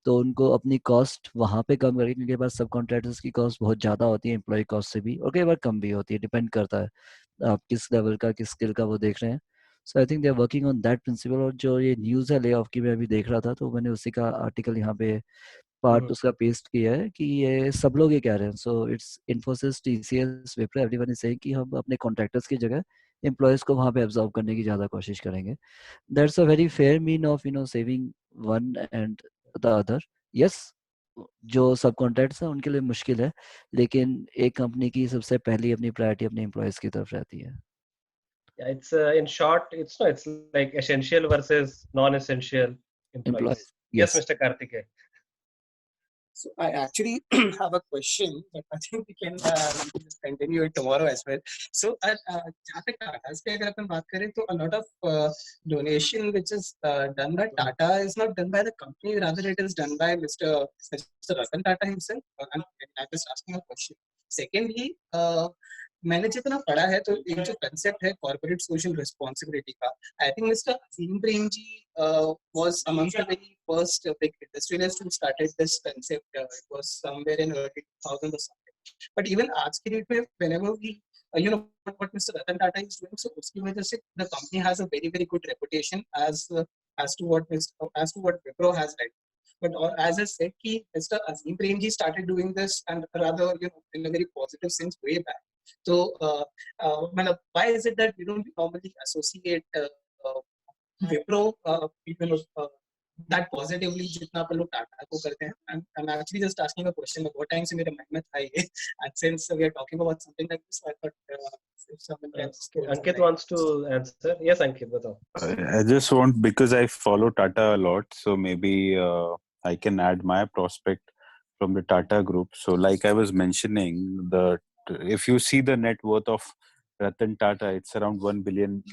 तो उनको अपनी कॉस्ट वहाँ पे कम करके, क्योंकि बाद सब कॉन्ट्रैक्टर्स की कॉस्ट बहुत ज़्यादा होती है एम्प्लॉय कॉस्ट से भी, और कई बार कम भी होती है, डिपेंड करता है आप किस लेवल का, किस स्किल का वो देख रहे हैं. So I think they are working on that principle. और जो ये न्यूज़ है ले ऑफ की मैं अभी देख रहा था, तो मैंने उसी का आर्टिकल यहाँ पे पार्ट उसका पेस्ट किया है कि ये सब लोग ये कह रहे हैं. So it's Infosys, TCS, Wipro, everyone is saying कि हम अपने कॉन्ट्रैक्टर्स की जगह एम्प्लॉयज को वहाँ पे एब्जॉर्ब करने की ज़्यादा कोशिश करेंगे. That's a very fair mean of saving one and the other. Yes, जो सब कॉन्ट्रैक्ट्स हैं उनके लिए मुश्किल है, लेकिन एक कंपनी की सबसे पहली अपनी प्रायोरिटी अपने एम्प्लॉयज की तरफ रहती है. Yeah, it's in short, it's like essential versus non-essential employees. Yes, Mr. Karthikeya. So I actually have a question, but I think we can just continue it tomorrow as well. So जहाँ पे Tata's पे अगर अपन बात करें तो a lot of donation which is done by Tata is not done by the company, rather it is done by Mr. Ratan Tata himself. I'm just asking a question. Secondly, मैंने जितना पढ़ा है तो एक जो कंसेप्ट है corporate social responsibility का, I think mister Azim Premji was among the very first big industrialists who started this concept. It was somewhere in early 2000 or something. But even आज की डेट में whenever we what Mr. Ratan Tata is doing, so उसकी वजह से the company has a very very good reputation as to what Wipro has right. But as I said, Mr. Azim Premji started doing this, and rather in a very positive sense way back. So why is it that we don't normally associate Wipro that positively जितना अपन लोग टाटा को करते हैं? I'm actually just asking a question. बहुत time से मेरे मन में था ये, and since we are talking about something like this, I thought if someone can Ankit wants to answer. Yes, Ankit, बताओ. I just want, because I follow Tata a lot, so maybe I can add my prospect from the Tata group. So like I was mentioning, if you see the net worth of Ratan Tata, it's around $1 billion.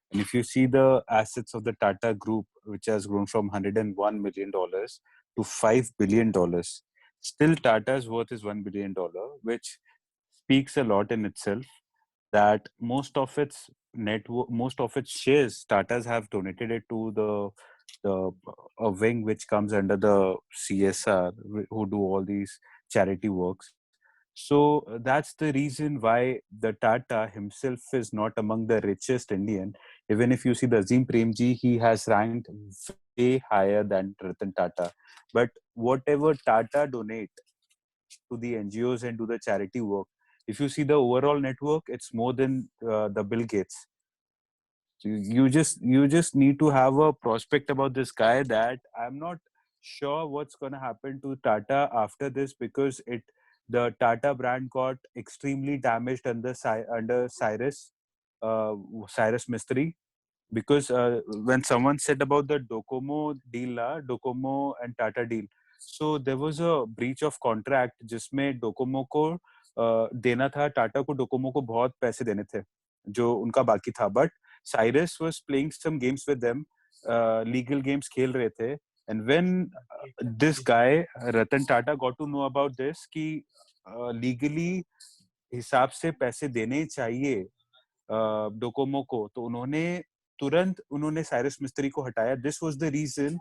And if you see the assets of the Tata group, which has grown from $101 million to $5 billion, still Tata's worth is $1 billion, which speaks a lot in itself, that most of its shares, Tata's have donated it to a wing which comes under the CSR, who do all these charity works. So that's the reason why the Tata himself is not among the richest Indian. Even if you see the Azim Premji, he has ranked way higher than Ratan Tata. But whatever Tata donate to the NGOs and do the charity work, if you see the overall network, it's more than the Bill Gates. So you just need to have a prospect about this guy, that I'm not sure what's going to happen to Tata after this, because the Tata brand got extremely damaged under Cyrus Mistry, because when someone said about the Docomo deal, Docomo and Tata deal, so there was a breach of contract जिसमें Docomo को देना था, Tata को Docomo को बहुत पैसे देने थे जो उनका बाकी था, but Cyrus was playing some games with them, legal games खेल रहे थे. And when this guy Ratan Tata got to know about this कि legally हिसाब से पैसे देने चाहिए डोकोमो को, तो उन्होंने साइरस मिस्त्री को हटाया. This was the reason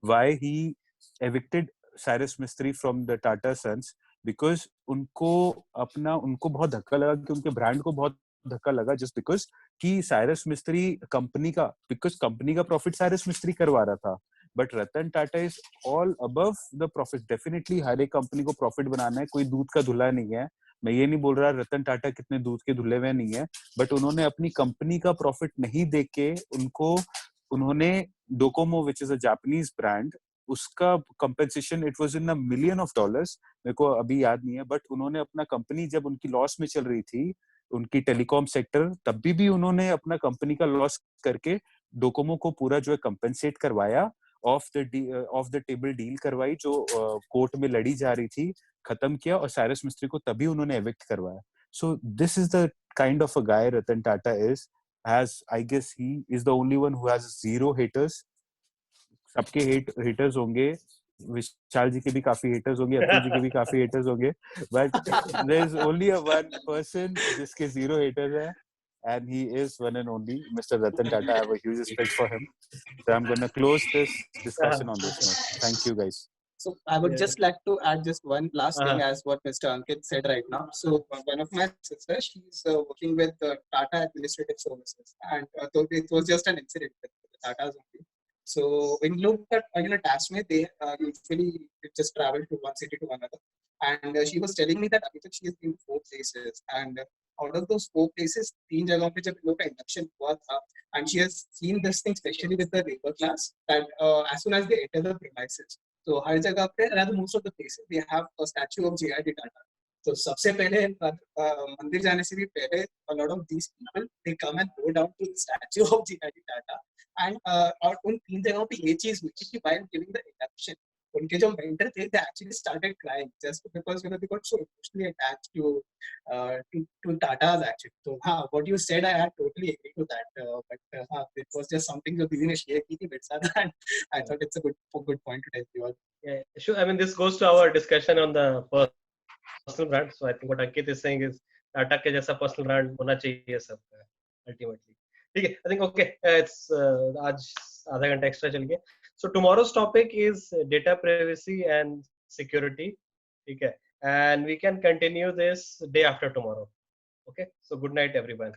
why he evicted Cyrus Mistry from the Tata Sons, because उनको बहुत धक्का लगा, कि उनके ब्रांड को बहुत धक्का लगा, just because कि साइरस मिस्त्री कंपनी का प्रॉफिट साइरस मिस्त्री करवा रहा था. But Ratan Tata is all above the profit. Definitely हर एक कंपनी को प्रॉफिट बनाना है, कोई दूध का धुला नहीं है. मैं ये नहीं बोल रहा रतन टाटा कितने दूध के धुले हुए नहीं है, बट उन्होंने अपनी कंपनी का प्रॉफिट नहीं देख के उन्होंने Docomo which is a Japanese brand, उसका compensation it was in $1 million, मेरे को अभी याद नहीं है, बट उन्होंने अपना कंपनी जब उनकी लॉस में चल रही थी, उनकी टेलीकॉम सेक्टर, तब भी उन्होंने अपना कंपनी का लॉस करके डोकोमो को पूरा जो है कंपेंसेट करवाया, ऑफ द टेबल डील करवाई जो कोर्ट में लड़ी जा रही थी, खत्म किया, और साइरस मिस्त्री को तभी उन्होंने एविक्ट करवाया. So this is the kind of a guy Ratan Tata is. I guess he is the only one who has zero haters. सबके haters होंगे, विशाल जी के भी काफी haters होंगे, अतुल जी के भी काफी haters होंगे, but there is only one person जिसके zero haters है, and he is one and only Mr. Ratan Tata. I have a huge respect for him. So I'm going to close this discussion on this note. Thank you, guys. So I would just like to add just one last thing as what Mr. Ankit said right now. So one of my sisters, she's working with Tata Administrative Services, and so it was just an incident with Tata's only. So when you look at task में, they usually just travel to one city to another. And she was telling me that अभी तक she has been 4 places, and out of those 4 places, 3 जगहों पे जब लोग का induction हुआ था, and she has seen this thing especially with the labor class that as soon as they enter the premises, so हर जगह पे, rather most of the places, they have a statue of J.I.D. Tata. So सबसे पहले मंदिर जाने से भी पहले a lot of these people they come and go down to the statue of J.I.D. Tata, and और उन 3 जगहों पे ये चीज हुई कि while giving the induction, उनके जो mentor थे, they actually started crying just because they got so emotionally attached to Tata's actually. So what you said, I had totally agree to that. But it was just something जो दीदी ने share की थी मेरे साथ, and I thought it's a good point to tell you all. Yeah, sure. I mean, this goes to our discussion on the personal brand. So I think what Ankit is saying is Tata के जैसा personal brand होना चाहिए सबका ultimately. ठीक है, I think okay. It's आज आधा घंटा extra चल गया. So tomorrow's topic is data privacy and security. ठीक है, and we can continue this day after tomorrow. Okay. So good night, everyone.